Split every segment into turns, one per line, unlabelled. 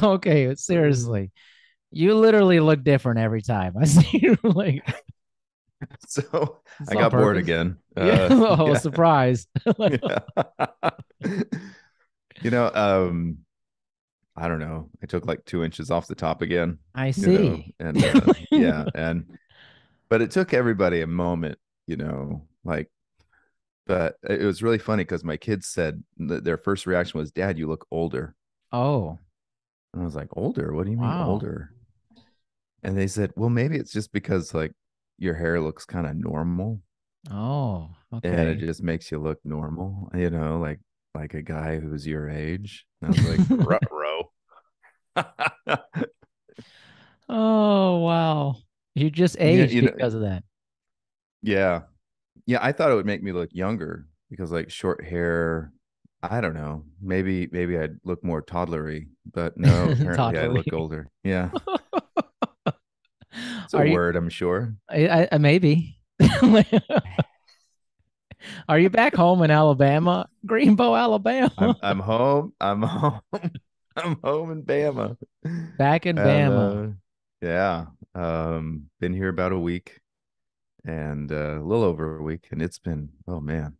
Okay, seriously. You literally look different every time. I see you like
So
it's
I
on
got bored
purpose.
again.
Yeah. Oh,
Yeah.
surprise. Like,
Yeah. You know, I don't know. I took like 2 inches off the top again,
I see.
and yeah, but it took everybody a moment, like, but it was really funny because my kids said that their first reaction was, "Dad, you look older."
Oh,
And I was like, "Older? What do you mean
wow.
older?" And they said, "Well, maybe it's just because like your hair looks kind of normal
Oh,
and it
okay.
just makes you look normal, like a guy who's your age." And I was like, "Ruh-roh."
Oh, wow. You just
Yeah,
aged because of that.
yeah. Yeah, I thought it would make me look younger because like short hair, I don't know. Maybe I'd look more toddlery, but no, apparently I look
Toddlery.
older. Yeah. It's a
Are you
word, I'm sure.
maybe. Are you back home in Alabama? Greenbow, Alabama.
I'm home. I'm home. I'm home in Bama.
Back in
And
Bama.
yeah, been here about a week and a little over a week and it's been, oh man,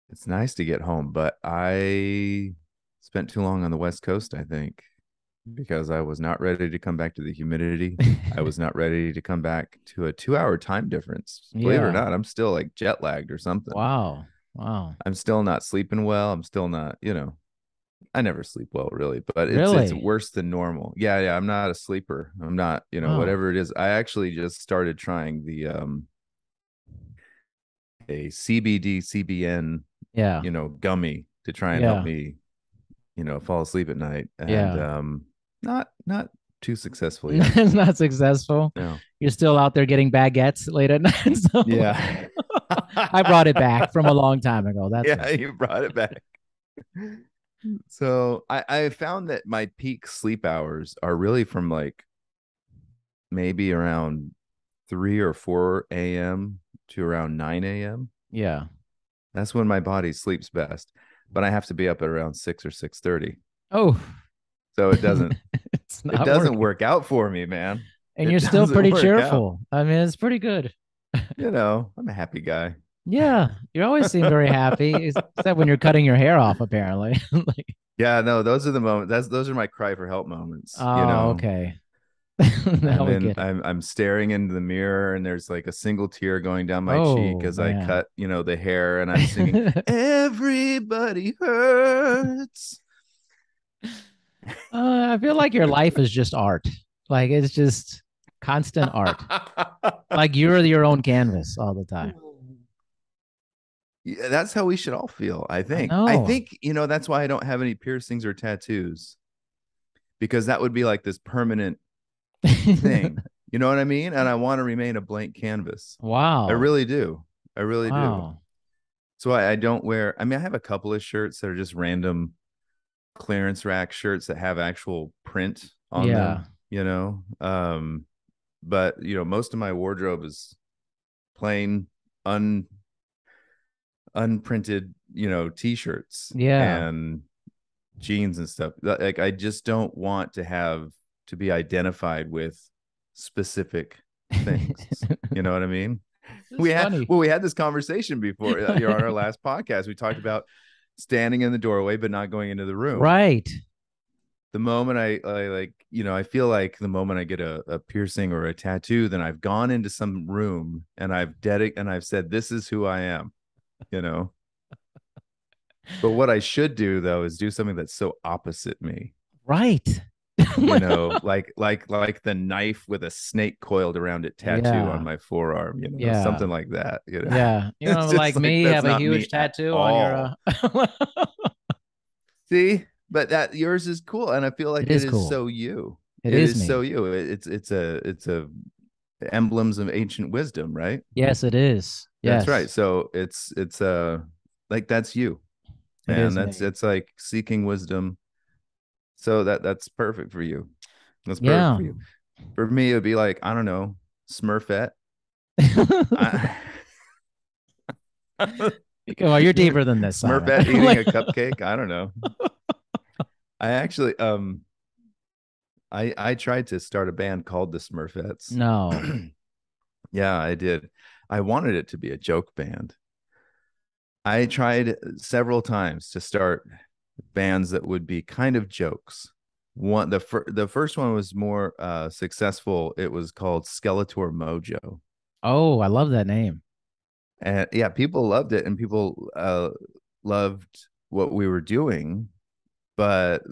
it's nice to get home, but I spent too long on the West Coast, I think, because I was not ready to come back to the humidity. I was not ready to come back to a 2 hour time difference. Believe it or
Yeah.
not, I'm still like jet lagged or something.
Wow. Wow.
I'm still not sleeping well. I'm still not, I never sleep well really, but it's
Really?
worse than normal. Yeah, yeah, I'm not a sleeper. I'm not,
Oh,
whatever it is. I actually just started trying the a CBD CBN,
yeah.
gummy to try and help
Yeah.
me, fall asleep at night and
Yeah.
not too successful yet.
It's not successful.
No.
You're still out there getting baguettes late at night. So
Yeah.
I brought it back from a long time ago. That's
Yeah,
right.
you brought it back. So I found that my peak sleep hours are really from like maybe around 3 or 4 a.m. to around 9 a.m.
Yeah.
That's when my body sleeps best. But I have to be up at around 6 or 6:30.
Oh,
So
it's
it
not
doesn't
working.
work out for me, man.
And
It
you're still
doesn't
pretty
work out.
cheerful. I mean, it's pretty good.
I'm a happy guy.
Yeah. You always seem very happy, except when you're cutting your hair off, apparently. Like,
Yeah, no, those are the moments. Those are my cry for help moments,
oh, okay. Now
I'm
we
in
get it.
I'm staring into the mirror and there's like a single tear going down my cheek
Oh,
as I
man.
cut, the hair and I'm singing Everybody Hurts.
I feel like your life is just art. Like it's just constant art. Like you're your own canvas all the time.
Yeah, that's how we should all feel, I
I
think. I
know.
think, that's why I don't have any piercings or tattoos because that would be like this permanent thing. You know what I mean? And I want to remain a blank canvas. I
Wow.
really do. I really do.
Wow.
So I don't wear, I mean, I have a couple of shirts that are just random clearance rack shirts that have actual print on
Yeah.
them. But most of my wardrobe is plain un unprinted, t-shirts
Yeah.
and jeans and stuff. Like I just don't want to have to be identified with specific things. You know what I mean?
It's funny.
We had this conversation before. You're on our last podcast. We talked about standing in the doorway but not going into the room.
Right.
The moment I like, I feel like the moment I get a piercing or a tattoo, then I've gone into some room and I've said, this is who I am, you know. But what I should do though is do something that's so opposite me,
Right.
like the knife with a snake coiled around it tattoo on
Yeah.
my forearm,
Yeah.
something like that.
Yeah. You know,
It's
like
just like
me,
that's
have a
not
huge
me at
tattoo on your
all. See, but that yours is cool, and I feel
It
like it
is
is
cool.
so you.
It
It
is
is so
me.
you. It's a emblems of ancient wisdom, right?
Yes, it is.
That's right.
Yes.
So it's like that's you,
It
man.
is
That's
me.
it's like seeking wisdom. So that's perfect for you. That's perfect
Yeah.
for you. For me, it'd be like, I don't know, Smurfette. I,
Well, you're deeper than this, Simon.
Smurfette eating
Like,
a cupcake. I don't know. I actually I tried to start a band called the Smurfettes.
No.
Yeah, I did. I wanted it to be a joke band. I tried several times to start bands that would be kind of jokes. The first one was more successful. It was called Skeletor Mojo.
Oh, I love that name.
And yeah, people loved it and people loved what we were doing. But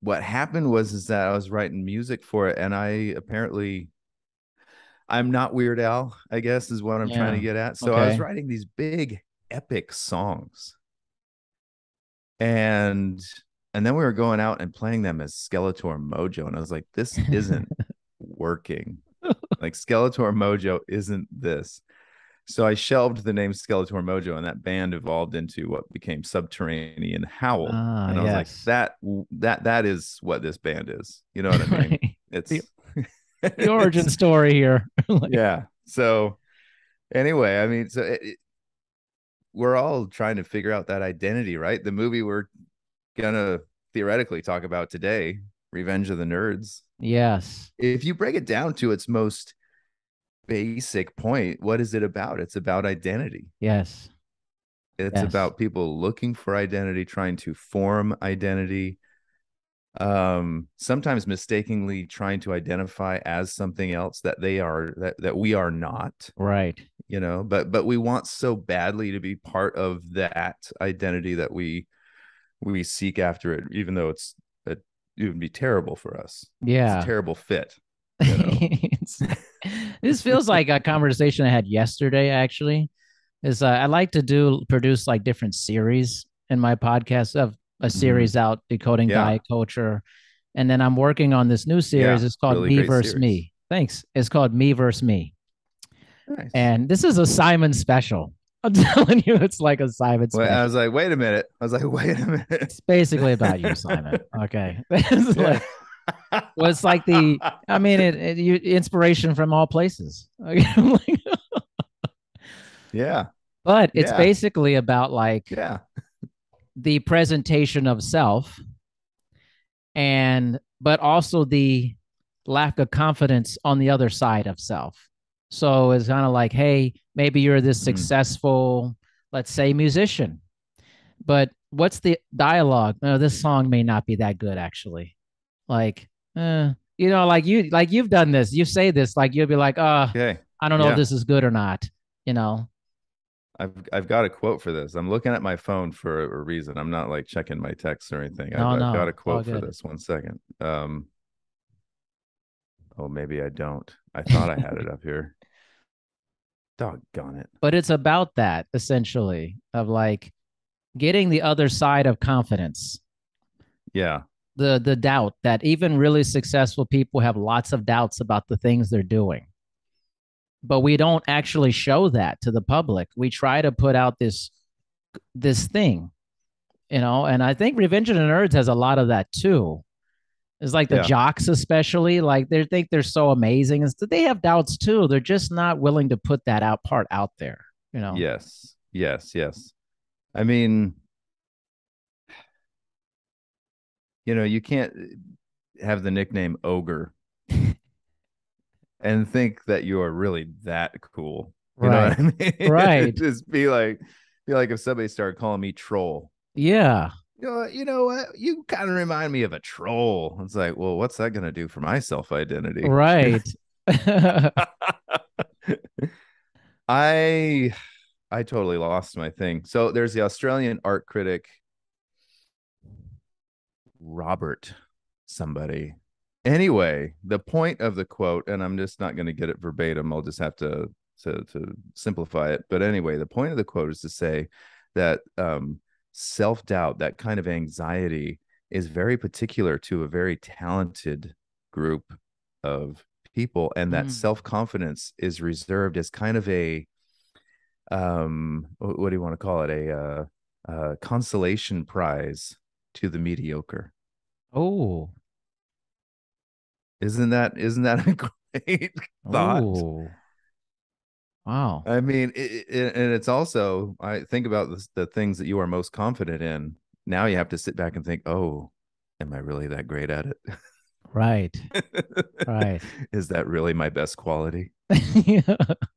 what happened was is that I was writing music for it, and I'm not Weird Al, I guess is what I'm trying to
Yeah.
get at. So I was
Okay.
writing these big epic songs, and then we were going out and playing them as Skeletor Mojo, and I was like, this isn't working. Like Skeletor Mojo isn't this. So I shelved the name Skeletor Mojo, and that band evolved into what became Subterranean Howl.
Ah,
And I was like,
yes.
that is what this band is. You know what I mean?
Right. The,
It's
the origin
it's
story here. Like,
yeah. So anyway, I mean, we're all trying to figure out that identity, right? The movie we're gonna theoretically talk about today, Revenge of the Nerds.
yes.
If you break it down to its most basic point, what is it about? It's about identity.
Yes.
It's
Yes.
about people looking for identity, trying to form identity, sometimes mistakenly trying to identify as something else that they are that we are not,
Right.
you know, but we want so badly to be part of that identity that we seek after it, even though it would be terrible for us. It's a
Yeah.
terrible fit, you know.
This feels like a conversation I had yesterday, actually. Is I like to do produce like different series in my podcast of a
Mm-hmm.
series out decoding
Yeah,
diet culture. And then I'm working on this new series.
yeah,
It's called
really
Me
great
versus
series.
Me. Thanks. It's called Me versus Me.
Nice.
And this is a Simon special. I'm telling you, it's like a Simon
Well, I was
special.
like, wait a minute. I was like, wait a minute.
It's basically about you, Simon. Okay. It's
Yeah.
like, well, it's like I mean, inspiration from all places.
Yeah.
But it's
Yeah.
basically about like
Yeah.
the presentation of self and but also the lack of confidence on the other side of self. So it's kind of like, hey, maybe you're this
Mm.
successful, let's say, musician, but what's the dialogue? Oh, this song may not be that good, actually. Like, like you've done this. You say this, like you'll be like,
Okay.
I don't know if
Yeah.
this is good or not. You know,
I've got a quote for this. I'm looking at my phone for a reason. I'm not like checking my texts or anything.
no,
I've got a
no, it's all
quote for
good.
this. One second. Oh, maybe I don't. I thought I had it up here. Doggone it.
But it's about that essentially of like getting the other side of confidence,
Yeah.
the doubt that even really successful people have lots of doubts about the things they're doing, but we don't actually show that to the public. We try to put out this thing, and I think Revenge of the Nerds has a lot of that too. It's like the
Yeah.
jocks, especially, like they think they're so amazing, and they have doubts too. They're just not willing to put that out part out there. You know,
Yes. Yes. Yes. I mean, you can't have the nickname Ogre and think that you are really that cool. You know what
right,
I mean?
right,
Just be like if somebody started calling me troll.
yeah,
You know what? You kind of remind me of a troll. It's like, well, what's that gonna do for my self-identity?
right.
I I totally lost my thing. So there's the Australian art critic Robert somebody. Anyway, the point of the quote, and I'm just not going to get it verbatim. I'll just have to simplify it. But anyway, the point of the quote is to say that self doubt, that kind of anxiety, is very particular to a very talented group of people, and that
Mm.
self confidence is reserved as kind of a what do you want to call it, a consolation prize to the mediocre.
Oh,
Isn't that a great thought?
oh, wow.
I mean, and it's also, I think about the things that you are most confident in. Now you have to sit back and think, oh, am I really that great at it?
Right. Right.
Is that really my best quality?
Yeah.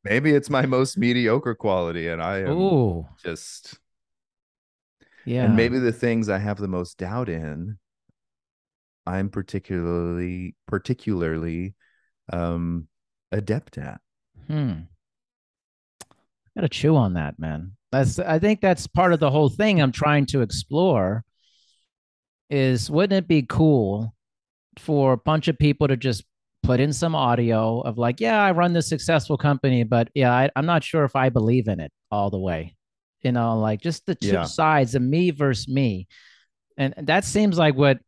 Maybe it's my most mediocre quality, and I am
Oh,
just, and
yeah.
maybe the things I have the most doubt in, I'm particularly um adept at.
Hmm. Gotta chew on that, man. I think that's part of the whole thing I'm trying to explore is wouldn't it be cool for a bunch of people to just put in some audio of like, yeah, I run this successful company, but yeah, I'm not sure if I believe in it all the way. Like just the two
Yeah.
sides of me versus me. And that seems like what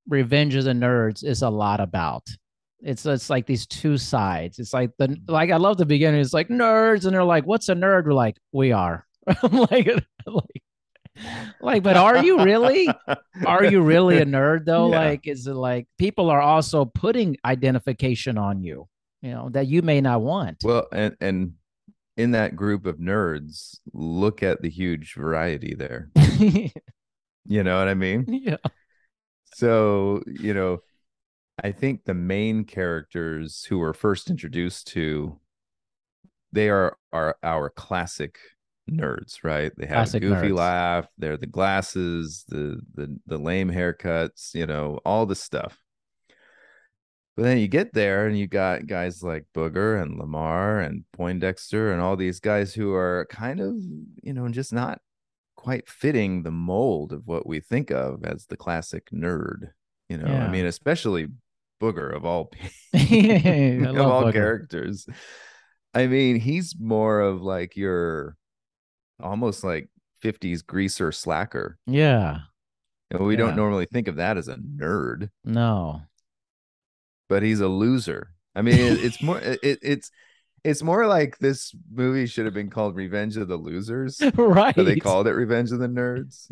Revenge of the Nerds is a lot about. It's like these two sides. It's like I love the beginning. It's like nerds, and they're like, "What's a nerd?" We're like, "We are." I'm but are you really? Are you really a nerd though?
Yeah.
Like, is it like people are also putting identification on you, that you may not want?
Well, and in that group of nerds, look at the huge variety there. You know what I mean?
Yeah.
So, I think the main characters who were first introduced to, they are our classic nerds, right? They have a
Classic
goofy
nerds.
laugh, they're the glasses, the lame haircuts, all the stuff. But then you get there and you got guys like Booger and Lamar and Poindexter and all these guys who are kind of, just not quite fitting the mold of what we think of as the classic nerd. I
Yeah.
mean, especially Booger of all
I
of
love
all
Booger.
characters. I mean, he's more of like your almost like 50s greaser slacker.
Yeah.
We don't
Yeah.
normally think of that as a nerd,
No.
but he's a loser. I mean, it's more like this movie should have been called Revenge of the Losers, but they
Right.
called it Revenge of the Nerds.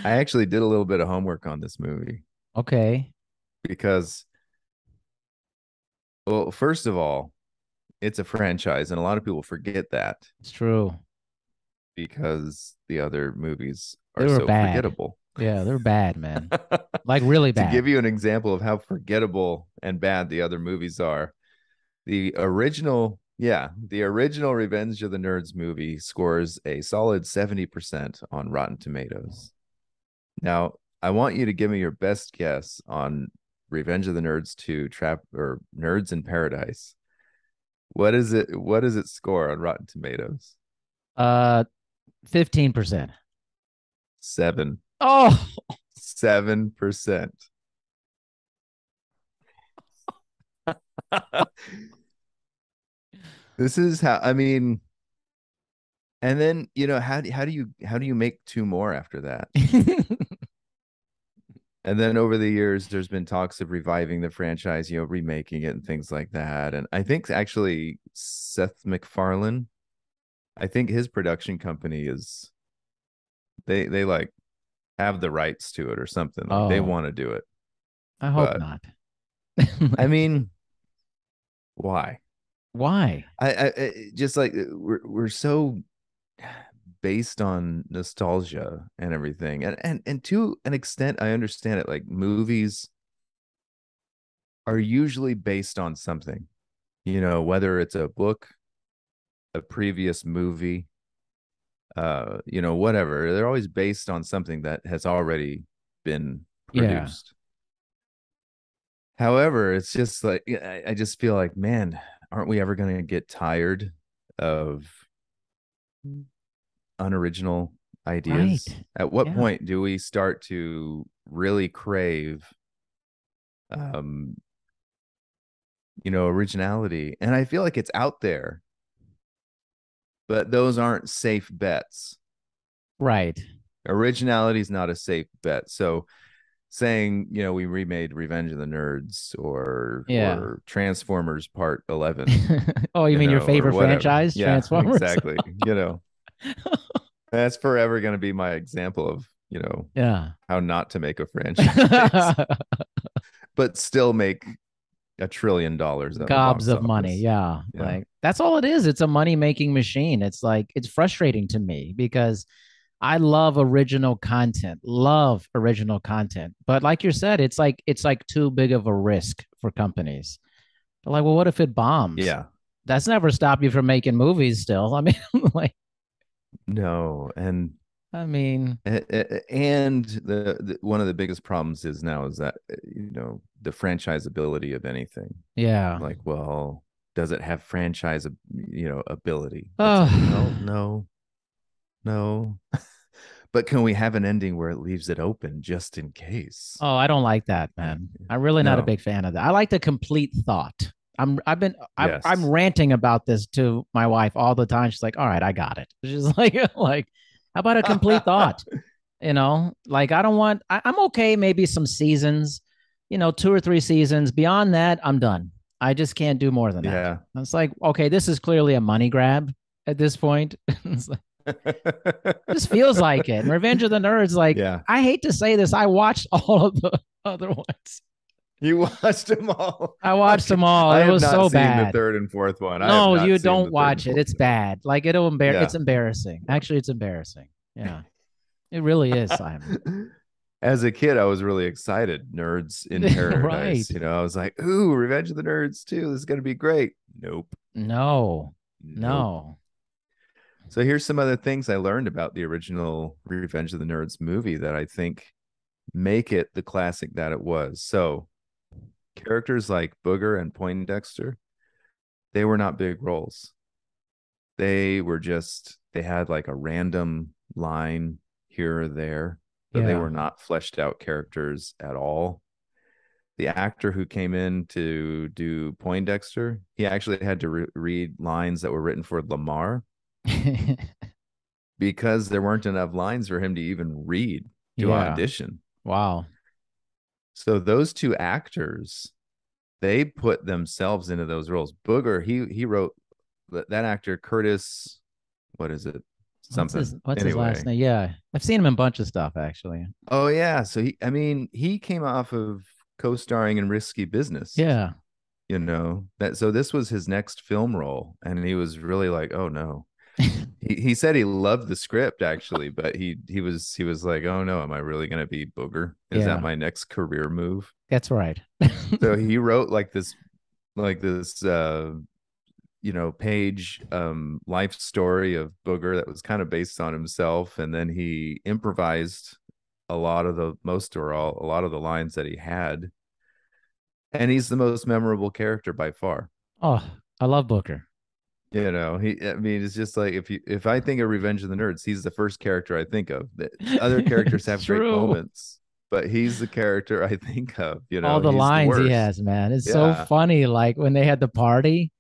I actually did a little bit of homework on this movie
Okay.
because, well, first of all, it's a franchise, and a lot of people forget that
It's true.
because the other movies
They
are
were
so
bad.
forgettable.
Yeah, they're bad, man. Like really
To
bad.
give you an example of how forgettable and bad the other movies are, the original Revenge of the Nerds movie scores a solid 70% on Rotten Tomatoes. Now, I want you to give me your best guess on Revenge of the Nerds 2 Trap or Nerds in Paradise. What does it score on Rotten Tomatoes?
Uh 15%.
Seven.
Oh,
7%. This is how, I mean, and then, how do you make two more after that? And then over the years, there's been talks of reviving the franchise, remaking it and things like that. And I think actually Seth MacFarlane, I think his production company they like have the rights to it or something. Like they
oh,
want to do it.
I hope
But
not.
I mean, why?
Why?
I just like we're so based on nostalgia and everything. And to an extent, I understand it. Like movies are usually based on something, whether it's a book, a previous movie, whatever. They're always based on something that has already been
Yeah.
produced. However, it's just like I just feel like, man, aren't we ever going to get tired of unoriginal ideas?
Right.
At what
Yeah.
point do we start to really crave um originality? And I feel like it's out there, but those aren't safe bets.
Right.
Originality is not a safe bet. So saying, we remade Revenge of the Nerds or
Yeah.
Transformers Part 11,
Oh, you mean your
or
favorite
whatever.
franchise,
Yeah,
Transformers?
exactly. That's forever going to be my example of,
Yeah.
how not to make a franchise, but still make $1 trillion at the
Gobs
box
of money.
office.
Yeah.
Yeah.
Like that's all it is. It's a money making machine. It's like it's frustrating to me because I love original content. Love original content. But like you said, it's like too big of a risk for companies. They're like, well, what if it bombs?
Yeah.
That's never stopped you from making movies still. I mean, like,
No, and
I mean,
and the one of the biggest problems is now is that the franchisability of anything.
yeah.
Like, well, does it have franchise ability? It's like, well,
Oh,
no, no. But can we have an ending where it leaves it open just in case?
oh, I don't like that,
Yeah.
man. I'm really not a
No.
big fan of that. I like the complete thought. I'm
Yes.
ranting about this to my wife all the time. She's like, "All right, I got it." She's like, how about a complete thought? Like I don't want. I'm okay. Maybe some seasons, 2 or 3 seasons. Beyond that, I'm done. I just can't do more than that.
Yeah.
It's like, okay, this is clearly a money grab at this point. It's like, this feels like it. And Revenge of the Nerds, like,
Yeah.
I hate to say this, I watched all of the other ones.
You watched them all.
I watched
Okay.
them all.
I
It
have
was
not
so
seen the
bad.
third and fourth one. I have
No,
not
you
seen
don't
the third and
watch it.
fourth
It's
one.
bad. Like it's
Yeah.
embarrassing. Actually, it's embarrassing. Yeah. It really is, Simon.
As a kid, I was really excited. Nerds in Paradise.
Right.
I was like, ooh, Revenge of the Nerds too. This is gonna be great. Nope.
No.
Nope.
No.
So here's some other things I learned about the original Revenge of the Nerds movie that I think make it the classic that it was. So characters like Booger and Poindexter, they were not big roles. They had like a random line here or there, but they
Yeah.
were not fleshed out characters at all. The actor who came in to do Poindexter, he actually had to read lines that were written for Lamar because there weren't enough lines for him to even read to
Yeah.
audition.
Wow.
So those two actors, they put themselves into those roles. Booger, he wrote that actor Curtis, what is it? Something.
What's his last
Anyway.
name? Yeah. I've seen him in a bunch of stuff actually.
Oh yeah. So he came off of co-starring in Risky Business.
Yeah.
So this was his next film role, and he was really like, oh no. He said he loved the script actually, but he was like, oh no, am I really gonna be Booger? Is that
Yeah.
my next career move?
That's right.
So he wrote like this page life story of Booger that was kind of based on himself, and then he improvised a lot of the most or all a lot of the lines that he had, and he's the most memorable character by far.
Oh, I love Booker.
I mean, it's just like if I think of Revenge of the Nerds, he's the first character I think of. The other characters
It's
have great
true.
moments, but he's the character I think of.
All the
He's the
lines he
worst.
has, man. It's so
Yeah.
funny. Like when they had the party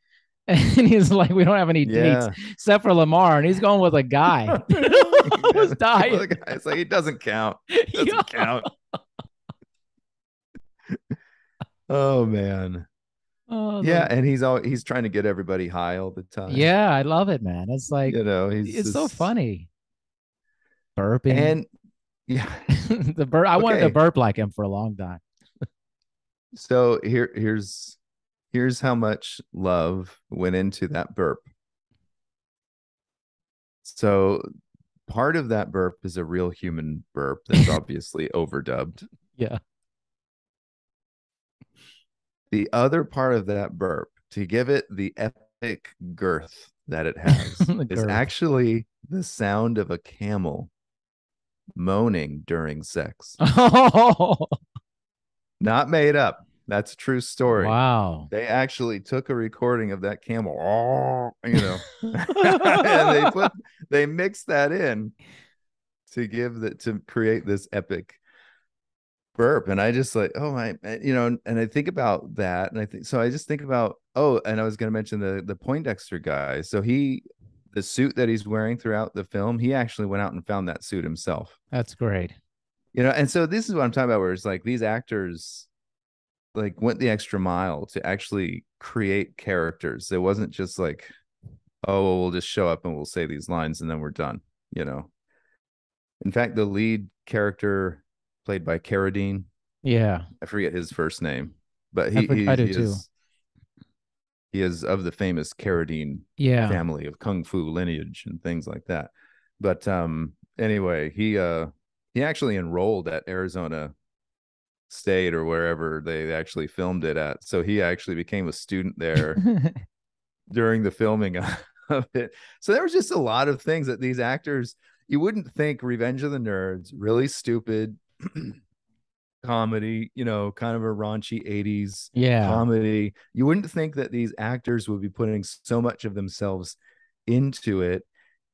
and he's like, we don't have any dates
Yeah.
except for Lamar, and he's going with a guy. I was dying.
It's like it doesn't count. It
Yeah.
doesn't count. Oh man.
Oh,
Yeah, and he's trying to get everybody high all the time.
yeah, I love it, man. It's like
He's
it's so
just
funny. Burping.
and yeah.
The burp. I wanted to
Okay.
burp like him for a long time.
So here's how much love went into that burp. So part of that burp is a real human burp that's obviously overdubbed.
Yeah.
The other part of that burp, to give it the epic girth that it has,
The
is
girth.
actually the sound of a camel moaning during sex.
Oh,
Not made up. That's a true story.
wow.
They actually took a recording of that camel, and they mixed that in to create this epic burp. And I just like, oh my, and I think about that, and I just think about, oh, and I was going to mention the Poindexter guy. So the suit that he's wearing throughout the film, he actually went out and found that suit himself.
That's great.
And so this is what I'm talking about, where it's like these actors like went the extra mile to actually create characters. It wasn't just like, oh, well, we'll just show up and we'll say these lines and then we're done. In fact, the lead character played by Carradine,
Yeah.
I forget his first name, but
I do too.
he is of the famous Carradine
Yeah.
family of kung fu lineage and things like that. But anyway, he actually enrolled at Arizona State or wherever they actually filmed it at. So he actually became a student there during the filming of it. So there was just a lot of things that these actors, you wouldn't think Revenge of the Nerds, really stupid comedy, kind of a raunchy 80s
Yeah.
comedy. You wouldn't think that these actors would be putting so much of themselves into it.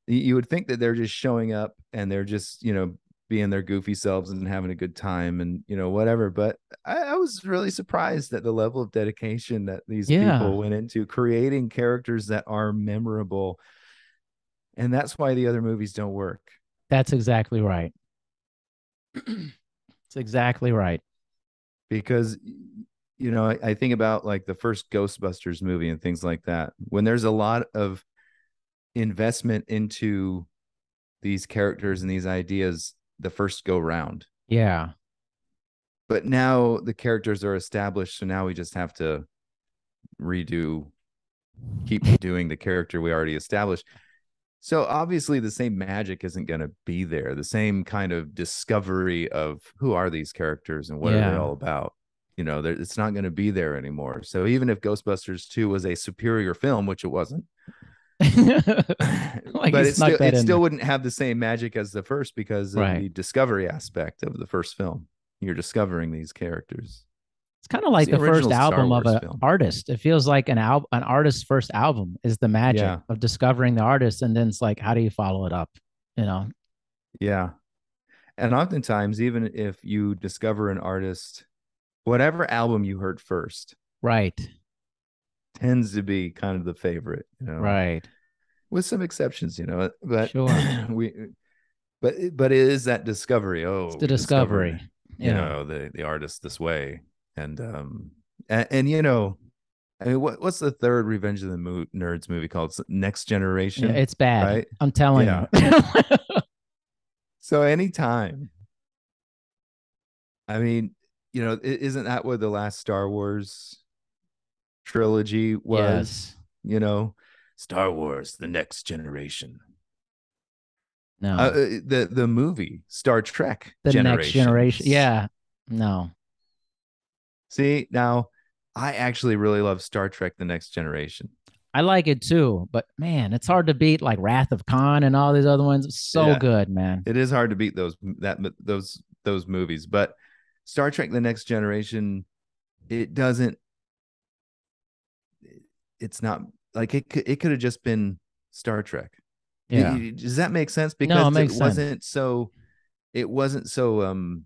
You would think that they're just showing up and they're just, being their goofy selves and having a good time and, whatever. But I was really surprised at the level of dedication that these
Yeah.
people went into creating characters that are memorable. And that's why the other movies don't work.
That's exactly right. It's exactly right.
Because I think about like the first Ghostbusters movie and things like that. When there's a lot of investment into these characters and these ideas the first go round.
Yeah.
But now the characters are established, so now we just have to keep doing the character we already established. So obviously the same magic isn't going to be there. The same kind of discovery of who are these characters and what are they all about. It's not going to be there anymore. So even if Ghostbusters 2 was a superior film, which it wasn't,
like
but it
still
still wouldn't have the same magic as the first because of the discovery aspect of the first film. You're discovering these characters.
It's kind of like the first album of an artist. It feels like an artist's first album is the magic of discovering the artist, and then it's like, how do you follow it up?
Yeah. And oftentimes, even if you discover an artist, whatever album you heard first,
right,
tends to be kind of the favorite,
right,
with some exceptions, but
sure.
but it is that discovery. Oh,
it's the discovery.
The artist this way. And I mean, what's the third Revenge of the Nerds movie called? It's Next Generation.
Yeah, it's bad. Right? I'm telling you.
So anytime, I mean, isn't that what the last Star Wars trilogy was?
Yes.
Star Wars: The Next Generation.
No,
the movie Star Trek:
The Next Generation. Yeah, no.
See, now I actually really love Star Trek: The Next Generation.
I like it too, but man, it's hard to beat like Wrath of Khan and all these other ones. It's so good, man.
It is hard to beat those movies, but Star Trek: The Next Generation, it's not like it could have just been Star Trek.
Yeah.
Does that make sense? Because it wasn't so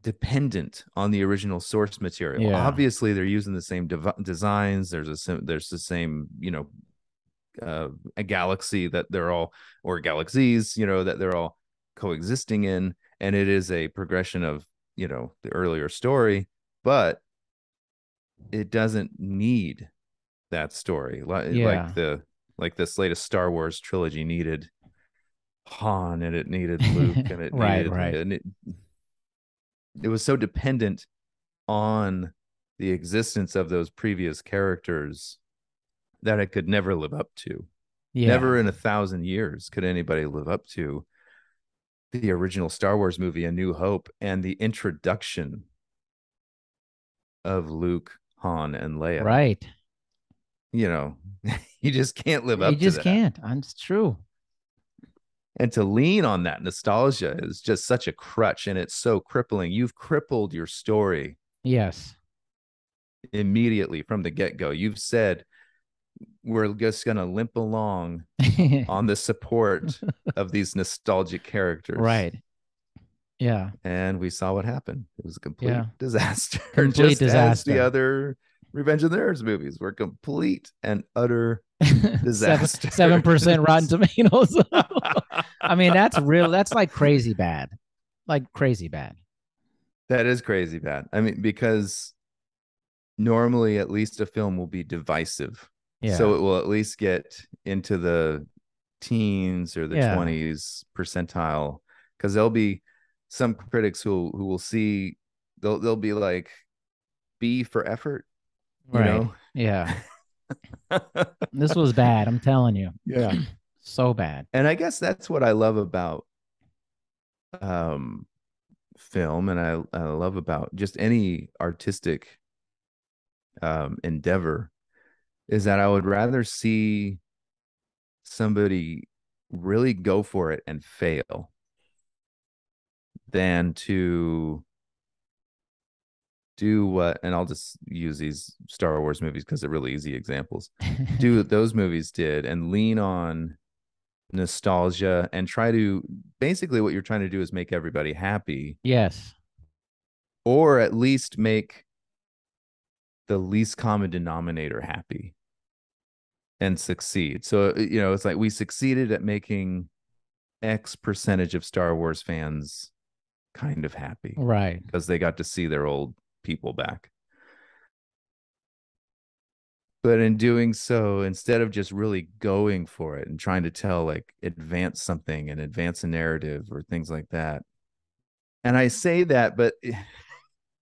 dependent on the original source material.
Yeah.
Obviously they're using the same designs. There's the same, a galaxy that they're all, or galaxies, that they're all coexisting in. And it is a progression of, the earlier story, but it doesn't need that story. Like this latest Star Wars trilogy needed Han and it needed Luke and it needed, and it was so dependent on the existence of those previous characters that it could never live up to. Yeah. Never in 1,000 years could anybody live up to the original Star Wars movie, A New Hope, and the introduction of Luke, Han, and Leia.
Right.
You just can't live up to that.
You just can't. It's true.
And to lean on that nostalgia is just such a crutch, and it's so crippling. You've crippled your story.
Yes.
Immediately from the get-go. You've said, we're just going to limp along on the support of these nostalgic characters.
Right. Yeah.
And we saw what happened. It was a complete disaster.
Complete disaster.
As the other Revenge of the Nerds movies were complete and utter disaster.
7% Rotten Tomatoes. I mean, that's real. That's like crazy bad. Like crazy bad.
That is crazy bad. I mean, because normally at least a film will be divisive. Yeah. So it will at least get into the teens or the 20s percentile, because there'll be some critics who will see, they'll be like, B for effort.
Right. Yeah. This was bad. I'm telling you.
Yeah.
So bad.
And I guess that's what I love about um film, and I love about just any artistic endeavor, is that I would rather see somebody really go for it and fail than to do what, and I'll just use these Star Wars movies because they're really easy examples. Do what those movies did and lean on nostalgia and try to, basically what you're trying to do is make everybody happy,
Yes.
or at least make the least common denominator happy and succeed. So, it's like we succeeded at making X percentage of Star Wars fans kind of happy
Right.
because they got to see their old people back. But in doing so, instead of just really going for it and trying to tell, like, advance something and advance a narrative or things like that. And I say that, but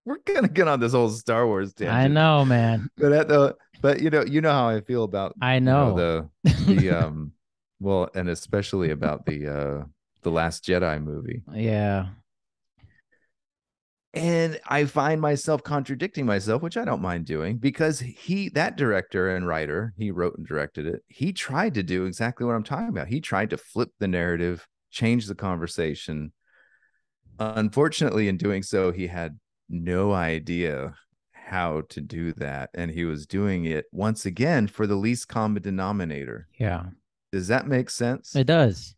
we're gonna get on this whole Star Wars
I
tangent.
know, man.
But you know how I feel about,
I know.
the well, and especially about the Last Jedi movie.
Yeah.
And I find myself contradicting myself, which I don't mind doing, because that director and writer, he wrote and directed it. He tried to do exactly what I'm talking about. He tried to flip the narrative, change the conversation. Unfortunately, in doing so, he had no idea how to do that. And he was doing it once again for the least common denominator.
Yeah.
Does that make sense?
It does.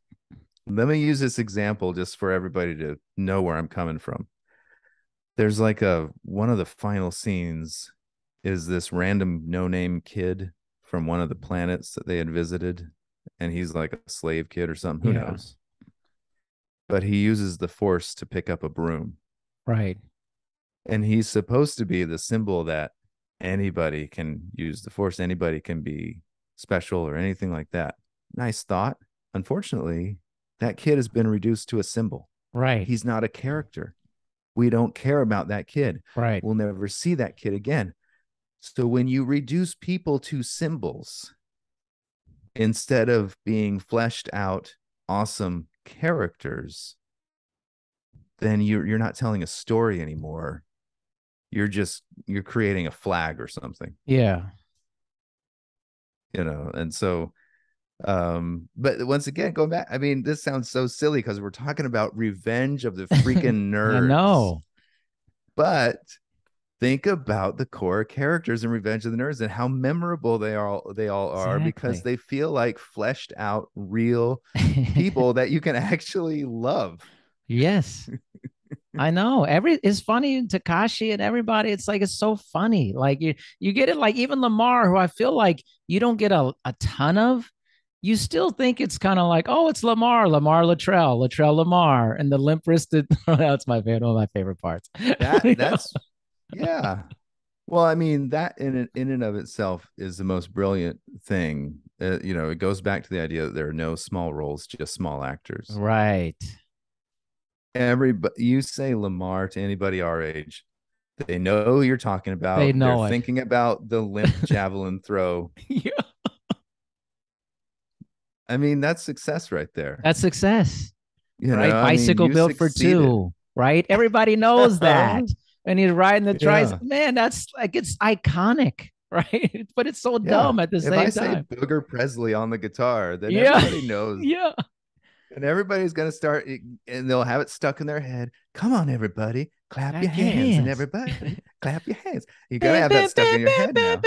Let me use this example just for everybody to know where I'm coming from. There's like one of the final scenes is this random no-name kid from one of the planets that they had visited, and he's like a slave kid or something, who knows, but he uses the Force to pick up a broom,
Right.
and he's supposed to be the symbol that anybody can use the Force, anybody can be special or anything like that. Nice thought. Unfortunately, that kid has been reduced to a symbol.
Right.
He's not a character. We don't care about that kid.
Right.
We'll never see that kid again. So when you reduce people to symbols instead of being fleshed out, awesome characters, then you're not telling a story anymore. You're creating a flag or something.
Yeah.
And so but once again, going back, I mean, this sounds so silly because we're talking about Revenge of the freaking nerds.
I know.
But think about the core characters in Revenge of the Nerds and how memorable they all are, because they feel like fleshed out real people that you can actually love.
Yes. I know. It's funny, Takashi and everybody. It's like it's so funny. Like you get it, like even Lamar, who I feel like you don't get a ton of. You still think it's kind of like, oh, it's Lamar Latrell Lamar, and the limp wristed. That's one of my favorite parts.
That's yeah. Well, I mean, that in and of itself is the most brilliant thing. It goes back to the idea that there are no small roles, just small actors.
Right.
You say Lamar to anybody our age, they know who you're talking about.
They know
They're
it.
thinking about the limp javelin throw.
Yeah.
I mean, that's success right there.
That's success.
Right?
Bicycle built succeeded. For two. Right? Everybody knows that. And he's riding the tricycle. Yeah. Man, that's like, it's iconic, right? But it's so dumb at the same time. If I say
Booger Presley on the guitar, then everybody knows.
Yeah.
And everybody's going to start, and they'll have it stuck in their head. Come on, everybody, clap your hands. And everybody, clap your hands. You got to have that stuck in your head now.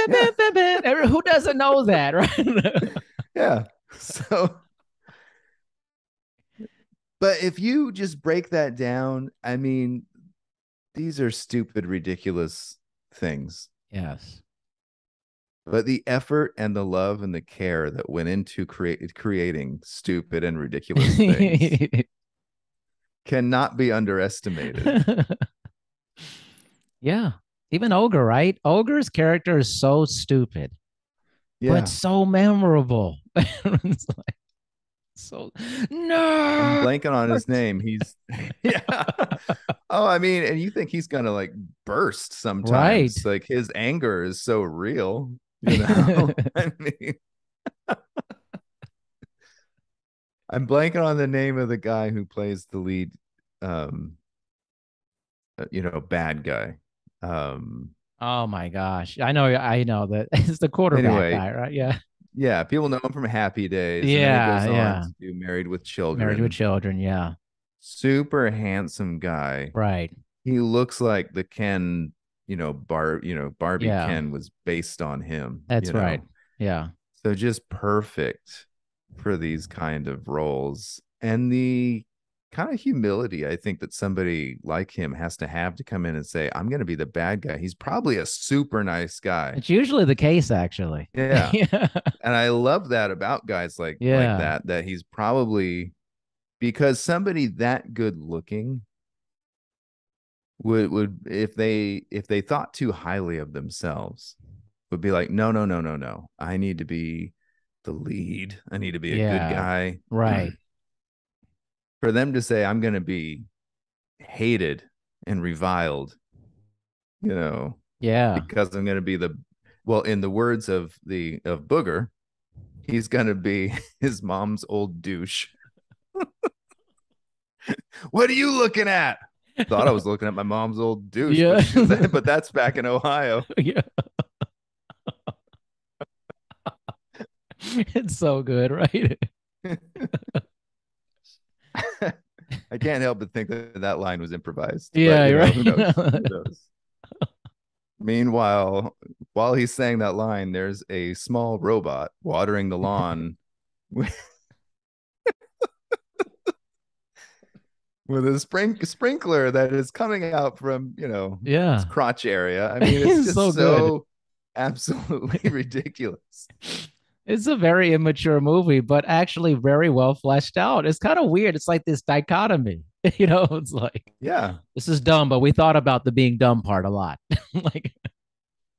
Yeah. Who doesn't know that, right?
Yeah. So, but if you just break that down, I mean, these are stupid, ridiculous things.
Yes.
But the effort and the love and the care that went into creating stupid and ridiculous things cannot be underestimated.
Yeah. Even Ogre, right? Ogre's character is so stupid, but so memorable. It's like, so no,
I'm blanking on his name. He's yeah. Oh, I mean, and you think he's gonna like burst sometimes. Right. Like his anger is so real. I mean, I'm blanking on the name of the guy who plays the lead um bad guy. Um
Oh my gosh. I know that it's the quarterback
anyway,
guy, right? Yeah.
yeah, people know him from Happy Days, and then he
Yeah,
goes on
yeah.
to do Married with
Married with
Children.
Children, yeah.
Super handsome guy.
Right.
He looks like the Ken, Barbie
Yeah.
Ken was based on him,
That's right. Yeah.
So just perfect for these kind of roles. And the kind of humility I think that somebody like him has to come in and say, I'm going to be the bad guy. He's probably a super nice guy.
It's usually the case actually.
Yeah.
Yeah.
And I love that about guys like
Yeah.
that he's probably, because somebody that good looking would if they thought too highly of themselves, would be like, no, no, no, no, no. I need to be the lead. I need to be a good
Yeah.
guy.
Right.
For them to say, I'm going to be hated and reviled, you know,
Yeah.
because I'm going to be well, in the words of Booger, he's going to be his mom's old douche. What are you looking at? Thought I was looking at my mom's old douche,
Yeah.
but that's back in Ohio.
Yeah. It's so good, right?
I can't help but think that line was improvised, but
Yeah, you're
who knows? Who
right.
knows? Meanwhile, while he's saying that line, there's a small robot watering the lawn with, with a sprinkler that is coming out from, his
Yeah.
crotch area. I mean, it's
It's
just
so good.
so absolutely ridiculous.
It's a very immature movie, but actually very well fleshed out. It's kind of weird. It's like this dichotomy. It's like
Yeah.
this is dumb, but we thought about the being dumb part a lot. Like,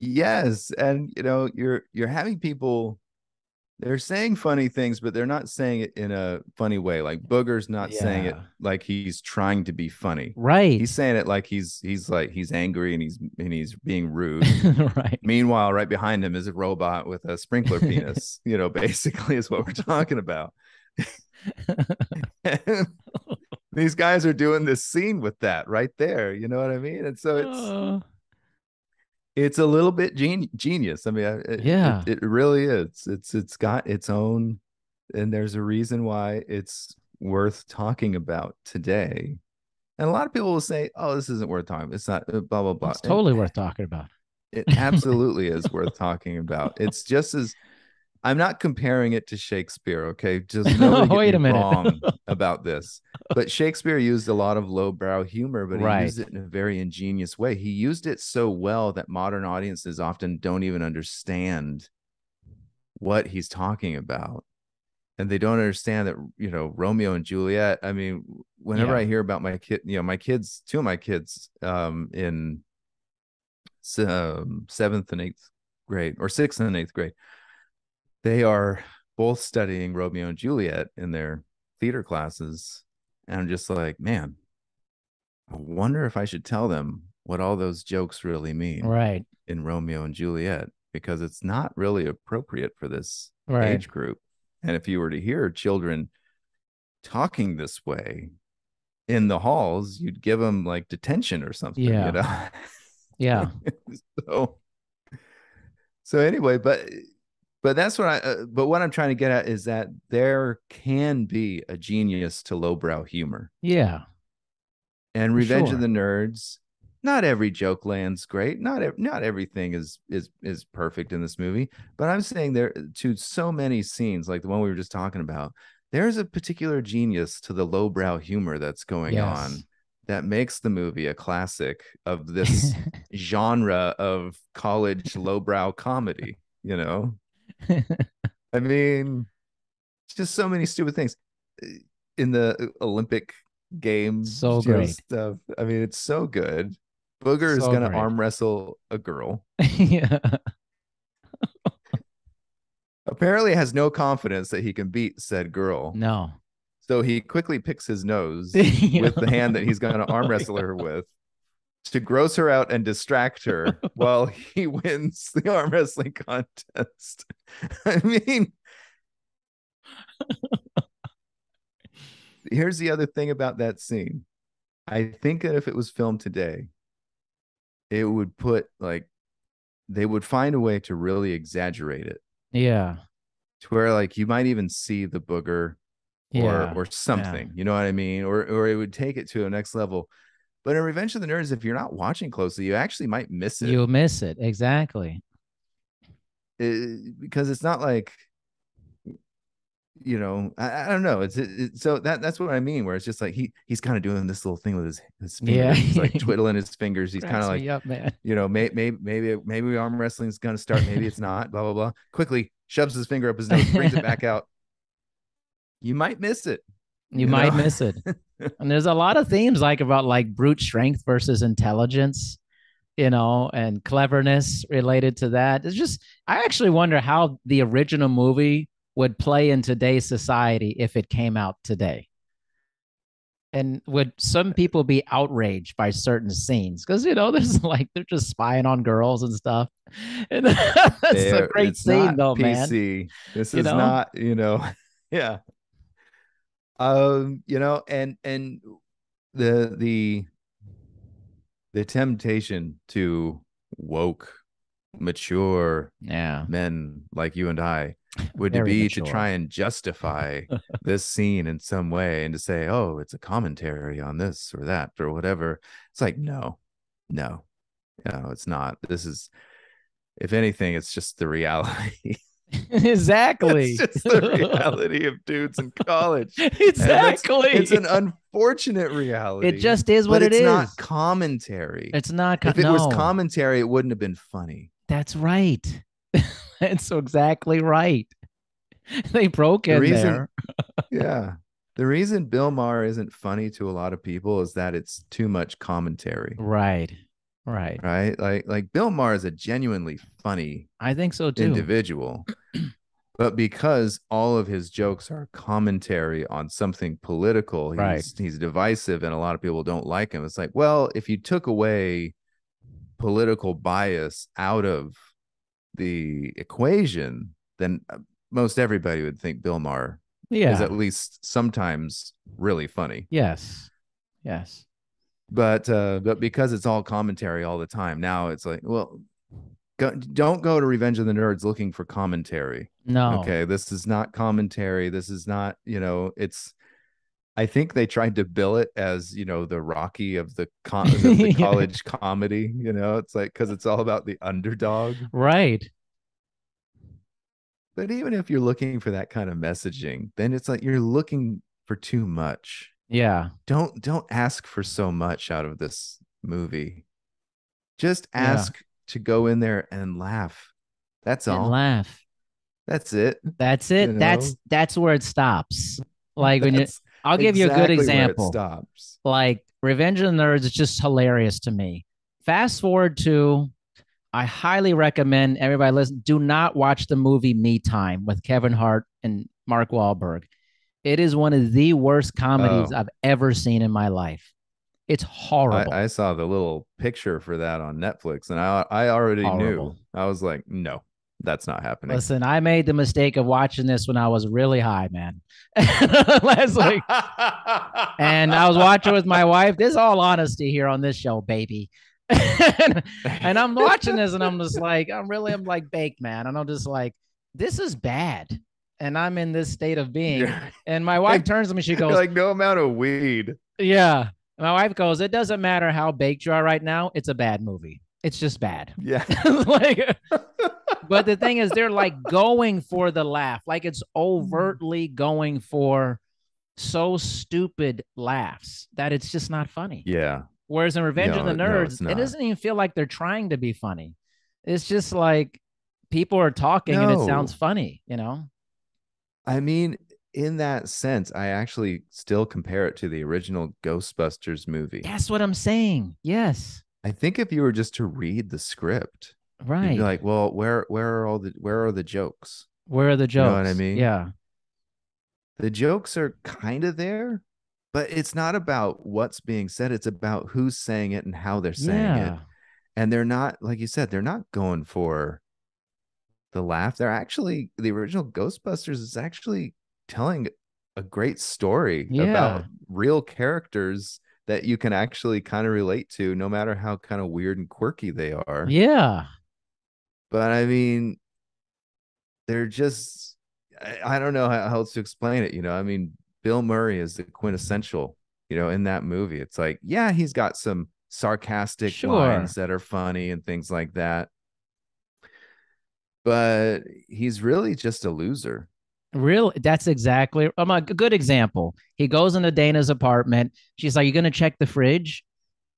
Yes. And you're having people, they're saying funny things, but they're not saying it in a funny way. Like Booger's not saying it
yeah.
like he's trying to be funny. He's
Right.
saying it like he's angry and he's being rude.
Right.
Meanwhile, right behind him is a robot with a sprinkler penis. Basically is what we're talking about. These guys are doing this scene with that right there. You know what I mean? And so
Uh,
it's a little bit genius. I mean,
yeah.
it really is. It's got its own, and there's a reason why it's worth talking about today. And a lot of people will say, "Oh, this isn't worth talking. It's not blah blah blah."
It's
And
totally worth talking about.
it absolutely is worth talking about. It's just as, I'm not comparing it to Shakespeare, okay? Just nobody get
Wait
me
a minute.
wrong about this. But Shakespeare used a lot of lowbrow humor, but he
Right.
used it in a very ingenious way. He used it so well that modern audiences often don't even understand what he's talking about. And they don't understand that, Romeo and Juliet. I mean, whenever
Yeah.
I hear about my kid, my kids, two of my kids, in seventh and eighth grade, or sixth and eighth grade, they are both studying Romeo and Juliet in their theater classes. And I'm just like, man, I wonder if I should tell them what all those jokes really mean
Right.
in Romeo and Juliet, because it's not really appropriate for this
Right.
age group. And if you were to hear children talking this way in the halls, you'd give them like detention or something,
Yeah. Yeah.
so anyway, but that's what but what I'm trying to get at is that there can be a genius to lowbrow humor.
Yeah.
And
For
Revenge of
sure.
the Nerds, not every joke lands great. Not everything is perfect in this movie, but I'm saying there to so many scenes like the one we were just talking about, there's a particular genius to the lowbrow humor that's going
Yes.
on that makes the movie a classic of this genre of college lowbrow comedy, I mean, just so many stupid things in the Olympic games,
So great.
stuff. I mean, it's so good. Booger is
So
gonna
great.
arm wrestle a girl.
Yeah.
Apparently, has no confidence that he can beat said girl.
No.
So he quickly picks his nose
Yeah.
with the hand that he's gonna arm wrestle her with to gross her out and distract her while he wins the arm wrestling contest. I mean, here's the other thing about that scene. I think that if it was filmed today, it would put like they would find a way to really exaggerate it
Yeah.
to where like you might even see the booger
Yeah.
or
Yeah.
something, you know what I mean? Or it would take it to a next level. But in Revenge of the Nerds, if you're not watching closely, you actually might miss it,
You'll miss it. Exactly.
because it's not like, I don't know. So that's what I mean, where it's just like he's kind of doing this little thing with his
Yeah.
fingers. He's like twiddling his fingers. He's kind of
Cracks
like,
me up, man.
maybe arm wrestling is going to start. Maybe it's not. Blah blah blah. Quickly shoves his finger up his nose, brings it back out. You might miss it.
You might miss it. And there's a lot of themes like about like brute strength versus intelligence, and cleverness related to that. It's just, I actually wonder how the original movie would play in today's society if it came out today. And would some people be outraged by certain scenes? Because, there's like, they're just spying on girls and stuff. And that's a great
It's
scene,
not
though, man.
PC. This
You
is
know?
not, yeah. And the the the temptation to woke, mature
Yeah.
men like you and I would to
Very
be to
mature.
try and justify this scene in some way and to say, oh, it's a commentary on this or that or whatever. It's like, no, no, no, it's not. This is, if anything, it's just the reality. It's
Exactly.
just the reality of dudes in college. And it's
Exactly.
an unfortunate
It
reality,
just is
but
what it
it's not
is.
commentary.
It's not,
If it was
no,
commentary, it wouldn't have been funny.
that's right. That's so exactly right. They broke
The
in
reason,
there.
yeah, the reason Bill Maher isn't funny to a lot of people is that it's too much commentary,
Right. Right.
right? Like Bill Maher is a genuinely funny
I think so too.
individual. But because all of his jokes are commentary on something political,
Right.
he's divisive and a lot of people don't like him. It's like, well, if you took away political bias out of the equation, then most everybody would think Bill Maher is
Yeah.
at least sometimes really funny.
Yes. Yes.
But because it's all commentary all the time, now it's like, well, don't go to Revenge of the Nerds looking for commentary.
No.
Okay, this is not commentary. This is not, it's. I think they tried to bill it as the Rocky of the college comedy. It's like because it's all about the underdog.
Right.
But even if you're looking for that kind of messaging, then it's like you're looking for too much.
Yeah.
Don't ask for so much out of this movie. Just
Yeah.
ask to go in there and laugh. That's
And
all.
laugh.
That's it.
That's
You
it.
know,
That's where it stops. Like when you
that's
I'll give you a good
exactly where it
example.
stops.
Like Revenge of the Nerds is just hilarious to me. Fast forward to, I highly recommend everybody listen. Do not watch the movie Me Time with Kevin Hart and Mark Wahlberg. It is one of the worst comedies
Oh,
I've ever seen in my life. It's horrible.
I saw the little picture for that on Netflix, and I already
Horrible.
knew. I was like, no, that's not happening.
Listen, I made the mistake of watching this when I was really high, man. Last week. And I was watching with my wife. There's all honesty here on this show, baby. And I'm watching this and I'm just like, I'm like baked, man. And I'm just like, this is bad. And I'm in this state of being.
you're,
And my wife turns to me, she
you're
goes,
like no amount of weed.
yeah. My wife goes, it doesn't matter how baked you are right now. It's a bad movie. It's just bad.
Yeah.
Like, but the thing is, they're like going for the laugh. Like it's overtly going for so stupid laughs that it's just not funny.
Yeah.
Whereas in Revenge of the
No,
Nerds,
it's
it
not.
doesn't even feel like they're trying to be funny. It's just like people are talking and it sounds
No.
funny.
I mean, in that sense, I actually still compare it to the original Ghostbusters movie.
That's what I'm saying. Yes.
I think if you were just to read the script, you'd be
Right.
like, well, where are the jokes?
Where are the
You know what I
jokes?
mean?
Yeah.
The jokes are kind of there, but it's not about what's being said. It's about who's saying it and how they're saying it.
Yeah.
And they're not, like you said, they're not going for the laugh. They're actually, the original Ghostbusters is actually telling a great story
Yeah.
about real characters that you can actually kind of relate to, no matter how kind of weird and quirky they are.
Yeah.
But I mean, they're just, I don't know how else to explain it. I mean, Bill Murray is the quintessential, in that movie. It's like, yeah, he's got some sarcastic
Sure.
lines that are funny and things like that, but he's really just a loser.
Really, that's exactly a good example. He goes into Dana's apartment. She's like, "You gonna check the fridge?"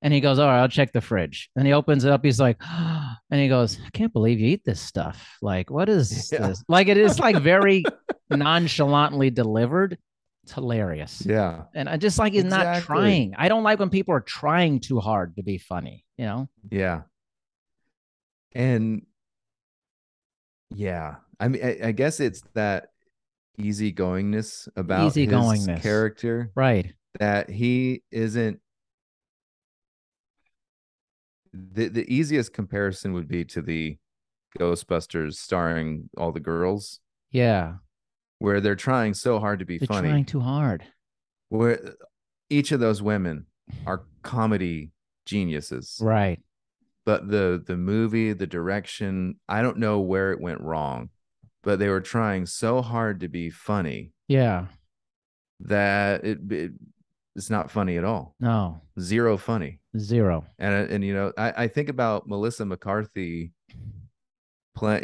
And he goes, "All right, I'll check the fridge." And he opens it up. He's like, and he goes, "I can't believe you eat this stuff. Like, what is
Yeah.
this?" Like, it is like very nonchalantly delivered. It's hilarious.
Yeah.
And I just like he's not
Exactly.
trying. I don't like when people are trying too hard to be funny, you know?
Yeah. And yeah, I mean, I guess it's that easygoingness about his
Easygoingness.
character
Right.
that he isn't. The easiest comparison would be to the Ghostbusters starring all the girls,
Yeah.
where they're trying so hard to be
They're trying
funny,
too hard.
where each of those women are comedy geniuses.
Right.
But the movie, the direction, I don't know where it went wrong, but they were trying so hard to be funny
Yeah.
that it's not funny at all.
No.
Zero funny.
Zero.
And I think about Melissa McCarthy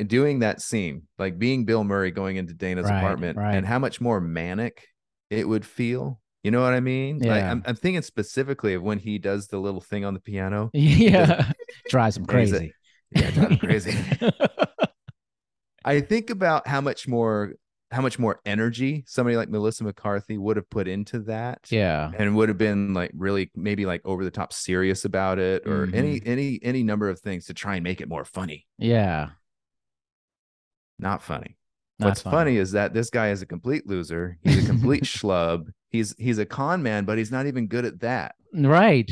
doing that scene, like being Bill Murray going into Dana's
Right.
apartment,
Right.
and how much more manic it would feel. You know what I mean? Like
Yeah.
I'm thinking specifically of when he does the little thing on the piano.
Yeah. Drives him
And he's a,
crazy.
yeah, drive him crazy. I think about how much more energy somebody like Melissa McCarthy would have put into that,
Yeah.
and would have been like really maybe like over the top serious about it, or any
Hmm.
any number of things to try and make it more funny.
Yeah.
Not funny.
Not
What's
funny.
funny is that this guy is a complete loser. He's a complete schlub. He's a con man, but he's not even good at that.
Right.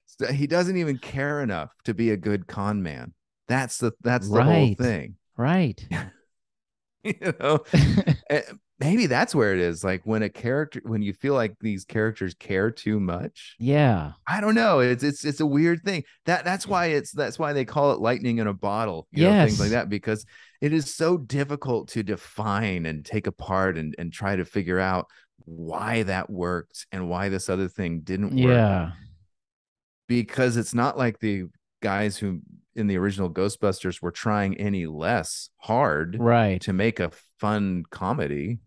So he doesn't even care enough to be a good con man. That's the whole
Right.
thing.
Right.
you know Eh, maybe that's where it is, like when you feel like these characters care too much.
Yeah.
I don't know, it's a weird thing. That's why they call it lightning in a bottle, things like
Yes.
that, because it is so difficult to define and take apart and try to figure out why that worked and why this other thing didn't work,
Yeah.
because it's not like the guys who in the original Ghostbusters were trying any less hard
Right.
to make a fun comedy.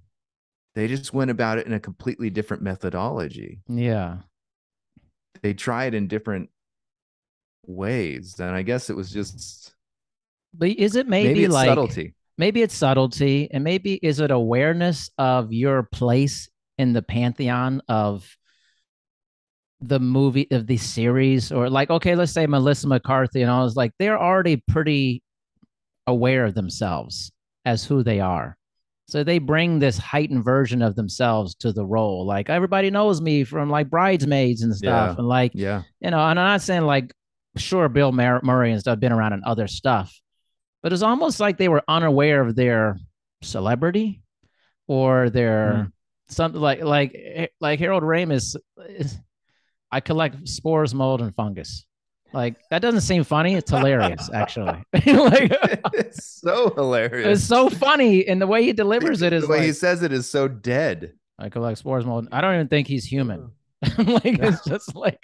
They just went about it in a completely different methodology.
Yeah.
They tried in different ways. And I guess it was just,
But is it
maybe
maybe
it's
like
subtlety.
maybe it's subtlety and maybe is it awareness of your place in the pantheon of the movie of the series, or like, okay, let's say Melissa McCarthy and all, is like they're already pretty aware of themselves as who they are. So they bring this heightened version of themselves to the role. Like everybody knows me from like Bridesmaids and stuff.
Yeah.
And like,
Yeah.
and I'm not saying like, sure, Bill Murray and stuff been around in other stuff, but it's almost like they were unaware of their celebrity or their
Mm.
something like Harold Ramis is, I collect spores, mold, and fungus. Like that doesn't seem funny. It's hilarious, actually. Like
It's so
it's
hilarious
so funny, and the way he delivers it
because the
is
way he
like
says it is so dead.
I collect spores, mold. I don't even think he's human. Like it's just like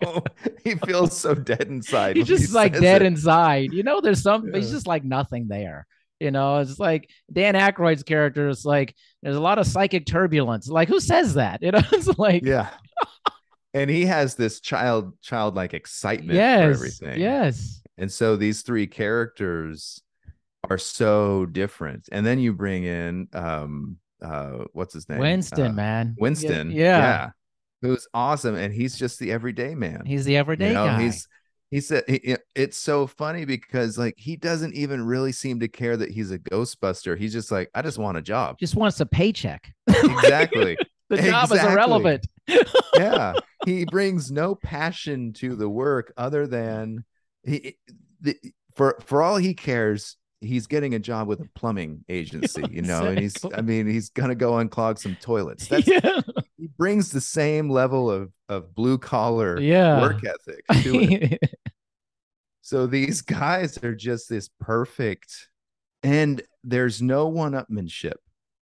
He feels so dead inside
he's
when he
just like
says
dead
it.
inside. You know, there's some. He's
Yeah.
just like nothing there. You know, it's like Dan Aykroyd's character is like there's a lot of psychic turbulence. Like who says that? You know, it's like
Yeah. And he has this childlike excitement for
yes,
everything.
yes.
And so these three characters are so different. And then you bring in what's his name?
Winston, man. Yeah,
Winston,
yeah.
yeah, who's awesome, and he's just the everyday man.
He's the
You
everyday
know,
guy.
he said it's so funny because like he doesn't even really seem to care that he's a Ghostbuster. He's just like, I just want a job.
Just wants a paycheck.
Exactly.
The job is
Exactly.
irrelevant.
Yeah, he brings no passion to the work other than he the, for all he cares, he's getting a job with a plumbing agency, you know, and
Exactly.
he's gonna go unclog some toilets. That's
Yeah.
He brings the same level of blue collar
Yeah.
work ethic to it. So these guys are just this perfect, and there's no one-upmanship.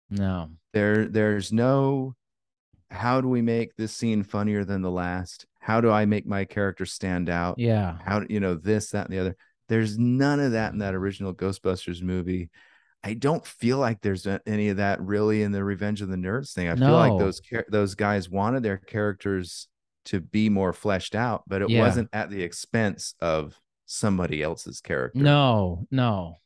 No.
There's no, how do we make this scene funnier than the last? How do I make my character stand out?
Yeah.
How, this, that, and the other. There's none of that in that original Ghostbusters movie. I don't feel like there's any of that really in the Revenge of the Nerds thing. I feel like
No.
those guys wanted their characters to be more fleshed out, but it
Yeah.
wasn't at the expense of somebody else's character.
No. No.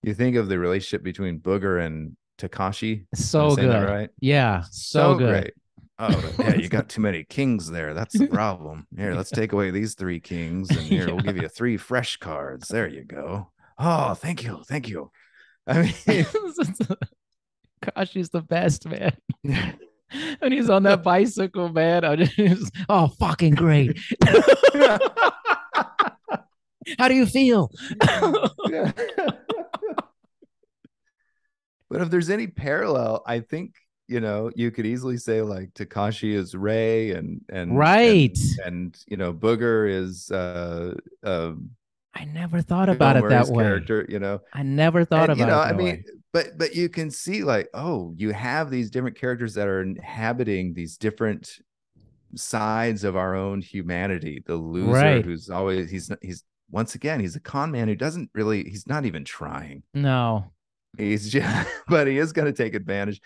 You think of the relationship between Booger and Takashi. Am I
So
saying that
good.
right?
Yeah. So
So
good.
great. Oh, yeah, you got too many kings there. That's the problem. Here, let's take away these 3 kings, and here, we'll give you 3 fresh cards. There you go. Oh, thank you. Thank you. I mean,
Gosh, he's the best, man. And he's on that bicycle, man. Oh, fucking great. How do you feel?
yeah. But if there's any parallel, I think, you could easily say like Takashi is Ray,
Right.
and Booger is
I never thought
Bill
about it that
Murray's
way.
character.
I never thought
And
about it
I
that
mean,
way.
but you can see like, oh, you have these different characters that are inhabiting these different sides of our own humanity. The loser
Right.
who's always he's once again, he's a con man who doesn't really, he's not even trying.
No.
He's just but he is going to take advantage.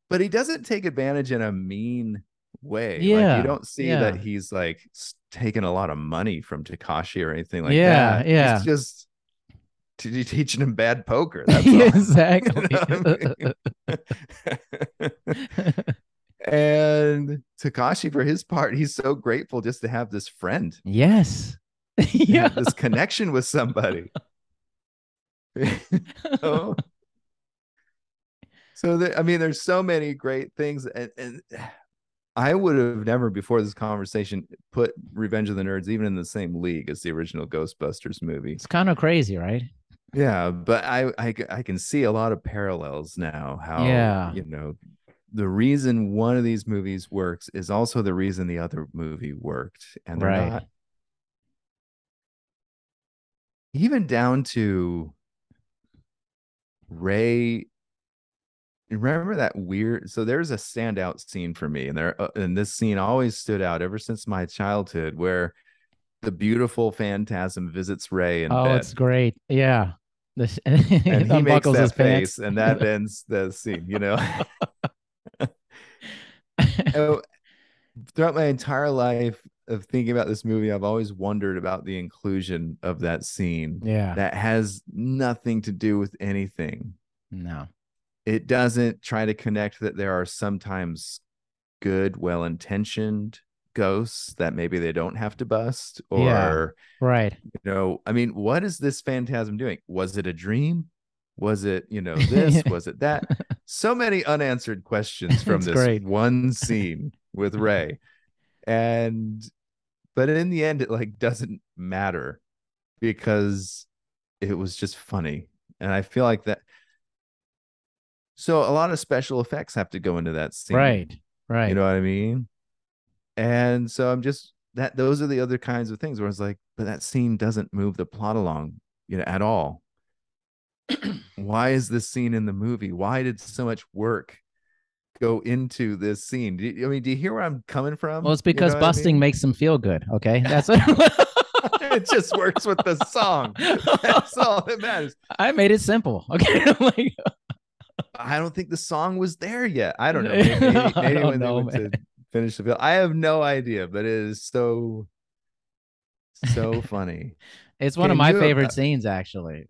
But he doesn't take advantage in a mean way. Like, you
Yeah.
don't see
Yeah.
that he's like taking a lot of money from Takashi or anything like
Yeah.
that.
Yeah.
He's just teaching him bad poker. That's all.
Exactly.
And Takashi, for his part, he's so grateful just to have this friend.
Yes. Yeah.
This connection with somebody. So, I mean, there's so many great things, and I would have never before this conversation put Revenge of the Nerds even in the same league as the original Ghostbusters movie.
It's kind of crazy, right?
Yeah, but I can see a lot of parallels now. How,
Yeah.
the reason one of these movies works is also the reason the other movie worked, and they're
Right.
not, even down to Ray. Remember that weird, so there's a standout scene for me, and this scene always stood out ever since my childhood, where the beautiful Phantasm visits Ray in
Oh,
bed,
it's great. Yeah. This
and he makes
unbuckles
that
his pants.
face, and that ends the scene. Oh, throughout my entire life of thinking about this movie, I've always wondered about the inclusion of that scene
Yeah.
that has nothing to do with anything.
No.
It doesn't try to connect that there are sometimes good, well-intentioned ghosts that maybe they don't have to bust,
Yeah.
or,
Right.
I mean, what is this Phantasm doing? Was it a dream? Was it, this? Was it that? So many unanswered questions from
It's
this
great.
one scene with Ray. But in the end, it like doesn't matter because it was just funny. And I feel like that. So a lot of special effects have to go into that scene.
Right. Right.
You know what I mean? And so I'm just those are the other kinds of things where it's like, but that scene doesn't move the plot along, at all. Why is this scene in the movie? Why did so much work go into this scene? Do you hear where I'm coming from?
Well, it's because busting makes them feel good. Okay. That's it.
It just works with the song. That's all that matters.
I made it simple. Okay.
I don't think the song was there yet. I don't know. Maybe when they went to finish the film. I have no idea, but it is so funny.
It's one of my favorite scenes, actually.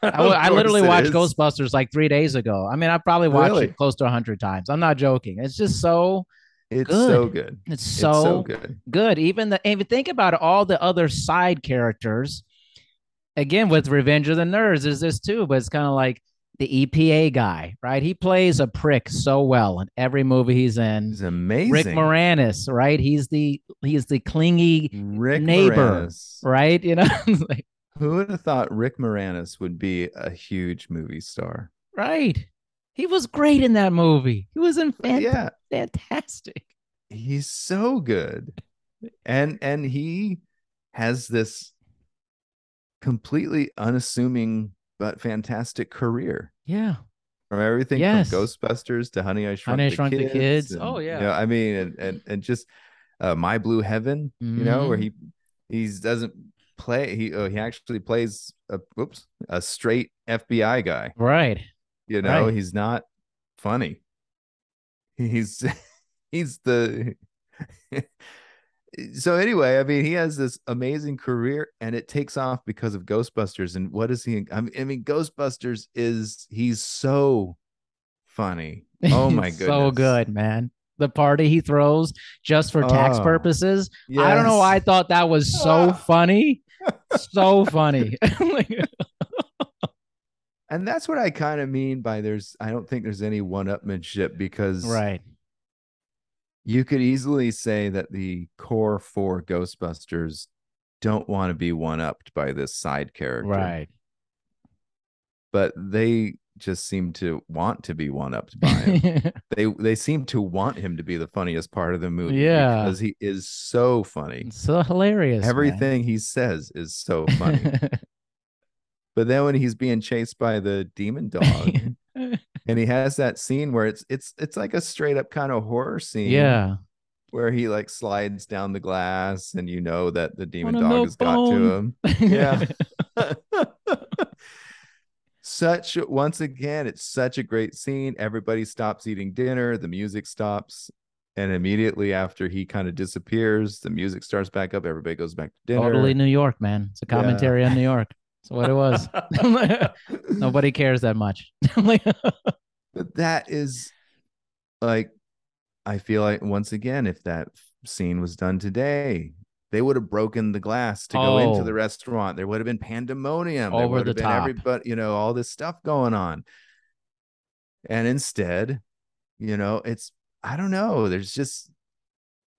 I literally watched Ghostbusters like 3 days ago. I mean, I probably watched it close to 100 times. I'm not joking. It's just so
good.
So
good.
It's so good. Even think about it, all the other side characters. Again, with Revenge of the Nerds is this too, but it's kind of like the EPA guy, right? He plays a prick so well in every movie he's in.
He's amazing.
Rick Moranis, right? He's the clingy
Rick
neighbor,
Moranis.
right?
Who would have thought Rick Moranis would be a huge movie star?
Right. He was great in that movie. He was in
Yeah,
fantastic.
he's so good. And he has this completely unassuming but fantastic career.
Yeah.
From everything from
Yes.
Ghostbusters to Honey I
Honey,
Shrunk
I
the
Shrunk the
Kids,
Kids. Oh
and
yeah.
I mean, and just My Blue Heaven, where
Hmm.
he doesn't play, he actually plays a straight FBI guy.
Right. Right.
He's not funny. He's he's the so anyway, I mean, he has this amazing career, and it takes off because of Ghostbusters. And what is he? I mean, Ghostbusters he's so funny. Oh my
It's so
goodness.
good, man. The party he throws just for tax
Oh
purposes. I don't know why
yes.
I thought that was so funny. So funny.
And that's what I kind of mean by I don't think there's any one-upmanship, because
Right.
you could easily say that the core four Ghostbusters don't want to be one-upped by this side character,
Right.
but they just seem to want to be one-upped by him. They seem to want him to be the funniest part of the movie
Yeah.
because he is so funny.
It's so hilarious, man.
Everything he says is so funny. But then when he's being chased by the demon dog, and he has that scene where it's like a straight up kind of horror scene
Yeah.
where he like slides down the glass, and that the
On
demon
a
dog
milk
has got to
bone.
him. Yeah. Once again, it's such a great scene. Everybody stops eating dinner, the music stops, and immediately after he kind of disappears, the music starts back up, everybody goes back to
Totally
dinner.
New York, man. It's a
Yeah.
commentary on New York. That's what it was. Nobody cares that much.
But that is like, I feel like once again, if that scene was done today, they would have broken the glass to go into the
Oh,
restaurant. There would have been pandemonium. There
over
would
the
have been
top.
everybody, all this stuff going on. And instead, it's, I don't know. There's just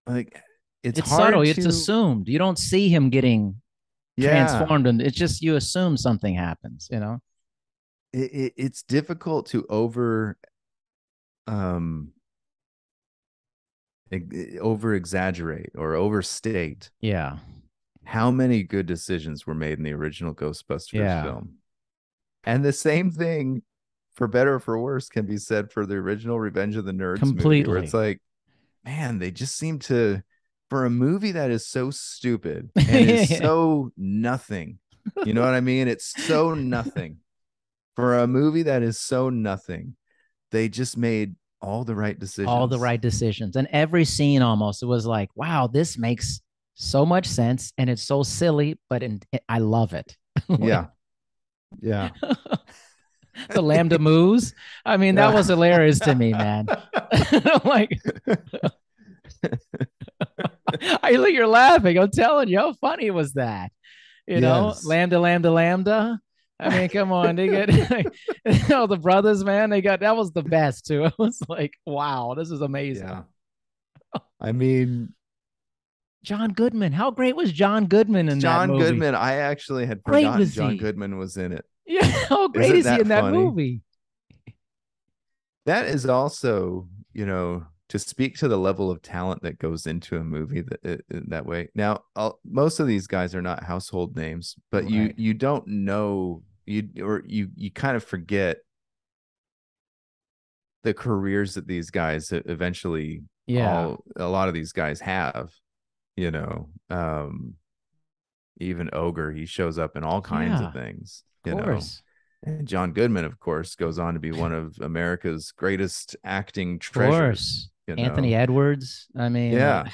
like, it's
It's subtle.
hard
It's
to,
assumed. You don't see him getting
yeah,
transformed, and it's just you assume something happens.
it's difficult to um, over exaggerate or overstate
Yeah.
how many good decisions were made in the original Ghostbusters
Yeah.
film. And the same thing, for better or for worse, can be said for the original Revenge of the Nerds movie, where it's
Completely.
like, man, they just seem to, for a movie that is so stupid and is
Yeah.
so nothing, you know what I mean? It's so nothing. For a movie that is so nothing, they just made all the right
All the
decisions.
right decisions. And every scene almost, it was like, wow, this makes so much sense. And it's so silly, but I love it. Like,
Yeah. Yeah.
the Lambda moves. I mean, that was hilarious to me, man. Like, you're laughing. I'm telling you, how funny was that?
Yes.
Lambda, lambda, lambda. I mean, come on, they get the brothers, man. They got that was the best too. It was like, wow, this is amazing.
Yeah. I mean,
John Goodman, how great was John Goodman in that
John
movie?
Goodman, I actually had
Great
forgotten
was
John
he?
Goodman was in it.
Yeah, how great
Isn't
is he
that
in that
funny?
movie?
That is also, to speak to the level of talent that goes into a movie that way. Now, most of these guys are not household names, but you
Right.
you don't know, you kind of forget the careers that these guys eventually,
Yeah,
a lot of these guys have, you know. Even Ogre, he shows up in all kinds of
yeah,
things,
of course,
And John Goodman, of course, goes on to be one of America's greatest acting
of
treasures,
course. Anthony Edwards. I mean,
Yeah. I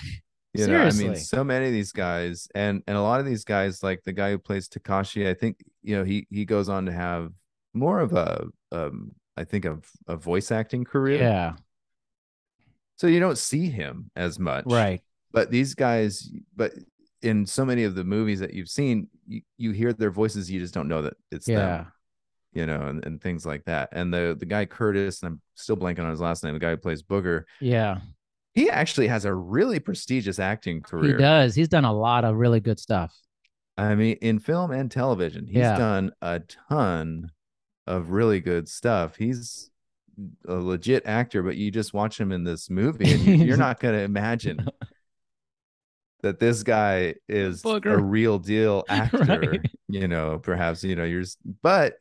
mean,
seriously.
so many of these guys, and a lot of these guys, like the guy who plays Takashi, I think, he goes on to have more of I think, a voice acting career.
Yeah,
So you don't see him as much.
right.
But these guys, but in so many of the movies that you've seen, you hear their voices, you just don't know that it's them,
Yeah,
and things like that. And the guy Curtis, and I'm still blanking on his last name, the guy who plays Booger,
yeah.
he actually has a really prestigious acting
He
career.
does. He's done a lot of really good stuff.
I mean, in film and television, he's
Yeah.
done a ton of really good stuff. He's a legit actor, but you just watch him in this movie and you're not going to imagine that this guy is a
Booger.
real deal
Right.
actor, perhaps, but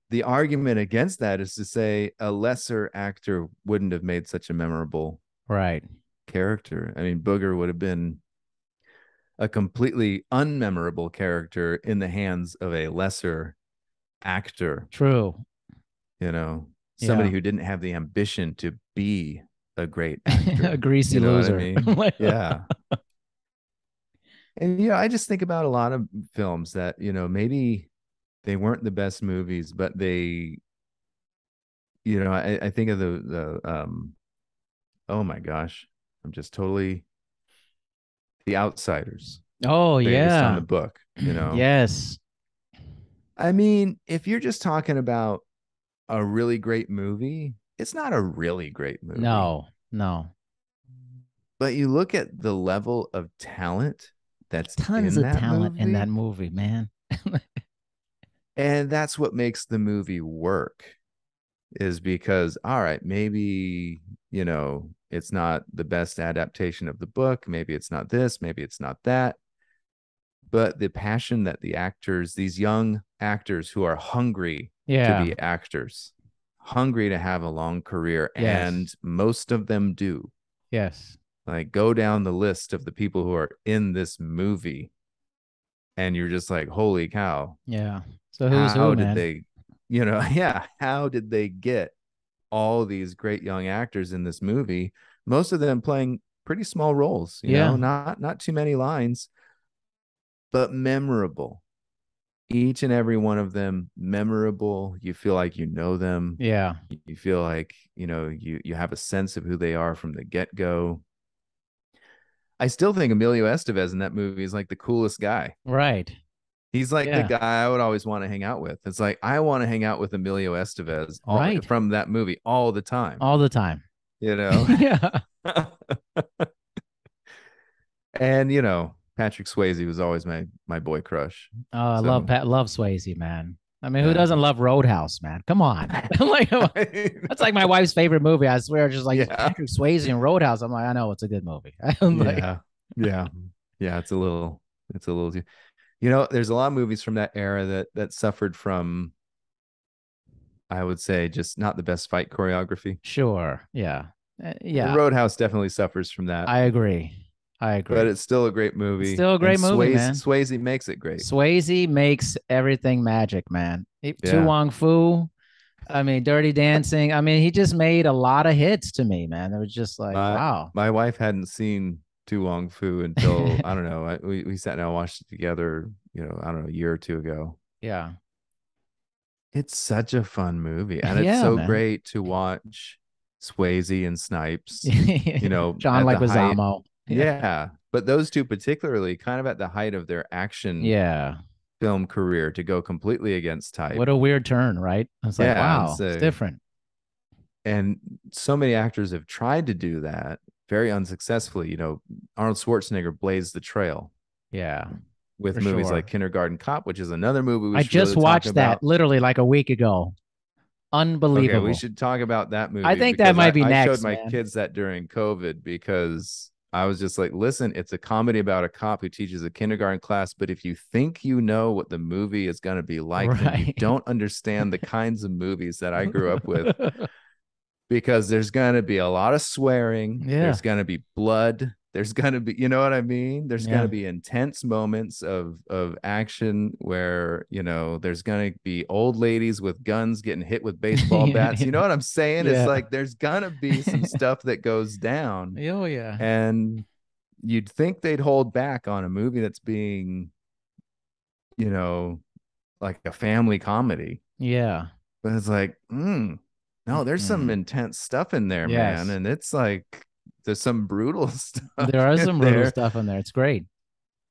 the argument against that is to say a lesser actor wouldn't have made such a memorable
Right.
character. I mean, Booger would have been a completely unmemorable character in the hands of a lesser actor,
True.
somebody
Yeah.
who didn't have the ambition to be a great actor.
A greasy
You know what I
loser.
mean? Yeah. And I just think about a lot of films that, maybe they weren't the best movies, but they, I think of the oh my gosh, I'm just totally The Outsiders,
Oh
based on
yeah.
the book.
Yes.
I mean, if you're just talking about a really great movie, it's not a really great movie.
No. No.
But you look at the level of talent that's
Tons
in
of
that
talent in that
movie,
movie, man.
and that's what makes the movie work, is because, all right, maybe, it's not the best adaptation of the book. Maybe it's not this, maybe it's not that. But the passion that the actors, these young actors who are hungry to
Yeah.
be actors, hungry to have a long career, and
Yes.
most of them do.
Yes.
Like, go down the list of the people who are in this movie, and you're just like, holy cow,
Yeah. So who's who,
how did
man?
they, yeah, how did they get all these great young actors in this movie? Most of them playing pretty small roles,
Yeah.
not too many lines, but memorable. Each and every one of them memorable. You feel like you know them.
Yeah.
You feel like, you have a sense of who they are from the get-go. I still think Emilio Estevez in that movie is like the coolest guy.
Right.
He's like the
Yeah.
guy I would always want to hang out with. It's like I want to hang out with Emilio Estevez
Right.
from that movie all the time,
All the time.
you know?
Yeah.
And Patrick Swayze was always my boy crush.
I love
So
Love Swayze, man. I mean, who
yeah.
doesn't love Roadhouse, man? Come on. Like that's like my wife's favorite movie. I swear, just like
Yeah.
Patrick Swayze and Roadhouse. I'm like, I know it's a good movie. I'm like,
Yeah. Yeah. Yeah. It's a little there's a lot of movies from that era that suffered from, I would say, just not the best fight choreography.
sure. Yeah.
And
Yeah.
Roadhouse definitely suffers from that,
I agree. I
but
agree.
it's still a great
It's
movie.
still a
And
great movie, man.
Swayze makes it great.
Swayze makes everything magic, man. Tu
Yeah.
Wong Fu. I mean, Dirty Dancing. I mean, he just made a lot of hits to me, man. It was just like,
My
wow.
my wife hadn't seen Tu Wong Fu until, I don't know. We sat down and watched it together, I don't know, a year or two ago.
Yeah.
It's such a fun movie, and it's
Yeah,
so
man.
great to watch Swayze and Snipes,
John
at the height.
Leguizamo. Yeah.
Yeah, but those two particularly, kind of at the height of their action
Yeah.
film career, to go completely against type.
What a weird turn, right? I was like,
Yeah, and
wow, it's
so
different.
so many actors have tried to do that very unsuccessfully. Arnold Schwarzenegger blazed the trail
Yeah,
with
for
movies like
sure.
Kindergarten Cop, which is another movie we
I
should
just
really talk
watched that
about.
literally like a week ago.
Okay, we
Unbelievable.
should talk about that
I
movie,
think that
because
might be
I showed
next,
my
man.
kids that during COVID, because I was just like, listen, it's a comedy about a cop who teaches a kindergarten class. But if you think you know what the movie is going to be like, then you
Right.
don't understand the kinds of movies that I grew up with, because there's going to be a lot of swearing.
Yeah.
There's going to be blood. There's going to be, you know what I mean? There's going
Yeah.
to be intense moments of action where, there's going to be old ladies with guns getting hit with baseball bats. You know what I'm saying? It's
Yeah.
like there's going to be some stuff that goes down,
Oh yeah.
and you'd think they'd hold back on a movie that's being, you know, like a family comedy.
Yeah.
But it's like, no, there's some
Mm.
intense stuff in there, man.
Yes.
And it's like there's some brutal stuff
There are
in
some brutal
there.
stuff in there. It's great.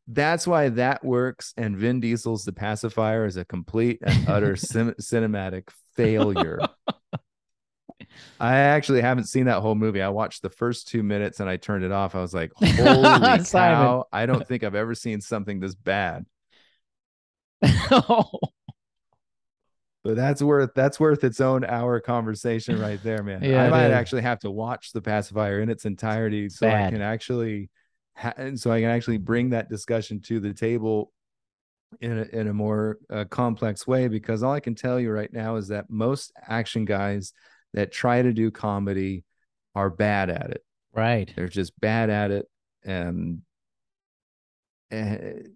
That's why that works. And Vin Diesel's The Pacifier is a complete and utter cinematic failure. I actually haven't seen that whole movie. I watched the first 2 minutes and I turned it off. I was like, holy
Simon.
cow. I don't think I've ever seen something this bad. But that's worth its own hour conversation right there, man.
Yeah,
I
it
might
is.
actually have to watch The Pacifier in its entirety
It's
so I
bad.
can actually bring that discussion to the table in a more complex way, because all I can tell you right now is that most action guys that try to do comedy are bad at it.
Right.
They're just bad at it, and and,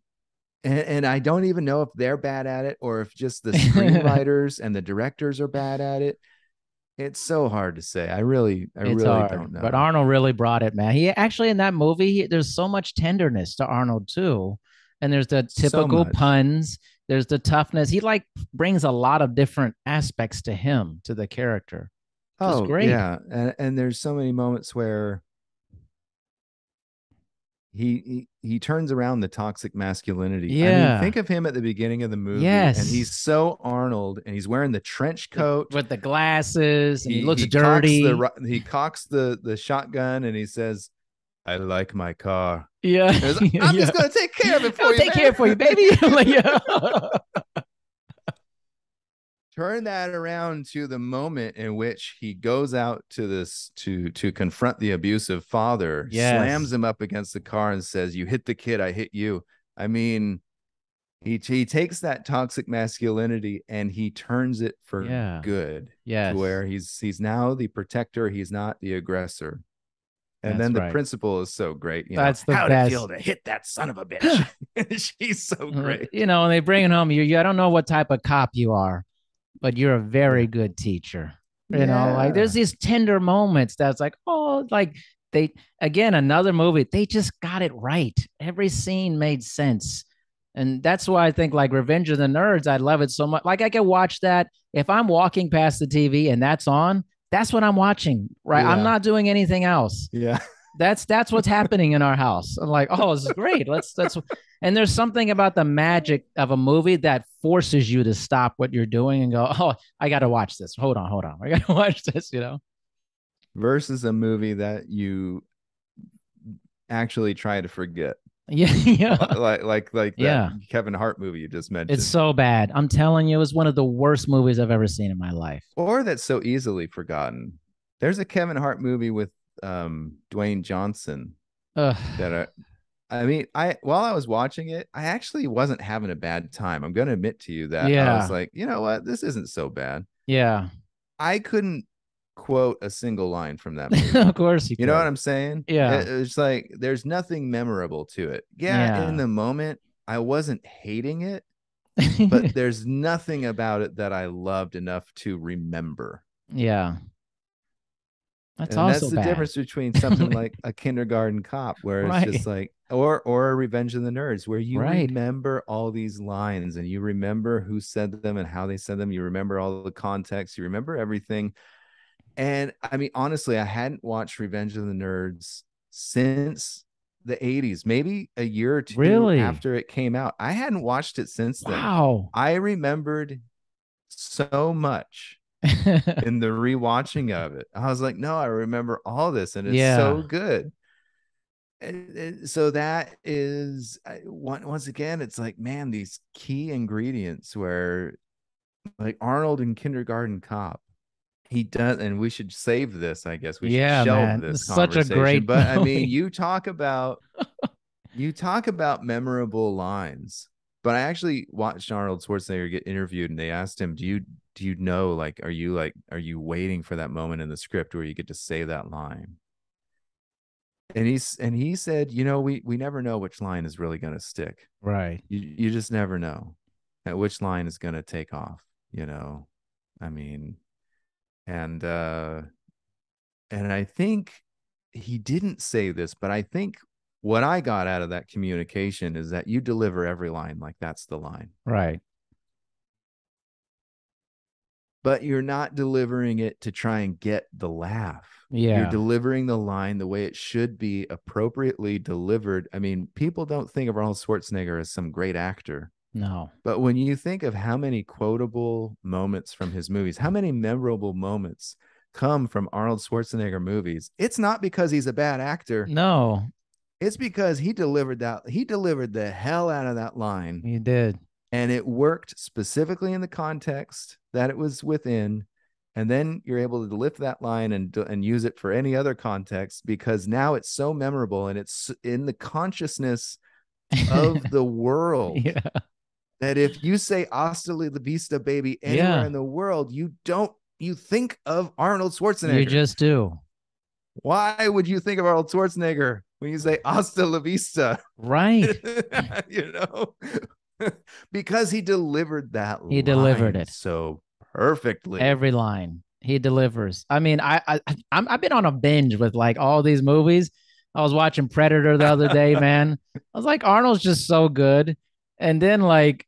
and I don't even know if they're bad at it or if just the screenwriters and the directors are bad at it. It's so hard to say. I
It's
really
hard,
don't
but
know.
Arnold really brought it, man. He actually in that movie, there's so much tenderness to Arnold too, and there's the
So
typical
much.
puns. There's the toughness. He like brings a lot of different aspects to him, to the character, which is
Oh
great.
yeah, and there's so many moments where he turns around the toxic masculinity. I mean,
Yeah.
think of him at the beginning of the movie, and he's
Yes.
so Arnold, and he's wearing the trench coat.
With the glasses, and he
He
looks
he cocks
dirty.
the shotgun, and he says, "I like my car."
Yeah.
And I'm
Yeah.
just gonna take care of it
I'll
for you,
take care
baby.
for you, baby. Like, yeah.
Turn that around to the moment in which he goes out to this to confront the abusive father, slams
Yes.
him up against the car and says, "You hit the kid, I hit you." I mean, he takes that toxic masculinity and he turns it for
Yeah.
good, to
Yes.
where he's now the protector, he's not the aggressor. And
That's
then the
right.
principal is so great,
That's the
how'd it feel
best.
to hit that son of a bitch? She's so great.
And they bring it home. I don't know what type of cop you are, but you're a very
Yeah.
good teacher. Like there's
Yeah.
these tender moments that's like, oh, like they, again, another movie, they just got it right. Every scene made sense. And that's why I think like Revenge of the Nerds, I love it so much. Like I can watch that if I'm walking past the TV and that's on, that's what I'm watching, right? I'm
Yeah.
not doing anything else.
Yeah.
That's what's happening in our house. I'm like, oh, this is great. Let's and there's something about the magic of a movie that forces you to stop what you're doing and go, oh, I gotta watch this. Hold on. I gotta watch this.
Versus a movie that you actually try to forget.
Yeah, yeah.
Like that
Yeah.
Kevin Hart movie you just
It's
mentioned.
so bad. I'm telling you, it's one of the worst movies I've ever seen in my life.
Or that's so easily forgotten. There's a Kevin Hart movie with Dwayne Johnson
Ugh.
that I mean, I while I was watching it, I actually wasn't having a bad time. I'm gonna admit to you that I was
Yeah.
like, you know what, this isn't so bad.
Yeah.
I couldn't quote a single line from that movie.
Of course you
You know what
could.
I'm saying?
Yeah.
It's like there's nothing memorable to it. Yeah, in
Yeah.
the moment, I wasn't hating it, but there's nothing about it that I loved enough to remember.
Yeah. That's
And that's
also
the
bad.
difference between something like a Kindergarten Cop, where it's just
Right.
like, or a Revenge of the Nerds, where you
Right.
remember all these lines and you remember who said them and how they said them. You remember all the context. You remember everything. And I mean, honestly, I hadn't watched Revenge of the Nerds since the 80s, maybe a year or two
Really?
after it came out. I hadn't watched it since then.
Wow.
I remembered so much in the rewatching of it. I was like, no, I remember all this, and it's so
Yeah.
good. And so that is once again, it's like, man, these key ingredients where like Arnold in Kindergarten Cop, he does, and we should save this. I guess we should
Yeah,
shelve
man.
this
It's such a
conversation.
great
But I mean,
movie.
you talk about memorable lines. But I actually watched Arnold Schwarzenegger get interviewed, and they asked him, do you know, are you waiting for that moment in the script where you get to say that line?" And he said, we never know which line is really going to stick.
Right.
You just never know which line is going to take off. You know, I mean, and I think he didn't say this, but I think what I got out of that communication is that you deliver every line like that's the line,
Right.
but you're not delivering it to try and get the laugh. You're
Yeah.
delivering the line the way it should be, appropriately delivered. I mean, people don't think of Arnold Schwarzenegger as some great actor,
No.
but when you think of how many quotable moments from his movies, how many memorable moments come from Arnold Schwarzenegger movies, it's not because he's a bad actor.
No.
It's because he delivered the hell out of that line.
You did.
and it worked specifically in the context that it was within. And then you're able to lift that line and use it for any other context, because now it's so memorable and it's in the consciousness of the world,
Yeah.
that if you say "Hasta la vista, baby" anywhere
Yeah.
in the world, you think of Arnold
You
Schwarzenegger.
just do.
Why would you think of Arnold Schwarzenegger when you say "Hasta la vista"?
Right.
you know, because he delivered that
He delivered
line
it.
so perfectly.
Every line he delivers. I mean, I've been on a binge with like all these movies. I was watching Predator the other day, man. I was like, Arnold's just so good. And then like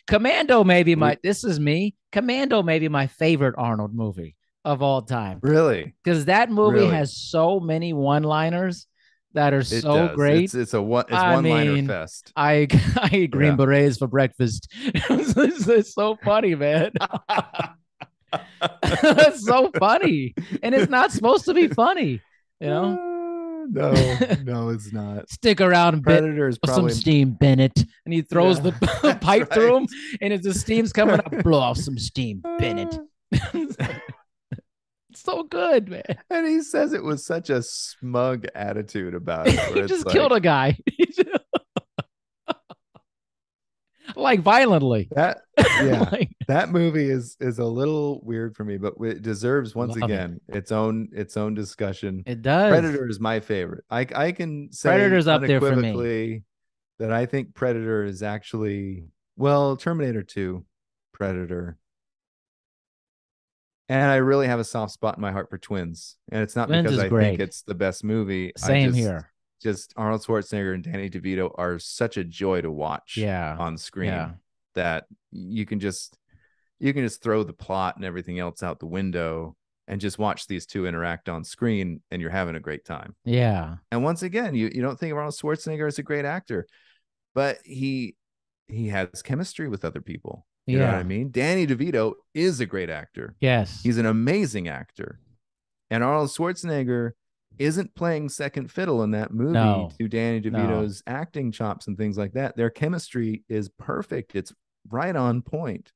Commando, maybe my this is me. Commando, maybe my favorite Arnold movie of all time,
Really,
because that movie
really,
has so many one-liners that are
it
so
does.
It's
It's
I
one liner
mean,
fest.
I eat green
Yeah.
berets for breakfast. It's so funny, man. That's so funny. And it's not supposed to be funny, you know?
No, no, it's not.
Stick around a bit,
Predator is
some
probably
steam, Bennett. And he throws
yeah,
the
that's
pipe
right.
through him, and as the steam's coming up, blow off some steam, Bennett. It's so good, man.
And he says it with such a smug attitude about it,
He
where it's
just killed
like
a guy. Like violently.
that. Yeah,
Like,
that movie is a little weird for me, but it deserves once
love it.
again its own discussion.
It does.
Predator is my favorite. I can say
Predator's up there for me.
unequivocally that I think Predator is actually, well, Terminator 2, Predator. And I really have a soft spot in my heart for Twins. And it's not
Twins
because
is
I think
great.
it's the best movie. I
Same here.
just Arnold Schwarzenegger and Danny DeVito are such a joy to watch
Yeah.
on screen,
Yeah.
that you can just throw the plot and everything else out the window and just watch these two interact on screen, and you're having a great time.
Yeah.
And once again, you don't think of Arnold Schwarzenegger as a great actor, but he has chemistry with other people. You know what I
Yeah.
mean? Danny DeVito is a great actor.
Yes.
He's an amazing actor. And Arnold Schwarzenegger isn't playing second fiddle in that movie
No.
to Danny
No.
DeVito's acting chops and things like that. Their chemistry is perfect. It's right on point.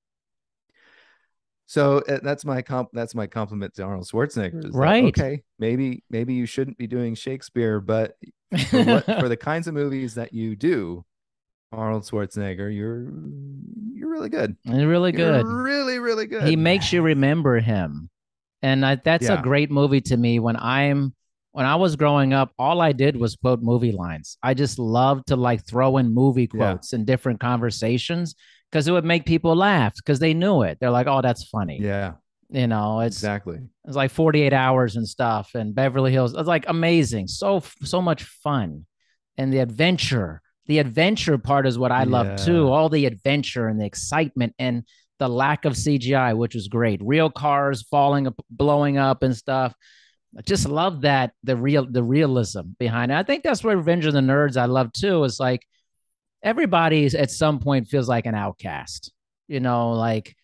So that's my compliment to Arnold Schwarzenegger. Is that,
Right.
okay, maybe you shouldn't be doing Shakespeare, but for the kinds of movies that you do, Arnold Schwarzenegger, you're really good.
Really good.
You're really, really good.
He makes you remember him. And that's a
Yeah.
great movie to me. When I was growing up, all I did was quote movie lines. I just loved to like throw in movie
Yeah.
quotes in different conversations because it would make people laugh because they knew it. They're like, "Oh, that's funny."
Yeah,
You know,
exactly.
it's like 48 Hours and stuff and Beverly Hills. It's like amazing. So much fun. And the adventure part is what I love too.
Yeah.
All the adventure and the excitement and the lack of CGI, which was great. Real cars falling, blowing up and stuff. I just love that the realism behind it. I think that's where Revenge of the Nerds I love too. Is like everybody's at some point feels like an outcast, you know, like,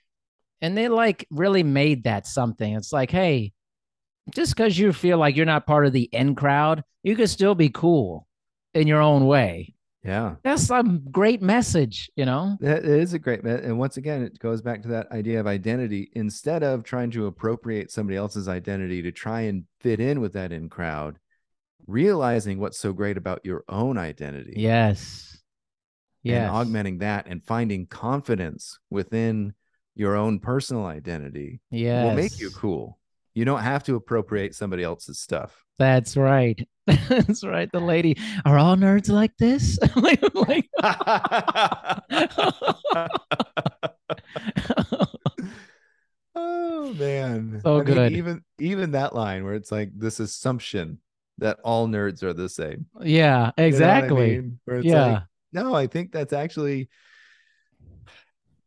and they like really made that something. It's like, hey, just because you feel like you're not part of the in crowd, you can still be cool in your own way.
Yeah.
That's a great message, you know?
It is a great, and once again, it goes back to that idea of identity. Instead of trying to appropriate somebody else's identity to try and fit in with that in crowd, realizing what's so great about your own identity.
Yes.
And augmenting that and finding confidence within your own personal identity will make you cool. You don't have to appropriate somebody else's stuff.
That's right. That's right. The lady, are all nerds like this? like,
oh man.
So
I mean,
good.
even that line where it's like this assumption that all nerds are the same.
Yeah, exactly.
You know what I mean? Where it's
Yeah.
like, no, I think that's actually,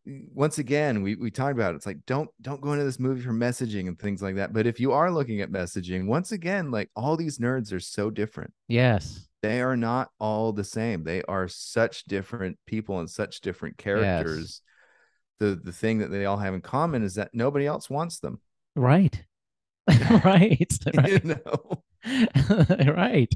once again, we talked about it. It's like don't go into this movie for messaging and things like that. But if you are looking at messaging, once again, like all these nerds are so different.
Yes.
They are not all the same. They are such different people and such different characters. Yes. The thing that they all have in common is that nobody else wants them.
Right. Right.
You know?
Right.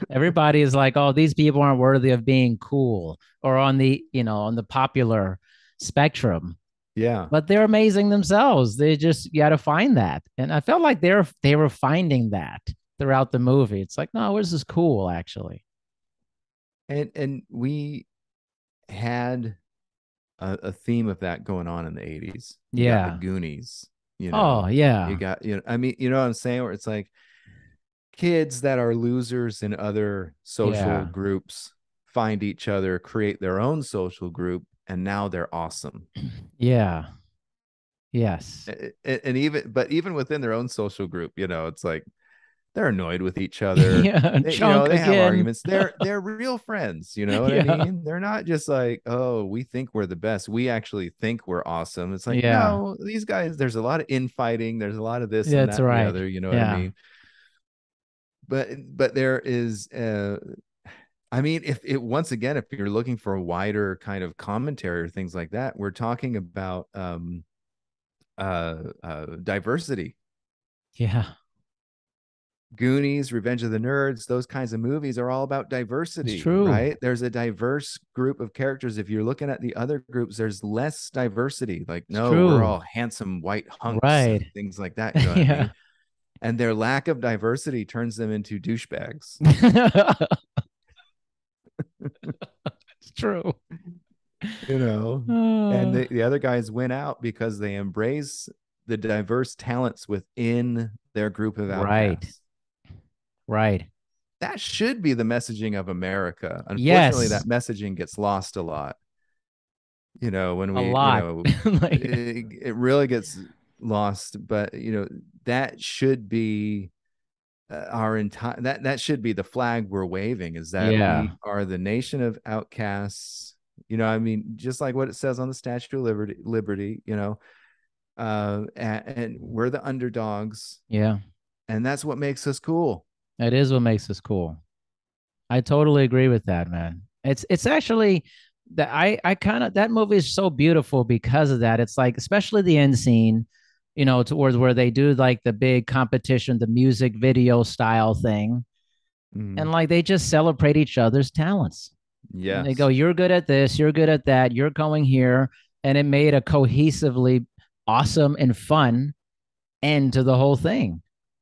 Everybody is like, oh, these people aren't worthy of being cool or on the, on the popular spectrum.
Yeah.
But they're amazing themselves. They just got to find that. And I felt like they were finding that throughout the movie. It's like, no, this is cool actually.
And we had a theme of that going on in the 80s. You got the
Yeah.
Goonies,
Oh,
you
yeah.
got, I mean, you know what I'm saying? Where it's like kids that are losers in other social
Yeah.
groups find each other, create their own social group, and now they're awesome.
Yeah. Yes.
And even within their own social group, it's like they're annoyed with each other.
Yeah. Chunk
They have
again.
arguments. They're real friends, you know what I
Yeah.
mean? They're not just like, oh, we think we're the best. We actually think we're awesome. It's like,
Yeah.
no, these guys, there's a lot of infighting, there's a lot of this and
That's
that and the
right.
other, you know what I
Yeah.
mean? But there is I mean, if it once again, if you're looking for a wider kind of commentary or things like that, we're talking about diversity.
Yeah.
Goonies, Revenge of the Nerds, those kinds of movies are all about
It's
diversity,
true.
right? There's a diverse group of characters. If you're looking at the other groups, there's less diversity. Like,
It's
no, we're
true.
all handsome white hunks
Right.
and things like that. You know what I
Yeah.
mean? And their lack of diversity turns them into douchebags.
It's true.
you know and
Uh,
the other guys win out because they embrace the diverse talents within their group of
right.
outcasts.
Right.
That should be the messaging of America. Unfortunately,
Yes.
that messaging gets lost a lot, when
A
we
lot. Like,
it really gets lost. But that should be our entire that should be the flag we're waving, is that we
yeah.
are the nation of outcasts. I mean, just like what it says on the Statue of Liberty, and we're the underdogs,
Yeah.
and that's what makes us cool.
It is what makes us cool. I totally agree with that, man. It's actually that I kind of that movie is so beautiful because of that. It's like especially the end scene, towards where they do like the big competition, the music video style thing, and
Mhm.
like they just celebrate each other's talents. And they go,
Yes.
"You're good at this, you're good at that, you're going here," and it made a cohesively awesome and fun end to the whole thing.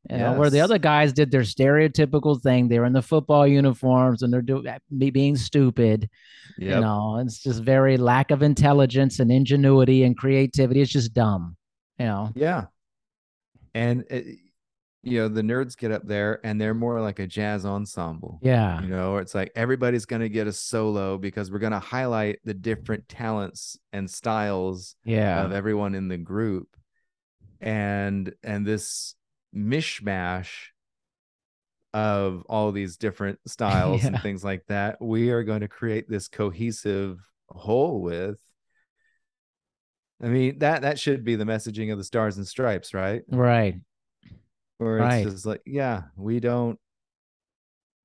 Where the
Yes.
other guys did their stereotypical thing. They were in the football uniforms and they're doing being stupid.
Yep.
It's just very lack of intelligence and ingenuity and creativity. It's just dumb.
Yeah. And the nerds get up there and they're more like a jazz ensemble.
Yeah.
Or it's like everybody's going to get a solo because we're going to highlight the different talents and styles
Yeah.
of everyone in the group. And this mishmash of all these different styles and
Yeah.
things like that, we are going to create this cohesive whole with. I mean, that should be the messaging of the Stars and Stripes, right?
Right.
Where it's
Right.
just like, yeah, we don't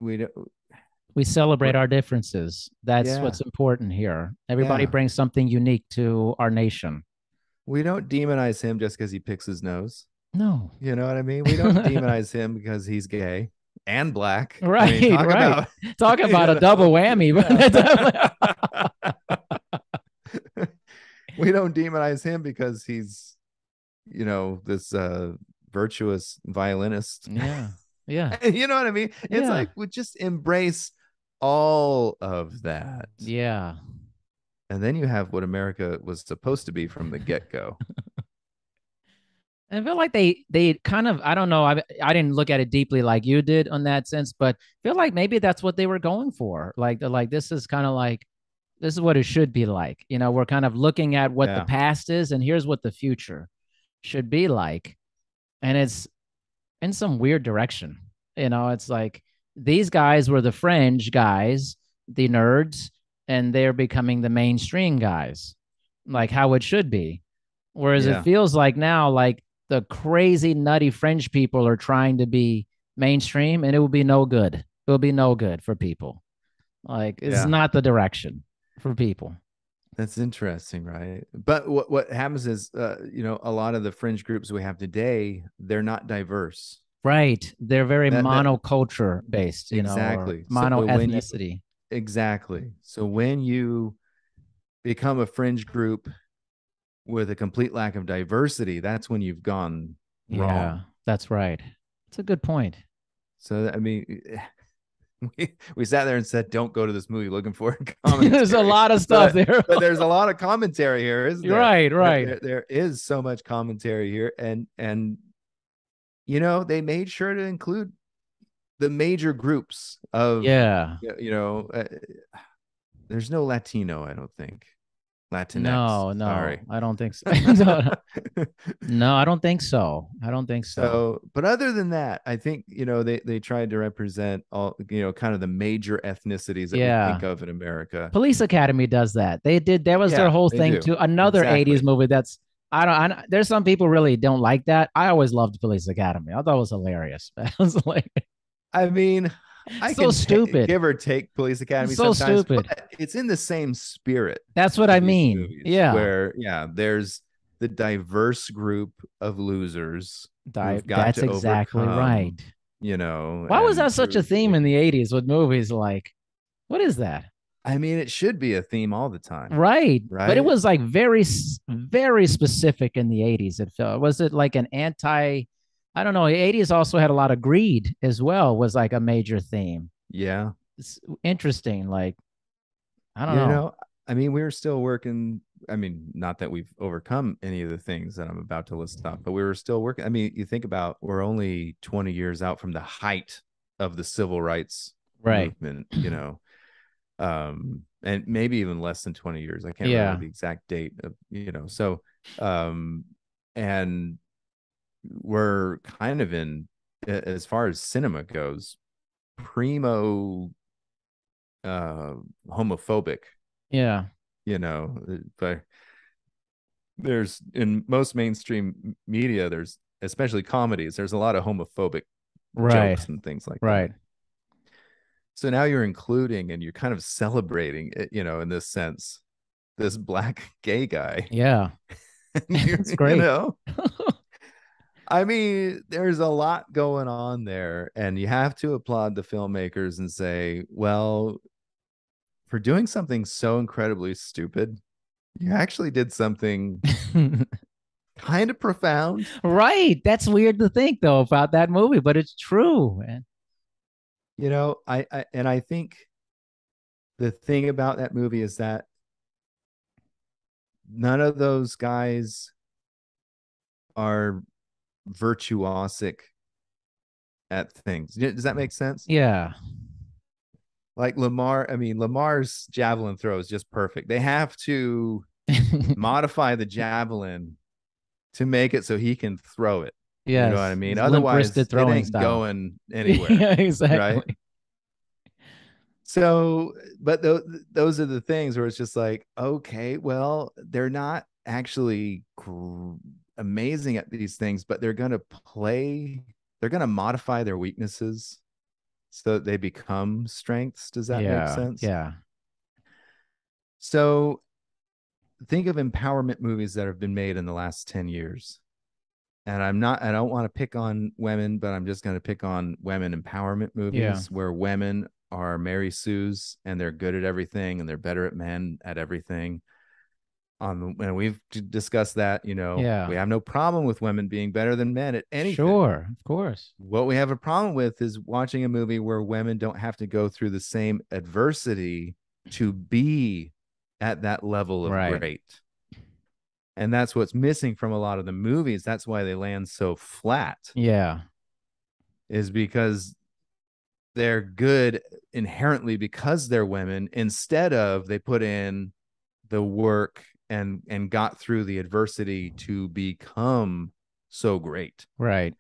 We celebrate
we're,
our differences. That's
yeah,
what's important here. Everybody
yeah.
brings something unique to our nation.
We don't demonize him just because he picks his nose.
No.
You know what I mean? We don't demonize him because he's gay and black. I mean,
Right.
talk
Right.
about,
Talk about a double whammy.
yeah. We don't demonize him because he's, this virtuous violinist.
Yeah. Yeah.
You know what I mean? It's
Yeah.
like we just embrace all of that.
Yeah.
And then you have what America was supposed to be from the get-go.
I feel like they kind of I don't know I didn't look at it deeply like you did on that sense, but I feel like maybe that's what they were going for. Like they're like this is kind of like this is what it should be like. We're kind of looking at what the
Yeah.
past is and here's what the future should be like, and it's in some weird direction. It's like these guys were the fringe guys, the nerds, and they're becoming the mainstream guys, like how it should be. Whereas it
Yeah.
feels like now, like the crazy nutty French people are trying to be mainstream, and it will be no good. It will be no good for people. Like it's
Yeah.
not the direction for people.
That's interesting, right? But what happens is, a lot of the fringe groups we have today, they're not diverse.
Right. They're very
That
monoculture based, or
exactly. So when you
monoethnicity.
exactly. So when you become a fringe group with a complete lack of diversity, that's when you've gone
Yeah,
wrong.
that's right. It's a good point.
So I mean, we sat there and said, "Don't go to this movie looking for
There's a
commentary,"
lot of stuff
but
there.
there's a lot of commentary here, isn't
You're
there?
right, right.
There is so much commentary here, and they made sure to include the major groups of
Yeah.
you know. There's no Latino, I don't think. Latinx.
No,
Sorry.
no, I don't think so. No, no, I don't think so. I don't think so.
So, but other than that, I think they tried to represent all kind of the major ethnicities that we
Yeah.
think of in America.
Police Academy does that. They did. That was their
Yeah,
whole
they
thing
do.
too. Another '80s
Exactly.
movie that's there's some people really don't like that. I always loved Police Academy. I thought it was hilarious. I was like,
I mean, I
so
can
stupid.
give or take Police Academy
So
sometimes,
stupid.
but it's in the same spirit
That's what
of
I
these
mean.
movies
Yeah.
where, yeah, there's the diverse group of losers who've got
That's
to
exactly right.
overcome,
Why was
and
that such a theme in the '80s with movies like, what is that?
I mean, it should be a theme all the time,
Right. But it
right?
was like very, very specific in the '80s. It felt, was it like an I don't know. The '80s also had a lot of greed as well, was like a major theme.
Yeah.
It's interesting. Like, I don't
You
know.
know, I mean, we're still working. I mean, not that we've overcome any of the things that I'm about to list off, but we were still working. I mean, you think about we're only 20 years out from the height of the civil rights
Right.
movement, and maybe even less than 20 years. I can't remember
Yeah.
the exact date of, so, and we're kind of in, as far as cinema goes, primo homophobic,
Yeah.
but there's in most mainstream media, there's especially comedies, there's a lot of homophobic
Right.
jokes and things like that.
Right.
So now you're including and you're kind of celebrating it, in this sense, this black gay guy.
Yeah.
you,
It's
you
great.
know, I mean, there's a lot going on there, and you have to applaud the filmmakers and say, well, for doing something so incredibly stupid, you actually did something kind of profound.
Right. That's weird to think though about that movie, but it's true, man.
I think the thing about that movie is that none of those guys are virtuosic at things. Does that make sense?
Yeah.
Like Lamar, I mean, Lamar's javelin throw is just perfect. They have to modify the javelin to make it so he can throw it. You know what I
Yes.
mean?
It's limp
Otherwise,
wristed
it
throwing
ain't
style.
going anywhere,
Yeah,
right?
exactly.
So, but those are the things where it's just like, okay, well, they're not actually amazing at these things, but they're going to modify their weaknesses so that they become strengths. Does that make
Yeah.
sense?
Yeah.
So, think of empowerment movies that have been made in the last 10 years. And I don't want to pick on women, but I'm just going to pick on women empowerment
Yeah.
movies where women are Mary Sue's and they're good at everything and they're better at men at everything. And we've discussed that, we
Yeah.
have no problem with women being better than men at anything.
Sure. Of course.
What we have a problem with is watching a movie where women don't have to go through the same adversity to be at that level of
Right.
great. And that's what's missing from a lot of the movies. That's why they land so flat,
Yeah.
is because they're good inherently because they're women, instead of they put in the work and got through the adversity to become so great.
Right.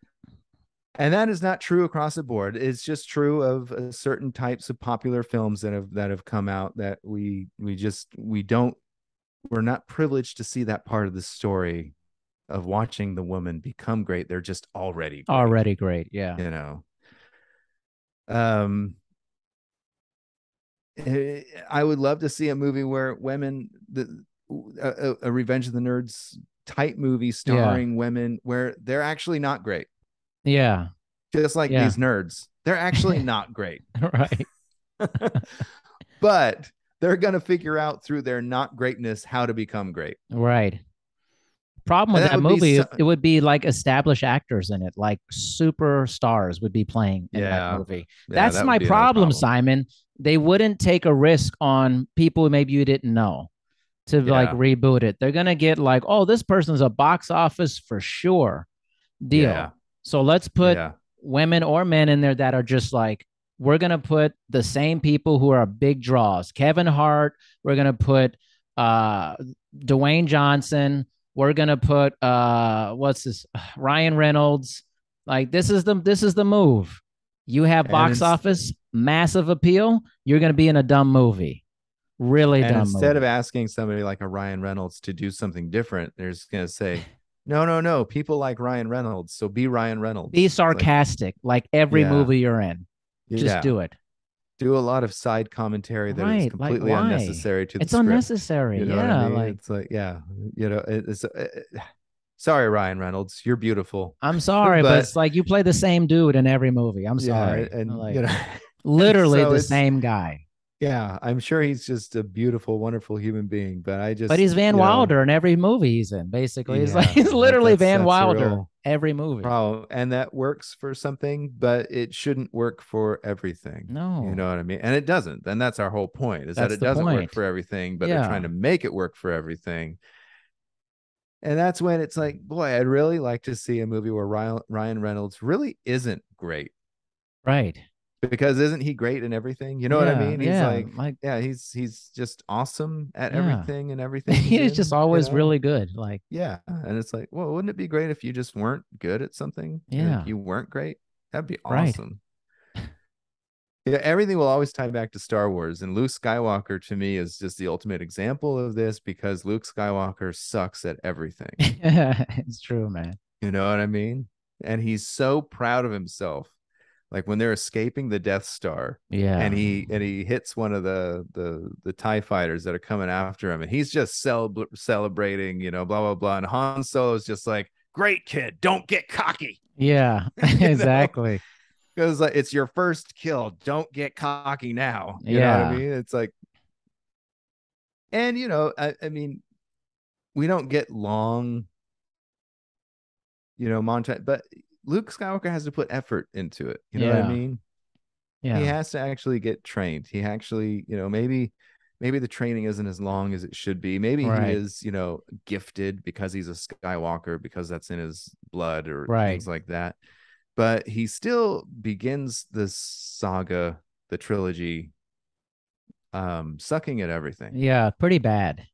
And that is not true across the board. It's just true of certain types of popular films that have come out that we're not privileged to see that part of the story of watching the woman become great. They're just already great.
Already great. Yeah.
Um I would love to see a movie where women, a Revenge of the Nerds type movie
Yeah.
starring women where they're actually not great.
Yeah.
just like
Yeah.
these nerds. They're actually not great.
Right.
But they're going to figure out through their not greatness how to become great.
Right. Problem
And
with
that
that
would be
movie,
so,
it would be like established actors in it, like superstars would be playing in that
yeah.
movie.
Yeah,
That's
that would
my
be another
problem,
problem.
Simon. They wouldn't take a risk on people maybe you didn't know to like
Yeah.
reboot it. They're gonna get like, oh, this person's a box office for sure
Yeah.
deal. So let's put
Yeah.
women or men in there that are just like, we're gonna put the same people who are big draws. Kevin Hart. We're gonna put uh Dwayne Johnson. We're gonna put what's this, Ryan Reynolds. Like this is the move. You have
And
box office, massive appeal. You're gonna be in a dumb movie, really
and
dumb
instead of
movie.
asking somebody like a Ryan Reynolds to do something different, they're just going to say, "No, no, no, people like Ryan Reynolds, so be Ryan
Be
Reynolds." It's like,
sarcastic, like every
yeah.
movie you're in. Just
Yeah.
do it.
Do a lot of side commentary that is
Right. Like,
completely
why?
unnecessary to the
It's
script.
unnecessary.
You know what I
Yeah.
mean?
Like,
It's like, yeah, sorry, Ryan Reynolds, you're beautiful,
I'm sorry, but
but
it's like you play the same dude in every movie. I'm
yeah,
sorry.
and
Like,
and
literally
so
the
it's
same guy.
yeah, I'm sure he's just a beautiful, wonderful human being, but I
But
just,
he's Van Wilder in every movie he's in, basically. He's like
yeah,
he's literally Van
that's a
Wilder
real
every movie.
problem, and that works for something, but it shouldn't work for everything. You
No,
know what I mean? And it doesn't. And that's our whole point, is that
that's
it
the
doesn't work
point.
for everything, but they're trying
Yeah.
to make it work for everything. And that's when it's like, boy, I'd really like to see a movie where Ryan Reynolds really isn't great,
Right.
because isn't he great in everything? You know what I
Yeah.
mean? He's
Yeah.
like,
Like,
yeah, he's just awesome at
yeah.
everything and everything he's
He's just
in, you
always
know?
really good. Like,
Yeah. And it's like, well, wouldn't it be great if you just weren't good at something? Like
yeah.
you weren't great? That'd be
Right.
awesome. Yeah, everything will always tie back to Star Wars. And Luke Skywalker to me is just the ultimate example of this, because Luke Skywalker sucks at everything.
It's true, man.
You know what I mean? And he's so proud of himself. Like when they're escaping the Death Star, and
Yeah.
he hits one of the TIE fighters that are coming after him, and he's just celebrating, you know, blah blah blah. And Han Solo's just like, "Great kid, don't get cocky."
Yeah.
You know?
Exactly.
Because like, it's your first kill. Don't get cocky now. You know what I
Yeah.
mean? It's like, and you know, I mean, we don't get long, you know, montage, but Luke Skywalker has to put effort into it. You know what I
Yeah.
mean? He
Yeah.
has to actually get trained. He actually, you know, maybe the training isn't as long as it should be. Maybe he
Right.
is, you know, gifted because he's a Skywalker, because that's in his blood or
Right.
things like that. But he still begins this saga, the trilogy, sucking at everything.
Yeah. Pretty bad.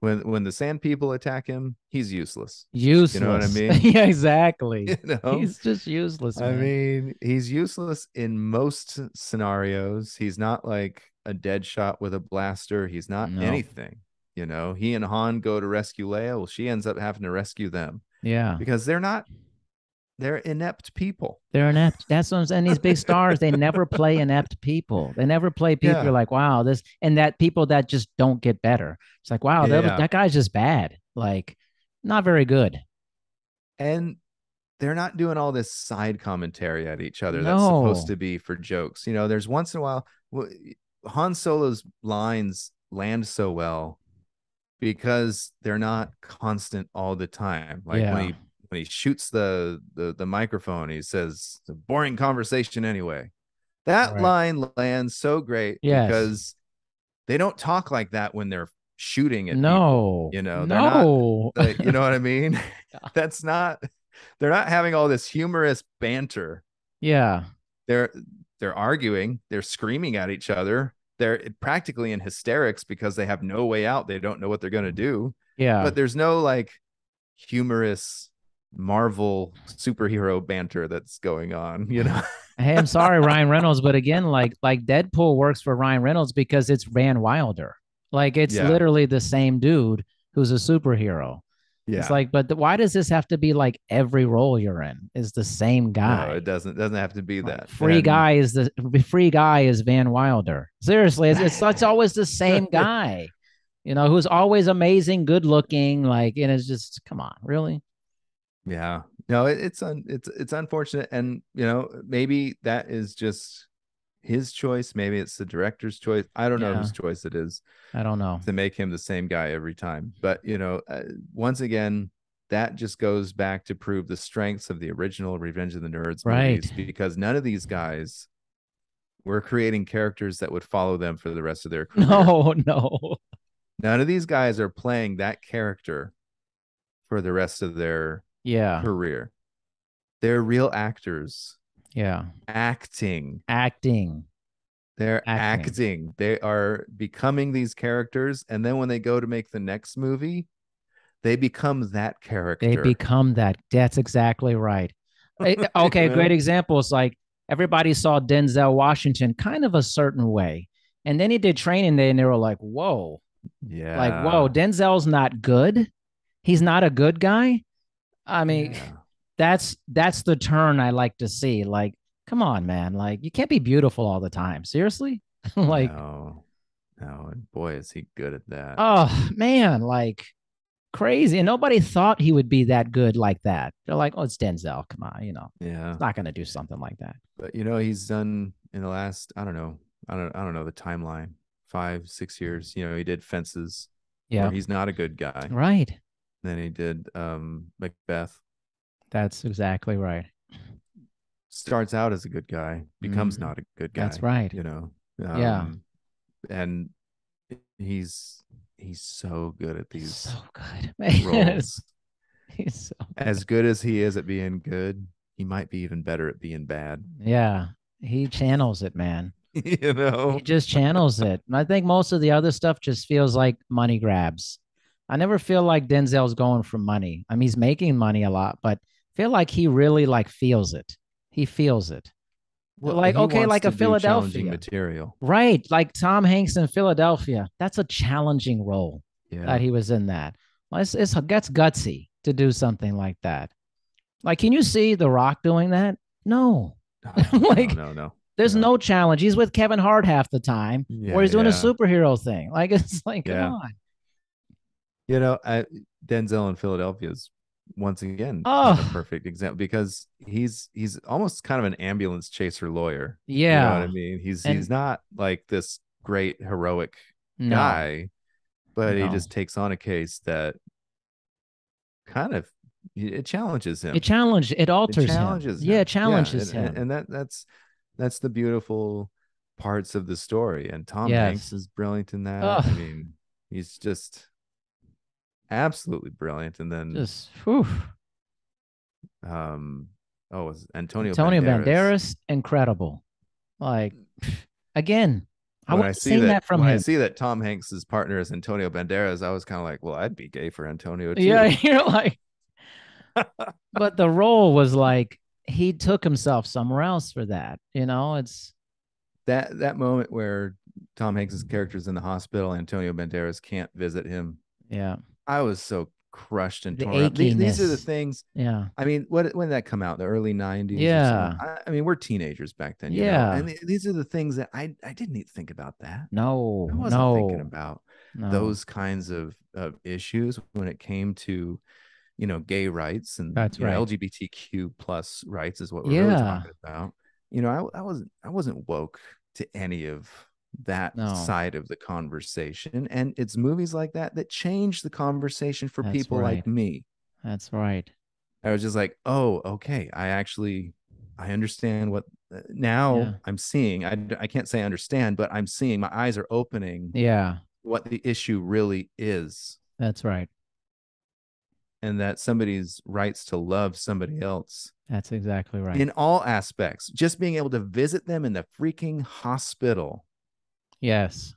When the sand people attack him, he's useless. You know what I
Useless.
mean?
Yeah, exactly.
You know,
He's just useless,
I
man.
mean, he's useless in most scenarios. He's not like a dead shot with a blaster. He's not
No.
anything. You know, he and Han go to rescue Leia. Well, she ends up having to rescue them
Yeah.
because they're inept people.
They're inept. That's what I'm saying. These big stars, they never play inept people. They never play people you're
Yeah.
like, wow, this and that people that just don't get better. It's like, wow,
Yeah.
that guy's just bad. Like, not very good.
And they're not doing all this side commentary at each other that's supposed
No.
to be for jokes. You know, there's once in a while, Han Solo's lines land so well because they're not constant all the time. Like
Yeah.
when he shoots the microphone, he says, "It's a boring conversation anyway." That
Right.
line lands so great
Yes.
because they don't talk like that when they're shooting at people.
No.
You know, they're not,
No.
you know what I mean? That's not, they're not having all this humorous banter.
Yeah.
They're they're arguing, they're screaming at each other. They're practically in hysterics because they have no way out. They don't know what they're going to do.
Yeah.
But there's no like humorous Marvel superhero banter that's going on, you know?
Hey, I'm sorry, Ryan Reynolds, but again, like Deadpool works for Ryan Reynolds because it's Van Wilder. Like it's
Yeah.
literally the same dude who's a superhero. It's
Yeah.
like, but why does this have to be like every role you're in is the same
No,
guy?
it doesn't have to be
Like
that. And
free guy is Van Wilder. Seriously, it's always the same guy, who's always amazing, good looking, like, and it's just come on, really?
yeah. No, it's unfortunate, and maybe that is just his choice. Maybe it's the director's choice. I don't know
Yeah,
whose choice it is
I don't know.
to make him the same guy every time. But once again, that just goes back to prove the strengths of the original Revenge of the Nerds
Right.
movies, because none of these guys were creating characters that would follow them for the rest of their career.
No, no.
None of these guys are playing that character for the rest of their
Yeah,
career. They're real actors
yeah.
acting.
Acting,
They're
acting.
acting. They are becoming these characters. And then when they go to make the next movie, they become that
They
character.
become that. That's exactly right.
you
Okay, a great
know?
example is like everybody saw Denzel Washington kind of a certain way. And then he did Training Day and they were like, whoa,
Yeah.
Denzel's not good. He's not a good guy. I mean,
Yeah.
that's the turn I like to see. Like, come on, man. Like, you can't be beautiful all the time. Seriously? Like,
No. No. And boy, is he good at that.
oh man, like crazy. And nobody thought he would be that good like that. They're like, oh, it's Denzel. Come on,
Yeah.
it's not gonna do something like that.
But he's done in the last, I don't know, I don't know the timeline, 5, 6 years. He did Fences, where
Yeah.
he's not a good guy.
Right.
Then he did Macbeth.
That's exactly right.
Starts out as a good guy, becomes
Mhm.
not a good
That's
guy,
right.
you know.
Yeah.
And he's so good at
He's so
these
good. Man,
roles.
he's so
As good as he is at being good, he might be even better at being bad.
yeah. He channels it, man.
you
He
know?
just channels it. And I think most of the other stuff just feels like money grabs. I never feel like Denzel's going for money. I mean, he's making money a lot, but I feel like he really like feels it. He feels it.
Well,
Like,
he
okay,
wants
like a
to do challenging
Philadelphia.
material.
Right. Like Tom Hanks in Philadelphia. That's a challenging role
Yeah.
that he was in that. Well, that's gutsy to do something like that. Like, can you see The Rock doing that? No.
Oh, no,
Like,
no, no.
there's
No.
no challenge. He's with Kevin Hart half the time, or
Yeah,
he's doing a
yeah.
superhero thing. Like, it's like, come
Yeah.
on.
Denzel in Philadelphia is once again a
Oh,
perfect example, because he's almost kind of an ambulance chaser lawyer. You know what I
yeah.
mean? He's
And
not like this great heroic
no,
guy, but he
no.
just takes on a case that kind of it challenges
It
him.
challenged, it
It
alters him.
challenges
Yeah, it
him. Yeah,
challenges
and
him.
that's the beautiful parts of the story. And Tom Hanks
Yes.
is brilliant in that. I
Oh,
mean, he's just absolutely brilliant. And then
just, whew.
um oh, it was Antonio
Antonio
Banderas.
Banderas, incredible. Like, again, I
When
would
I
have
see
seen
that
that from
when I
him.
see that Tom Hanks's partner is Antonio Banderas, I was kind of like, well, I'd be gay for Antonio
Yeah,
too.
you're like, but the role was like he took himself somewhere else for that. It's
That moment where Tom Hanks's character is in the hospital, Antonio Banderas can't visit him.
yeah,
I was so crushed and
the
torn up. These are the
achiness.
things.
Yeah,
I mean, when did that come out? The early '90s or something.
yeah,
I mean, we're teenagers back then,
yeah.
and these are the things that I didn't even think about that. I
No,
wasn't thinking
no,
about
no.
those kinds of issues when it came to gay rights and
That's right.
LGBTQ plus rights is what we're really
Yeah,
talking about. I wasn't woke to any of that
no,
side of the conversation, and it's movies like that that change the conversation for
that's
people
right.
like me.
That's right.
I was just like, oh, okay, I understand what now
Yeah,
I'm seeing. I can't say I understand, but I'm seeing, my eyes are opening
yeah,
what the issue really is,
that's right.
and that somebody's rights to love somebody else
That's exactly right.
in all aspects, just being able to visit them in the freaking hospital.
Yes,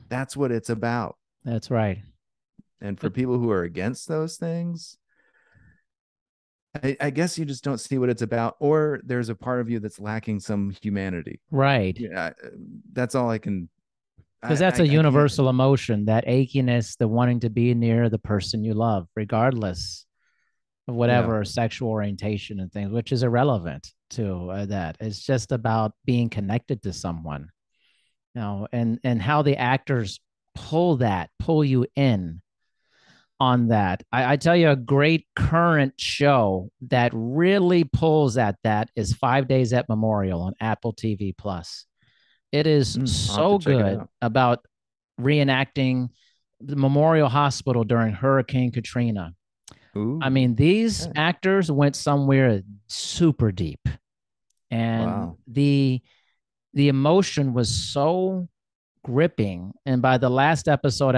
That's what it's about.
that's right.
And for
But
people who are against those things, I guess you just don't see what it's about, or there's a part of you that's lacking some humanity.
right.
Yeah, that's all I can.
Because that's a
I can't.
universal emotion, that achiness, the wanting to be near the person you love, regardless of
Yeah,
whatever sexual orientation and things, which is irrelevant to that. It's just about being connected to someone, and how the actors pull you in on that. I tell you, a great current show that really pulls at that is 5 Days at Memorial on Apple TV Plus. It is
I'll have to
so
check it
good
out.
about reenacting the Memorial Hospital during Hurricane Katrina. I
Ooh,
mean, these
okay.
actors went somewhere super deep, and
Wow.
the emotion was so gripping. And by the last episode,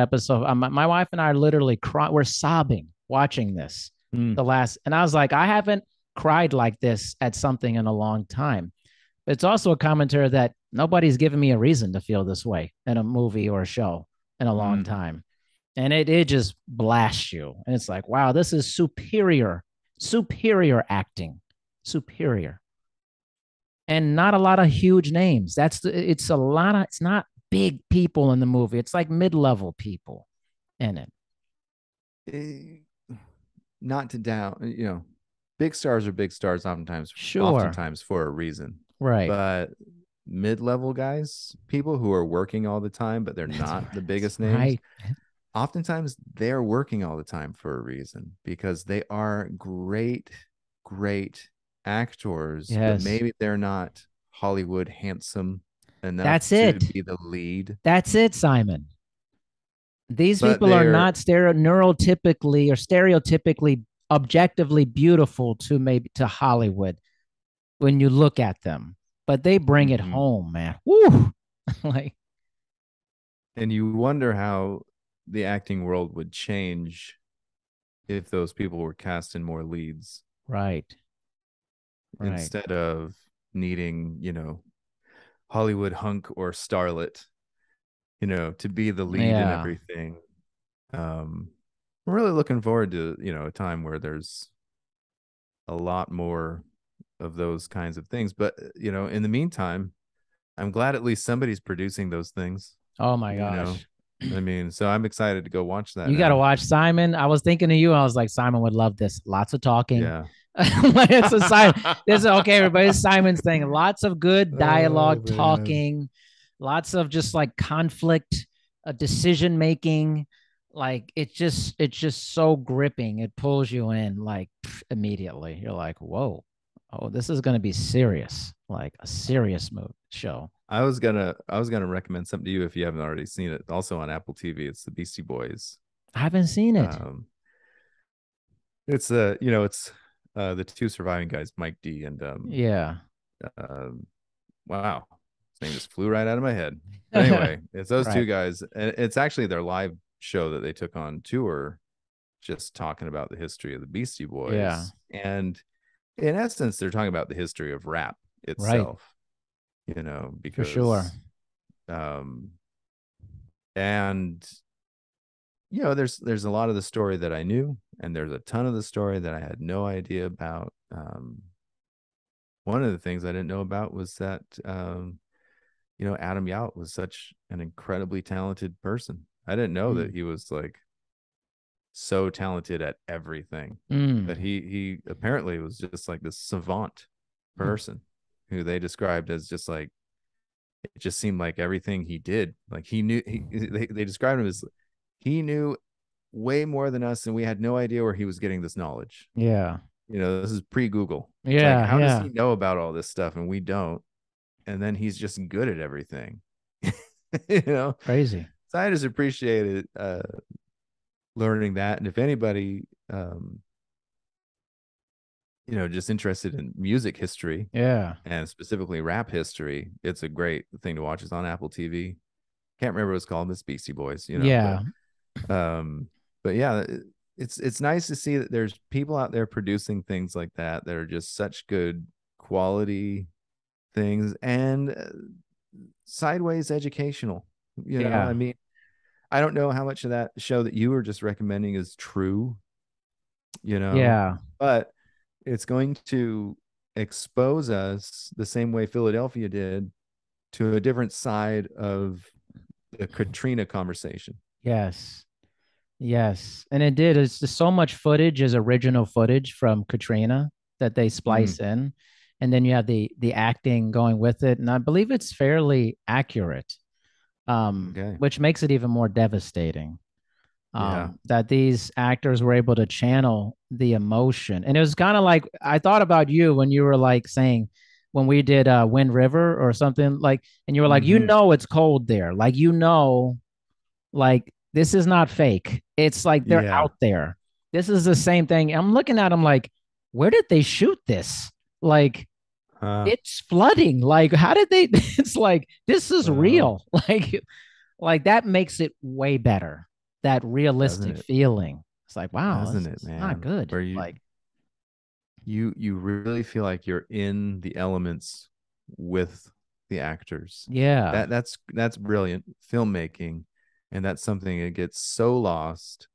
my wife and I are literally crying. We're sobbing watching this.
Mm.
And I was like, I haven't cried like this at something in a long time. But it's also a commentary that nobody's given me a reason to feel this way in a movie or a show in a long
Mm.
time. And it just blasts you. And it's like, wow, this is superior acting, superior. And not a lot of huge names. It's a lot of, it's not big people in the movie. It's like mid-level people in it.
Eh, Not to down, big stars are big stars
Sure.
oftentimes for a reason.
Right.
But mid-level guys, people who are working all the time, but they're
That's
not the
that's
biggest names,
right.
oftentimes they're working all the time for a reason because they are great, great actors, but
Yes.
maybe they're not Hollywood handsome enough
That's
to
it.
be the lead,
That's it, Simon. These
but
people are
they're
not neurotypically or stereotypically objectively beautiful to maybe to Hollywood when you look at them, but they bring it
mhm.
home, man. Woo! Like,
And you wonder how the acting world would change if those people were cast in more leads
right, right.
instead of needing, Hollywood hunk or starlet, to be the lead in
Yeah,
everything. Um, I'm really looking forward to, a time where there's a lot more of those kinds of things. But, in the meantime, I'm glad at least somebody's producing those things,
oh my
you know.
gosh.
I mean, so I'm excited to go watch that
You got to
now.
watch Simon. I was thinking of you. I was like, Simon would love this. Lots of talking.
Yeah.
It's a Simon. This is okay, everybody. It's Simon's thing. Lots of good
Oh
dialogue,
man.
talking, lots of just like conflict, decision making. Like it's just so gripping. It pulls you in like immediately. You're like, whoa, oh, this is gonna be serious, like a serious move show.
I was gonna recommend something to you if you haven't already seen it. Also on Apple TV, it's the Beastie Boys.
I haven't seen it.
Um, it's the two surviving guys, Mike D and
Yeah.
um, wow, his name just flew right out of my head. But anyway, it's those two
Right.
guys, and it's actually their live show that they took on tour, just talking about the history of the Beastie
Yeah.
Boys, and in essence, they're talking about the history of rap
Right.
itself.
For sure.
Because um and there's a lot of the story that I knew, and there's a ton of the story that I had no idea about. One of the things I didn't know about was that Adam Yout was such an incredibly talented person. I didn't know that
Mm.
he was like so talented at everything. But
Mm.
he apparently was just like this savant
Mm.
person who they described as just like, it just seemed like everything he did, like he knew they described him as he knew way more than us, and we had no idea where he was getting this knowledge.
Yeah.
This is pre-Google. It's like,
Yeah.
how does
Yeah.
he know about all this stuff and we don't? And then he's just good at everything. you know
Crazy.
so I just appreciated learning that. And if anybody just interested in music history
Yeah.
and specifically rap history, it's a great thing to watch. It's on Apple TV. Can't remember what it's called. It's Beastie Boys,
Yeah.
um, but yeah, it's nice to see that there's people out there producing things like that are just such good quality things, and sideways educational. I
Yeah.
mean, I don't know how much of that show that you were just recommending is true,
Yeah.
but it's going to expose us the same way Philadelphia did to a different side of the Katrina conversation.
Yes. Yes. And it did. It's just so much footage is original footage from Katrina that they
Mm,
splice in. And then you have the acting going with it. And I believe it's fairly accurate,
okay.
which makes it even more devastating.
Yeah.
That these actors were able to channel the emotion. And it was kind of like I thought about you when you were like saying when we did Wind River or something like, and you were like,
Hmm.
it's cold there. Like, like this is not fake. It's like they're
Yeah.
out there. This is the same thing. I'm looking at them like, where did they shoot this? Like,
Uh,
it's flooding. Like, how did they? It's like this is
well,
real. Like that makes it way better. That
doesn't
realistic
it?
feeling. It's like, wow,
Doesn't
this
it,
is not
man?
good.
Where
Like,
you really feel like you're in the elements with the actors.
yeah,
That's brilliant filmmaking, and that's something that gets so lost.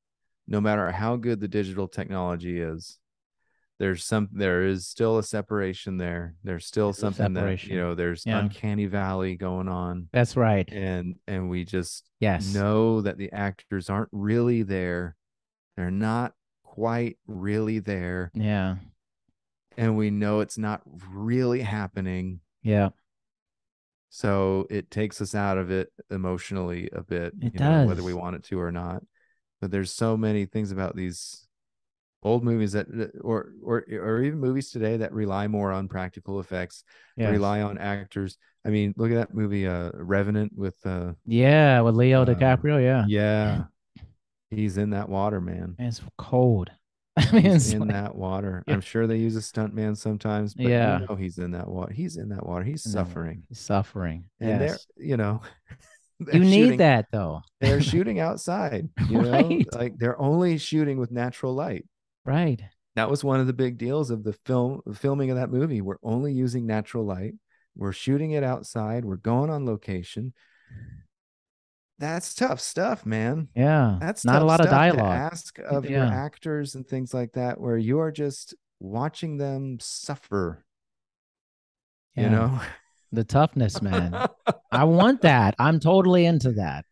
No matter how good the digital technology is, there is still a separation there. There's still
there's a
something that,
separation.
there's
Yeah,
uncanny valley going on,
that's right.
and we just
Yes.
know that the actors aren't really there. They're not quite really there,
Yeah.
and we know it's not really happening.
Yeah.
So it takes us out of it emotionally a bit,
It
whether we
does.
want it to or not. But there's so many things about these old movies that, or even movies today that rely more on practical effects,
Yes.
rely on actors. I mean, look at that movie, Revenant, with
Yeah, with Leo
uh,
DiCaprio. Yeah.
yeah, he's in that water, man.
It's cold. I mean,
He's
it's
in
like,
that water.
yeah.
I'm sure they use a stuntman sometimes, but
Yeah.
he's in that water. He's in that water. He's
And then what?
suffering.
He's suffering.
And they're,
Yes.
they're
You need
shooting,
that though.
they're shooting outside,
Right.
like they're only shooting with natural light.
Right.
That was one of the big deals of the filming of that movie. We're only using natural light. We're shooting it outside. We're going on location. That's tough stuff, man.
Yeah.
That's
Not a
tough
lot of
stuff to
dialogue.
ask of your
Yeah.
actors and things like that, where you are just watching them suffer, you
Yeah.
know?
The toughness, man. I want that. I'm totally into that.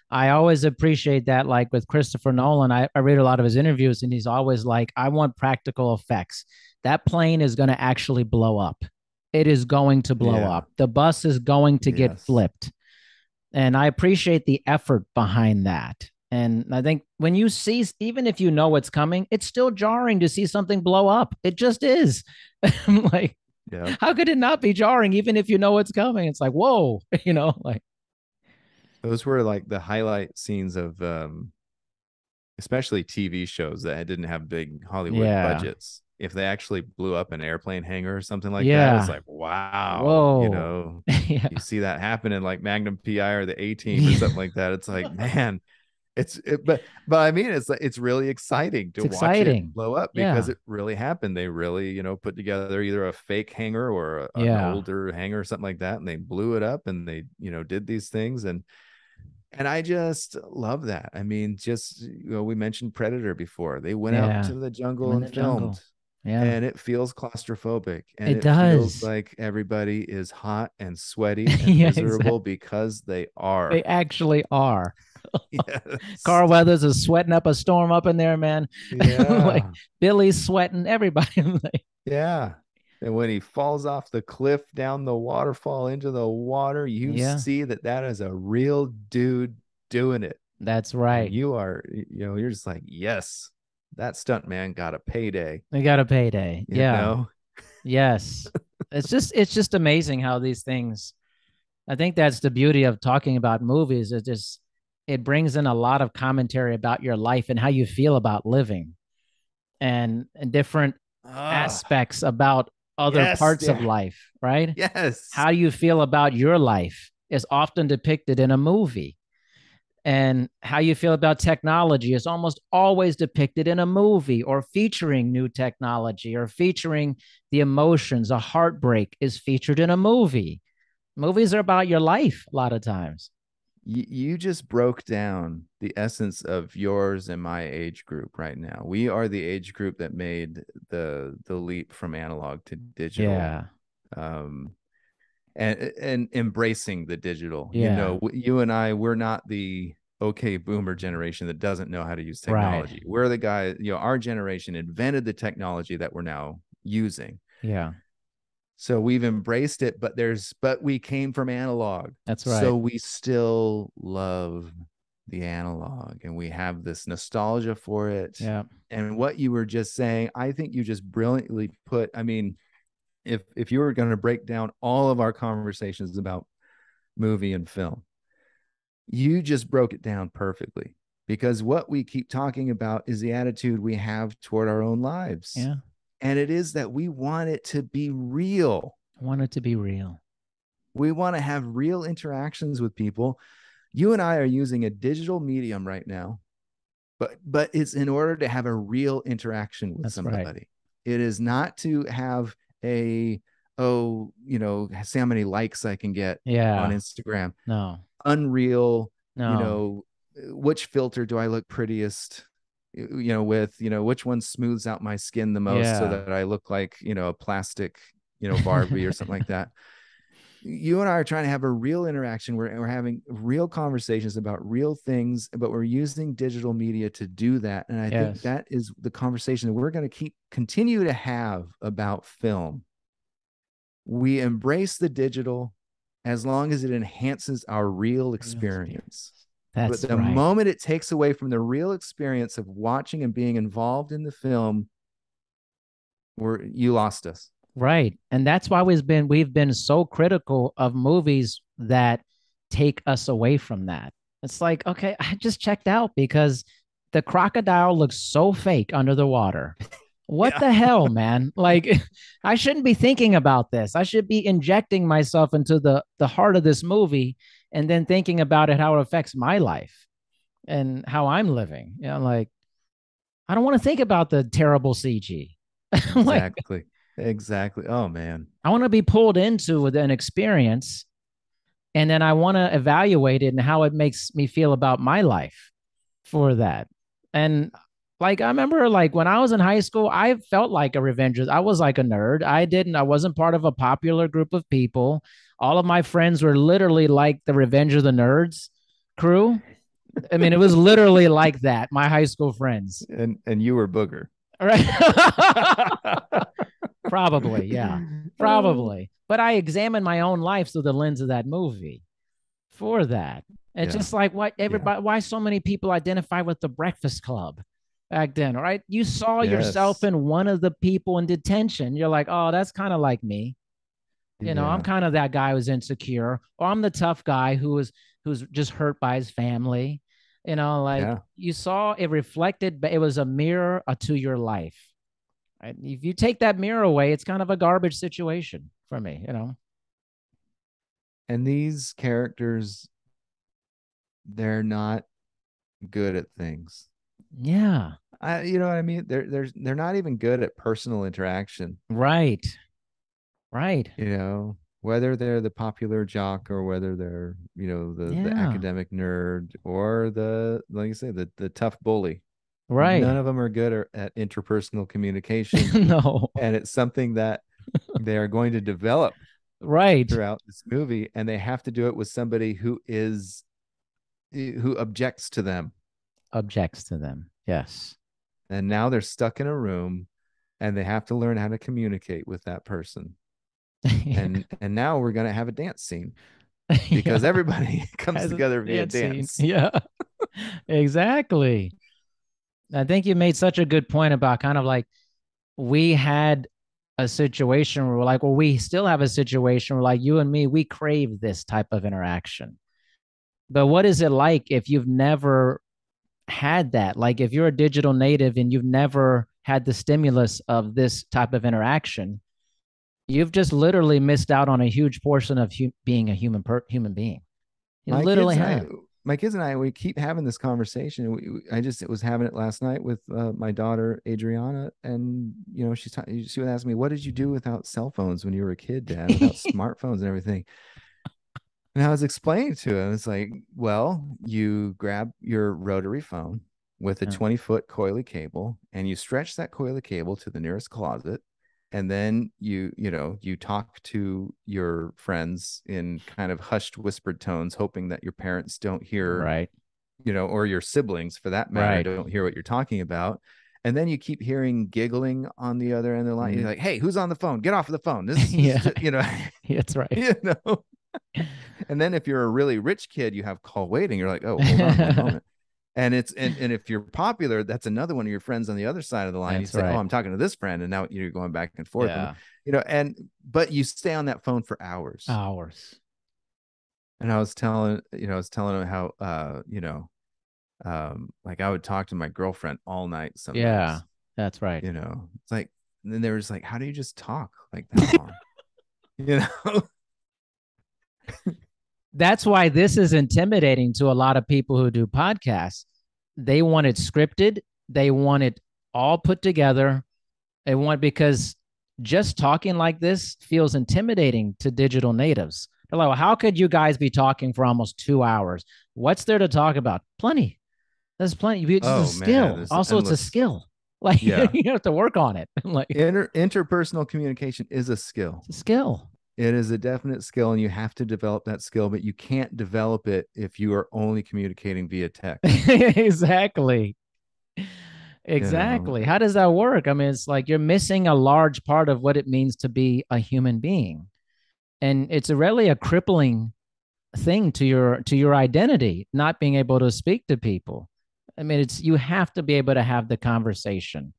I always appreciate that. Like with Christopher Nolan, I read a lot of his interviews, and he's always like, I want practical effects. That plane is going to actually blow up. It is going to blow
Yeah.
up. The bus is going to get
Yes.
flipped. And I appreciate the effort behind that. And I think when you see, even if you know what's coming, it's still jarring to see something blow up. It just is. I'm like,
Yeah.
how could it not be jarring even if you know what's coming? It's like, whoa, like,
Those were like the highlight scenes of especially TV shows that didn't have big Hollywood
yeah,
budgets. If they actually blew up an airplane hangar or something like that, it's
yeah,
like, wow,
whoa, yeah,
you see that happen in like Magnum PI or the A Team or
yeah.
something like that. It's like, man, but I mean, it's like, it's really exciting
It's
to watch it
exciting.
blow up because
Yeah,
it really happened. They really, put together either a fake hangar or an
yeah,
older hangar or something like that, and they blew it up and they, did these things. And I just love that. I mean, just, we mentioned Predator before. They went out
yeah.
to the
I'm
jungle
in
and
the
filmed,
jungle. Yeah,
and it feels claustrophobic, and
it
it feels
does.
like everybody is hot and sweaty and
Yeah,
miserable
exactly.
because they
They
are.
actually are.
Yes.
Carl Weathers is sweating up a storm up in there, man. Like
Yeah.
Billy's sweating. Everybody. Like,
Yeah. And when he falls off the cliff down the waterfall into the water, you
yeah,
see that that is a real dude doing it.
that's
And
right.
you are, you're just like, yes, that stunt man got a payday,
We got a payday.
you
Yeah.
know?
Yes. It's just amazing how these things. I think that's the beauty of talking about movies. It brings in a lot of commentary about your life and how you feel about living and different
Ah,
aspects about other
yes.
parts of
Yeah.
life, right?
Yes.
How you feel about your life is often depicted in a movie. And how you feel about technology is almost always depicted in a movie or featuring new technology or featuring the emotions. A heartbreak is featured in a movie. Movies are about your life a lot of times.
You just broke down the essence of yours and my age group right now. We are the age group that made the leap from analog to digital.
Yeah.
Um, and embracing the digital.
Yeah.
You and I, we're not the okay boomer generation that doesn't know how to use
Right.
technology. We're the guy, our generation invented the technology that we're now using.
Yeah.
So we've embraced it, but we came from analog.
That's right.
So we still love the analog, and we have this nostalgia for it.
Yeah.
And what you were just saying, I think you just brilliantly put. I mean, if you were going to break down all of our conversations about movie and film, you just broke it down perfectly, because what we keep talking about is the attitude we have toward our own lives.
Yeah.
And it is that we want it to be real.
I want it to be real.
We want to have real interactions with people. You and I are using a digital medium right now, but it's in order to have a real interaction with somebody. Right. It is not to have see how many likes I can get on Instagram.
No.
Unreal. No. Which filter do I look prettiest with, which one smooths out my skin the most so that I look like, a plastic, Barbie or something like that. You and I are trying to have a real interaction. We're having real conversations about real things, but we're using digital media to do that. And I think that is the conversation that we're going to continue to have about film. We embrace the digital as long as it enhances our real experience. But the moment it takes away from the real experience of watching and being involved in the film, you lost us.
Right. And that's why we've been so critical of movies that take us away from that. It's like, okay, I just checked out because the crocodile looks so fake under the water. What the hell, man? Like, I shouldn't be thinking about this. I should be injecting myself into the heart of this movie and then thinking about it, how it affects my life and how I'm living. Like, I don't want to think about the terrible CG.
Exactly. Exactly. Oh, man.
I want to be pulled into an experience, and then I want to evaluate it and how it makes me feel about my life for that. And like, I remember like when I was in high school, I felt like a Revenger. I was like a nerd. I wasn't part of a popular group of people. All of my friends were literally like the Revenge of the Nerds crew. I mean, it was literally like that. My high school friends.
And you were Booger.
Right. Probably, yeah. Probably. But I examined my own life through the lens of that movie for that. It's just like why so many people identify with the Breakfast Club back then, right? You saw yourself in one of the people in detention. You're like, oh, that's kind of like me. I'm kind of that guy who's insecure, or I'm the tough guy who's just hurt by his family. You saw it reflected, but it was a mirror to your life. Right? If you take that mirror away, it's kind of a garbage situation for me,
And these characters, they're not good at things.
Yeah.
You know what I mean? They're not even good at personal interaction.
Right.
Whether they're the popular jock or whether they're, the academic nerd or like you say, the tough bully.
Right.
None of them are good at interpersonal communication.
No.
And it's something that they are going to develop throughout this movie. And they have to do it with somebody who objects to them.
Yes.
And now they're stuck in a room and they have to learn how to communicate with that person. And now we're going to have a dance scene because everybody comes together via dance.
Yeah, exactly. I think you made such a good point about kind of like we had a situation where we're like, well, we still have a situation where like you and me, we crave this type of interaction. But what is it like if you've never had that? Like if you're a digital native and you've never had the stimulus of this type of interaction, you've just literally missed out on a huge portion of being a human being.
My kids and I, we keep having this conversation. I was having it last night with my daughter, Adriana. And, she would ask me, what did you do without cell phones when you were a kid, Dad, without smartphones and everything? And I was explaining to him, it's like, well, you grab your rotary phone with a 20-foot coily cable and you stretch that coily cable to the nearest closet. And then you talk to your friends in kind of hushed, whispered tones, hoping that your parents don't hear, or your siblings for that matter, don't hear what you're talking about. And then you keep hearing giggling on the other end of the line. You're like, hey, who's on the phone? Get off of the phone. This is,
That's right.
And then if you're a really rich kid, you have call waiting. You're like, oh, hold on one moment. And and if you're popular, that's another one of your friends on the other side of the line. You'd
That's
say, oh,
right.
I'm talking to this friend, and now you're going back and forth, and
Yeah.
but you stay on that phone for hours.
Hours.
And I was telling him how like I would talk to my girlfriend all night some
Yeah.
nights.
That's right.
It's like, and then they were just like, how do you just talk like that long? you know?
That's why this is intimidating to a lot of people who do podcasts. They want it scripted, they want it all put together. They want, because just talking like this feels intimidating to digital natives. They're like, well, how could you guys be talking for almost 2 hours? What's there to talk about? Plenty. There's plenty. It's a
Oh man,
skill.
there's
Also, it's a
endless.
skill. Like
Yeah.
you have to work on it. Like
Interpersonal communication is a skill.
it's a skill.
It is a definite skill, and you have to develop that skill, but you can't develop it if you are only communicating via text.
Exactly.
You know,
Exactly. How does that work? I mean, it's like you're missing a large part of what it means to be a human being. And it's really a crippling thing to your identity, not being able to speak to people. I mean, it's you have to be able to have the conversation.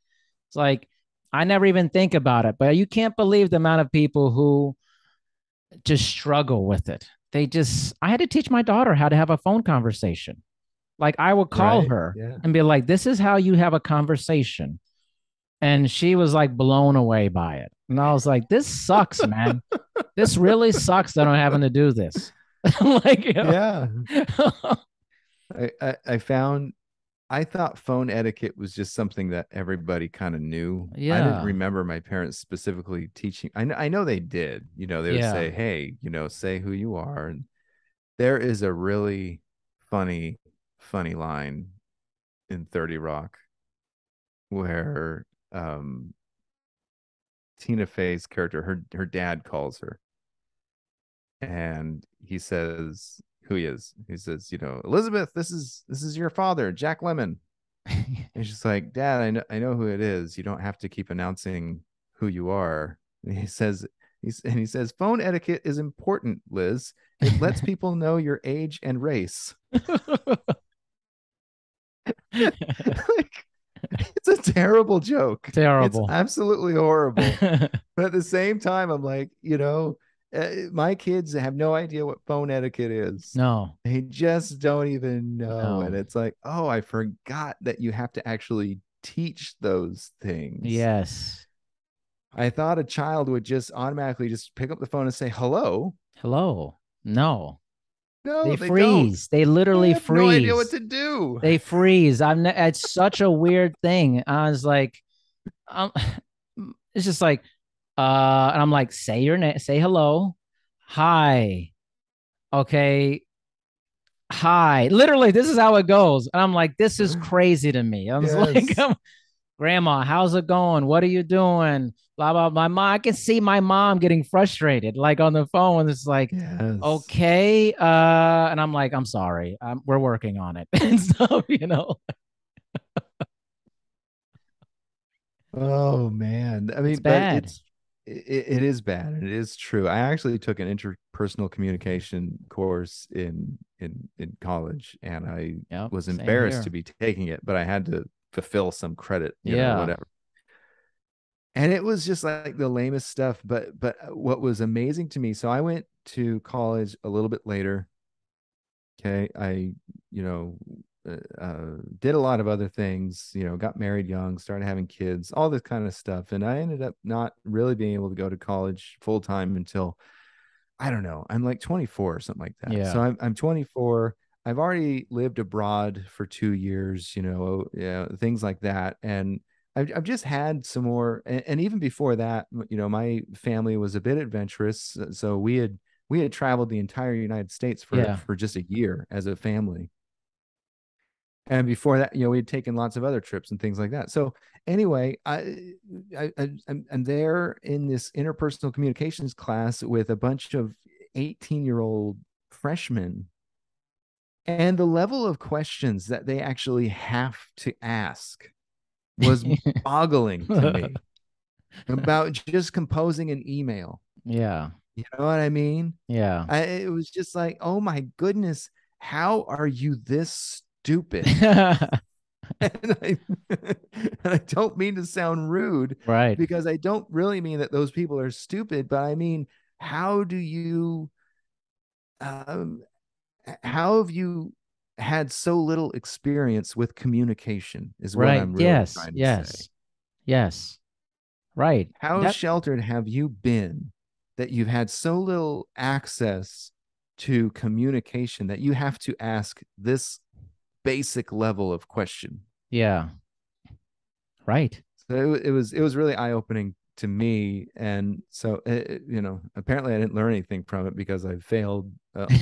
It's like I never even think about it, but you can't believe the amount of people who just struggle with it. I had to teach my daughter how to have a phone conversation. Like I would call
right?
her
Yeah.
and be like, this is how you have a conversation. And she was like blown away by it. And I was like, this sucks, man. This really sucks that I'm having to do this. Like,
Yeah. I found I thought phone etiquette was just something that everybody kind of knew. I didn't
yeah,
remember my parents specifically teaching. I know they did. They would
yeah.
say, "Hey, say who you are." And there is a really funny, funny line in 30 Rock where Tina Fey's character, her dad calls her, and he says who he is. He says, Elizabeth, this is your father, Jack Lemmon. And she's like, Dad, I know who it is. You don't have to keep announcing who you are. And he says, phone etiquette is important, Liz. It lets people know your age and race. Like, it's a terrible joke. It's
Terrible.
absolutely horrible. But at the same time, I'm like, my kids have no idea what phone etiquette is.
No,
They just don't even know. And
no.
it's like, oh, I forgot that you have to actually teach those things.
Yes.
I thought a child would just automatically just pick up the phone and say hello.
Hello. No.
No,
They
they don't.
freeze. They
They
literally
have no idea what
freeze.
to do.
They freeze. It's such a weird thing. I was like, um, it's just like, and I'm like, say your name, say hello, hi, okay, hi. Literally, this is how it goes. And I'm like, this is crazy to me. I was like,
Yes.
Grandma, how's it going? What are you doing? Blah blah. My mom, I can see my mom getting frustrated, like on the phone. It's like,
Yes.
okay, and I'm like, I'm sorry, we're working on it and stuff.
Oh man. I
It's
mean, but
bad.
it is bad and it is true. I actually took an interpersonal communication course in college, and I
Yep,
was
same
embarrassed to
here.
be taking it, but I had to fulfill some credit,
Yeah,
whatever. And it was just like the lamest stuff, but what was amazing to me, so I went to college a little bit later. Okay. I, you know, did a lot of other things, got married young, started having kids, all this kind of stuff. And I ended up not really being able to go to college full time until, I don't know, I'm like 24 or something like that. So
yeah,
I'm 24. I've already lived abroad for 2 years, yeah, things like that. And I've just had some more, and even before that, my family was a bit adventurous. So we had traveled the entire United States for
yeah.
for just a year as a family. And before that, we had taken lots of other trips and things like that. So anyway, I'm there in this interpersonal communications class with a bunch of 18-year-old freshmen, and the level of questions that they actually have to ask was boggling to me about just composing an email.
Yeah.
You know what I mean?
Yeah.
It was just like, oh my goodness, how are you this stupid? And and I don't mean to sound rude
Right.
because I don't really mean that those people are stupid, but I mean, how do you, um, how have you had so little experience with communication, is what
Right.
I'm really
Yes.
trying to say.
Yes. Yes. Right.
How
That
sheltered have you been that you've had so little access to communication that you have to ask this basic level of question?
yeah. Right.
So it was really eye opening to me, and so apparently I didn't learn anything from it because I failed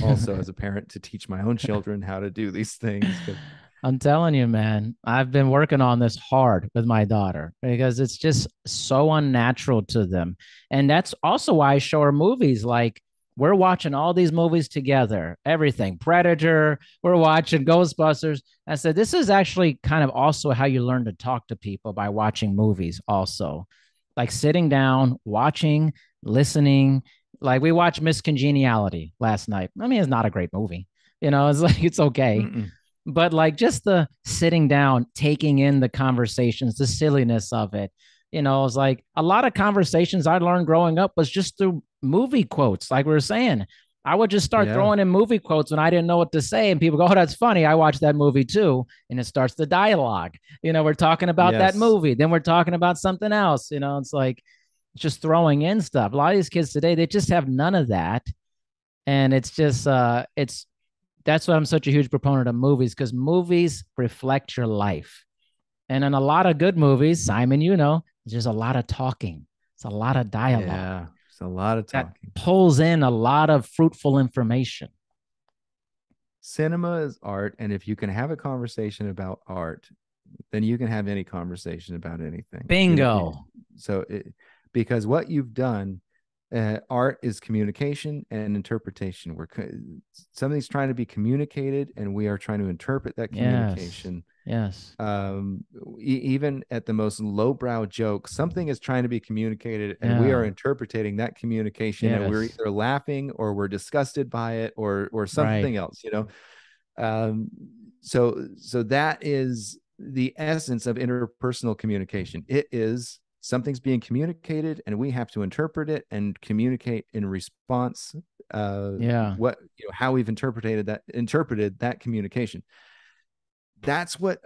also as a parent to teach my own children how to do these things. Because
I'm telling you, man, I've been working on this hard with my daughter because it's just so unnatural to them. And that's also why I show her movies. Like, we're watching all these movies together, everything Predator, we're watching Ghostbusters. I said, this is actually kind of also how you learn to talk to people by watching movies, also. Like sitting down, watching, listening. Like, we watched Miss Congeniality last night. I mean, it's not a great movie. It's like, it's okay,
mm-mm.
but like just the sitting down, taking in the conversations, the silliness of it. It's like a lot of conversations I learned growing up was just through movie quotes. Like we were saying, I would just start
Yeah.
throwing in movie quotes when I didn't know what to say, and people go, "Oh, that's funny. I watched that movie too." And it starts the dialogue. We're talking about that
Yes.
movie, then we're talking about something else. It's like just throwing in stuff. A lot of these kids today, they just have none of that, and it's just it's that's why I'm such a huge proponent of movies, because movies reflect your life. And in a lot of good movies, Simon, there's a lot of talking. It's a lot of dialogue
Yeah. It's a lot of
that
talking.
pulls in a lot of fruitful information.
Cinema is art, and if you can have a conversation about art, then you can have any conversation about anything.
Bingo.
So because what you've done, art is communication and interpretation. Something's trying to be communicated, and we are trying to interpret that
Yes.
communication.
Yes.
Even at the most lowbrow joke, something is trying to be communicated, and we are
Yeah.
interpreting that communication, and we're
Yes.
either laughing or we're disgusted by it, or
Right.
something else. um, so that is the essence of interpersonal communication. It is something's being communicated, and we have to interpret it and communicate in response.
Yeah.
What how we've interpreted that communication. That's what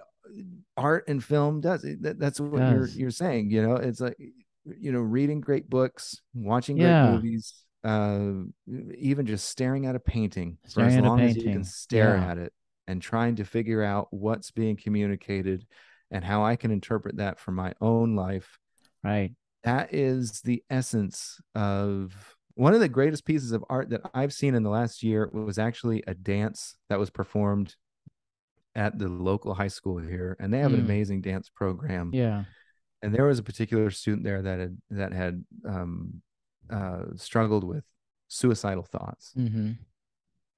art and film does. That's
It
what you're
does.
you're saying. It's like reading great books, watching great
Yeah.
movies, even just staring at a painting for
Staring
as
at a
long as you can
painting.
stare
Yeah.
at it and trying to figure out what's being communicated and how I can interpret that for my own life.
Right.
That is the essence of one of the greatest pieces of art that I've seen in the last year. Was actually a dance that was performed at the local high school here, and they have an
Mm.
amazing dance program.
Yeah.
And there was a particular student there that had struggled with suicidal thoughts,
Mm-hmm.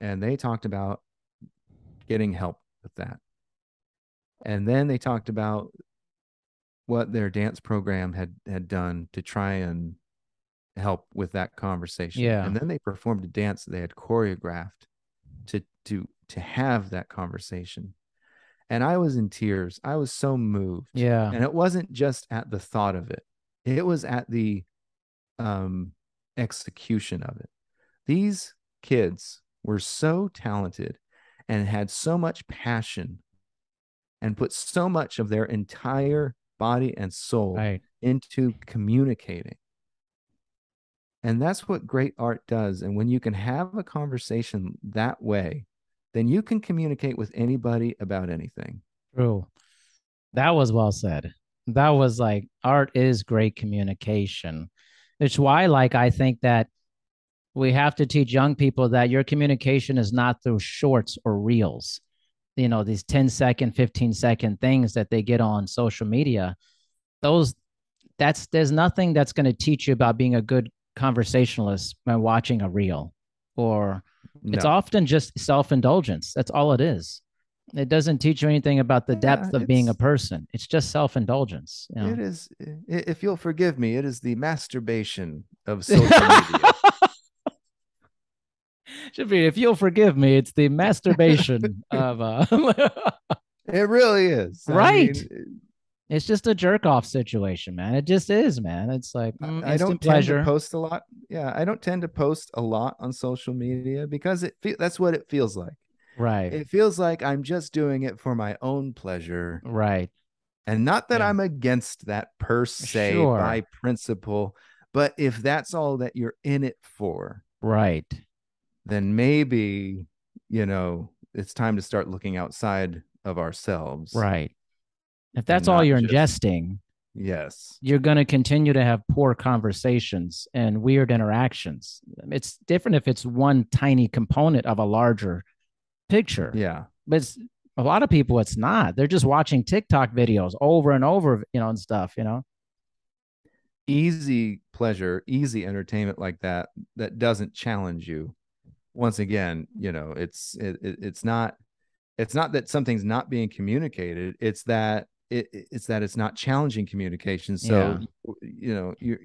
and they talked about getting help with that. And then they talked about what their dance program had done to try and help with that conversation.
Yeah.
And then they performed a dance that they had choreographed to have that conversation. And I was in tears. I was so moved.
Yeah.
And it wasn't just at the thought of it, it was at the um, execution of it. These kids were so talented and had so much passion and put so much of their entire body and soul
Right.
into communicating. And that's what great art does. And when you can have a conversation that way, then you can communicate with anybody about anything.
True. That was well said. That was like, art is great communication. It's why, like, I think that we have to teach young people that your communication is not through shorts or reels, these 10-second, 15-second things that they get on social media. Those, there's nothing that's going to teach you about being a good conversationalist when watching a reel, or it's
No.
often just self-indulgence. That's all it is. It doesn't teach you anything about the
Yeah,
depth of being a person. It's just self-indulgence.
it is, if you'll forgive me, it is the masturbation of social media.
Should be, if you'll forgive me, it's the masturbation of
It really is. I
right.
mean,
It's just a jerk off situation, man. It just is, man. It's like
I don't
instant
tend to
pleasure.
post a lot. Yeah, I don't tend to post a lot on social media because that's what it feels like.
Right.
It feels like I'm just doing it for my own pleasure.
Right.
And not that
Yeah.
I'm against that per se
Sure.
by principle, but if that's all that you're in it for,
Right.
then maybe, it's time to start looking outside of ourselves
Right. If
and
that's all
not
you're
just,
ingesting,
yes.
you're going to continue to have poor conversations and weird interactions. It's different if it's one tiny component of a larger picture,
Yeah.
but it's a lot of people, it's not. They're just watching TikTok videos over and over, and stuff,
Easy pleasure, easy entertainment like that doesn't challenge you. Once again, it's not that something's not being communicated, it's not challenging communication. So
Yeah.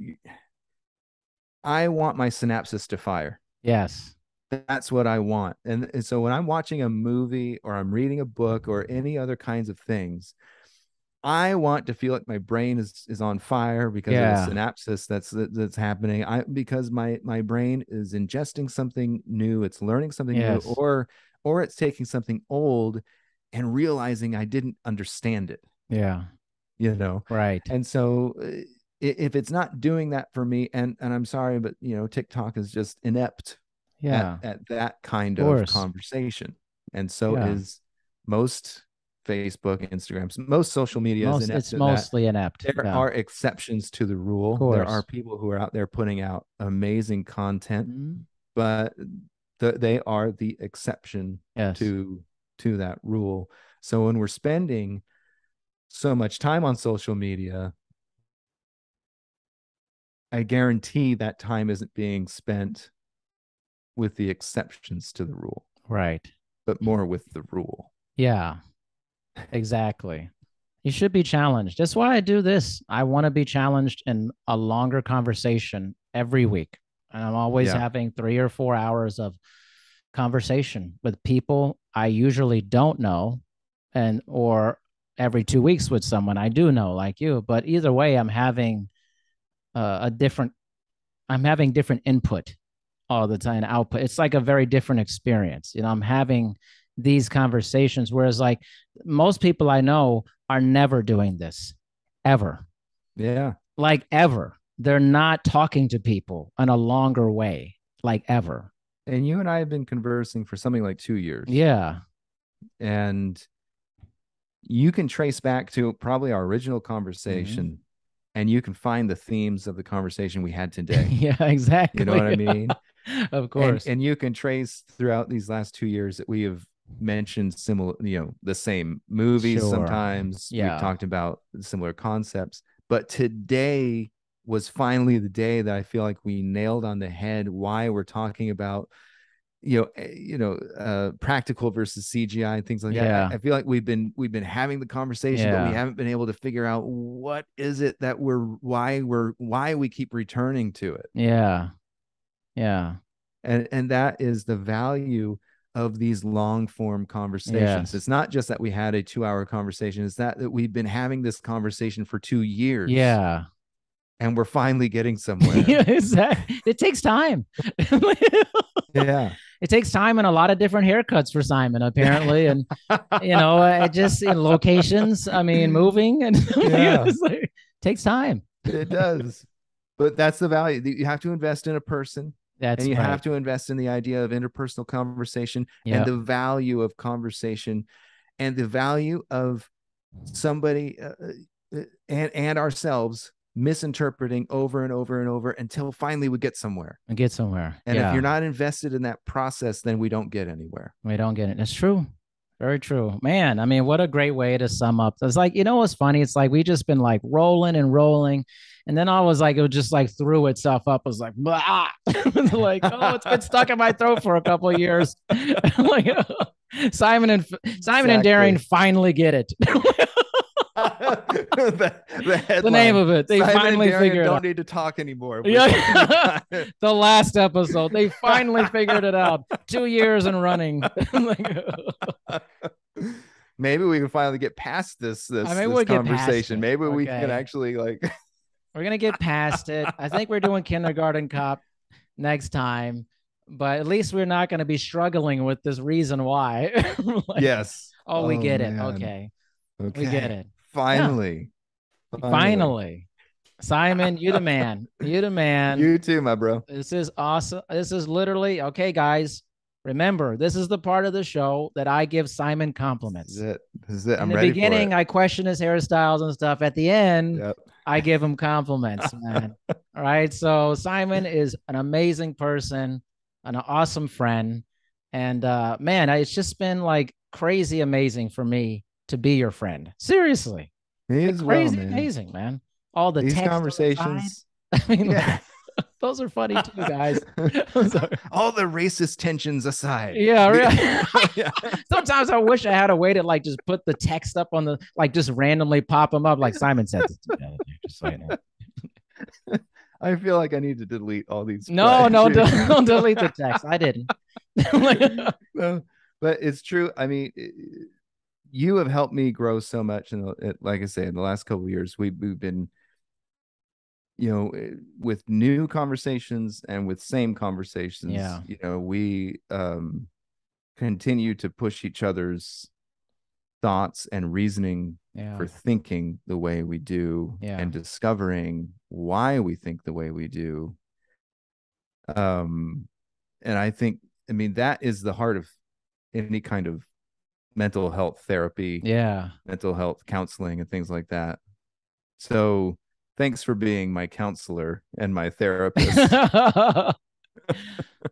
I want my synapses to fire.
Yes.
That's what I want. And so when I'm watching a movie or I'm reading a book or any other kinds of things, I want to feel like my brain is on fire because of the
Yeah.
synapses that's happening. Because my brain is ingesting something new, it's learning something new,
Yes.
or it's taking something old and realizing I didn't understand it,
Yeah.
you know.
Right.
And so if it's not doing that for me, and I'm sorry, but TikTok is just inept
Yeah.
at that kind
Of
of
course.
conversation, and so
Yeah.
is most Facebook, Instagram, most social media is inept
It's
at that.
mostly inept.
There
Yeah. Of
are exceptions to the rule. There are
course.
people who are out there putting out amazing content,
Mhm.
but they are the exception
Yes.
to that rule. So when we're spending so much time on social media, I guarantee that time isn't being spent with the exceptions to the rule,
Right.
but more with the rule.
Yeah. Exactly. You should be challenged. That's why I do this. I want to be challenged in a longer conversation every week. And I'm always
Yeah.
having 3 or 4 hours of conversation with people I usually don't know, and or every 2 weeks with someone I do know, like you. But either way, I'm having different input all the time, output. It's like a very different experience. I'm having these conversations, whereas like most people I know are never doing this ever.
Yeah.
Like ever. They're not talking to people in a longer way, like ever.
And you and I have been conversing for something like 2 years.
Yeah.
And you can trace back to probably our original conversation,
Mhm.
and you can find the themes of the conversation we had today.
Yeah, exactly.
You know what I mean?
Of
and
course.
and you can trace throughout these last 2 years that we have mentioned similar, the same movies.
Sure.
Sometimes we've
Yeah.
talked about similar concepts, but today was finally the day that I feel like we nailed on the head why we're talking about practical versus CGI and things like that.
Yeah.
I feel like we've been having the conversation, but we
Yeah.
haven't been able to figure out what is it that why we keep returning to it.
Yeah. Yeah.
And that is the value of these long form conversations.
Yes.
It's not just that we had a 2-hour conversation, it's that we've been having this conversation for 2 years.
Yeah.
And we're finally getting somewhere.
Yeah, exactly. It takes time.
Yeah.
It takes time and a lot of different haircuts for Simon, apparently. And, it just in locations, I mean, moving and
Yeah.
it takes time.
It does. But that's the value. You have to invest in a person.
That's
and you
right.
have to invest in the idea of interpersonal conversation
Yeah.
and the value of conversation and the value of somebody and ourselves misinterpreting over and over and over until finally we get somewhere.
And get somewhere.
And
Yeah.
if you're not invested in that process, then we don't get anywhere.
We don't get it. That's true. Very true. Man, I mean, what a great way to sum up. It's like, what's funny? It's like we just been like rolling and rolling. And then I was like, it just like threw itself up. I was like, blah. Like, oh, it's been stuck in my throat for a couple of years. Like, Simon and Daring finally get it.
the
The name
headline:
of it. They
Simon and
finally
Darian
figured it
don't
out.
need to talk anymore.
Yeah. The last episode. They finally figured it out. 2 years and running.
Maybe we can finally get past
I mean,
this
we'll get past
conversation.
it.
Maybe we can
Okay.
actually like
We're gonna get past it. I think we're doing Kindergarten Cop next time, but at least we're not gonna be struggling with this reason why. Like,
yes.
oh, we
Oh
get it.
man.
Okay. We get
Okay.
it. Yeah.
Finally. Finally.
Finally. Simon, you the man. You the man.
You too, my bro.
This is awesome. This is literally okay, guys. Remember, this is the part of the show that I give Simon
This is
compliments.
it. This is it.
In
I'm
the
ready for
beginning,
it.
I question his hairstyles and stuff. At the end,
Yep.
I give him compliments, man. All right. So Simon is an amazing person, an awesome friend. And man, it's just been like crazy amazing for me to be your friend. Seriously.
Me
Like
as well,
crazy
man.
amazing, man. All the
These
text on the side.
conversations.
I mean,
Yeah.
those are funny too, guys. I'm sorry.
All the racist tensions aside.
Yeah, right.
Yeah.
Sometimes I wish I had a way to like just put the text up on the like just randomly pop them up like Simon said this to me, just so you know.
I feel like I need to delete all these.
No, don't delete the text. I didn't.
No, but it's true. I mean, you have helped me grow so much, and like I say, in the last couple of years, we've been, with new conversations and with same conversations.
Yeah.
We continue to push each other's thoughts and reasoning
Yeah.
for thinking the way we do,
Yeah.
and discovering why we think the way we do. And I think, I mean, that is the heart of any kind of mental health therapy,
Yeah.
mental health counseling, and things like that. So thanks for being my counselor and my therapist.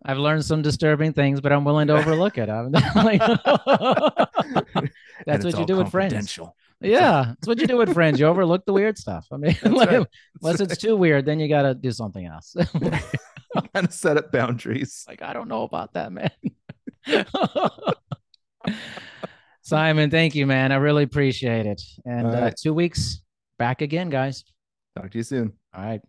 I've learned some disturbing things, but I'm willing to overlook it. That's what you do with friends. Yeah, that's what you do with friends. You overlook the weird stuff. I mean,
right.
unless it's too weird, then you got to do something else.
Kind of set up boundaries.
Like, I don't know about that, man. Simon, thank you, man. I really appreciate it. And
right.
2 weeks back again, guys.
Talk to you soon.
All right.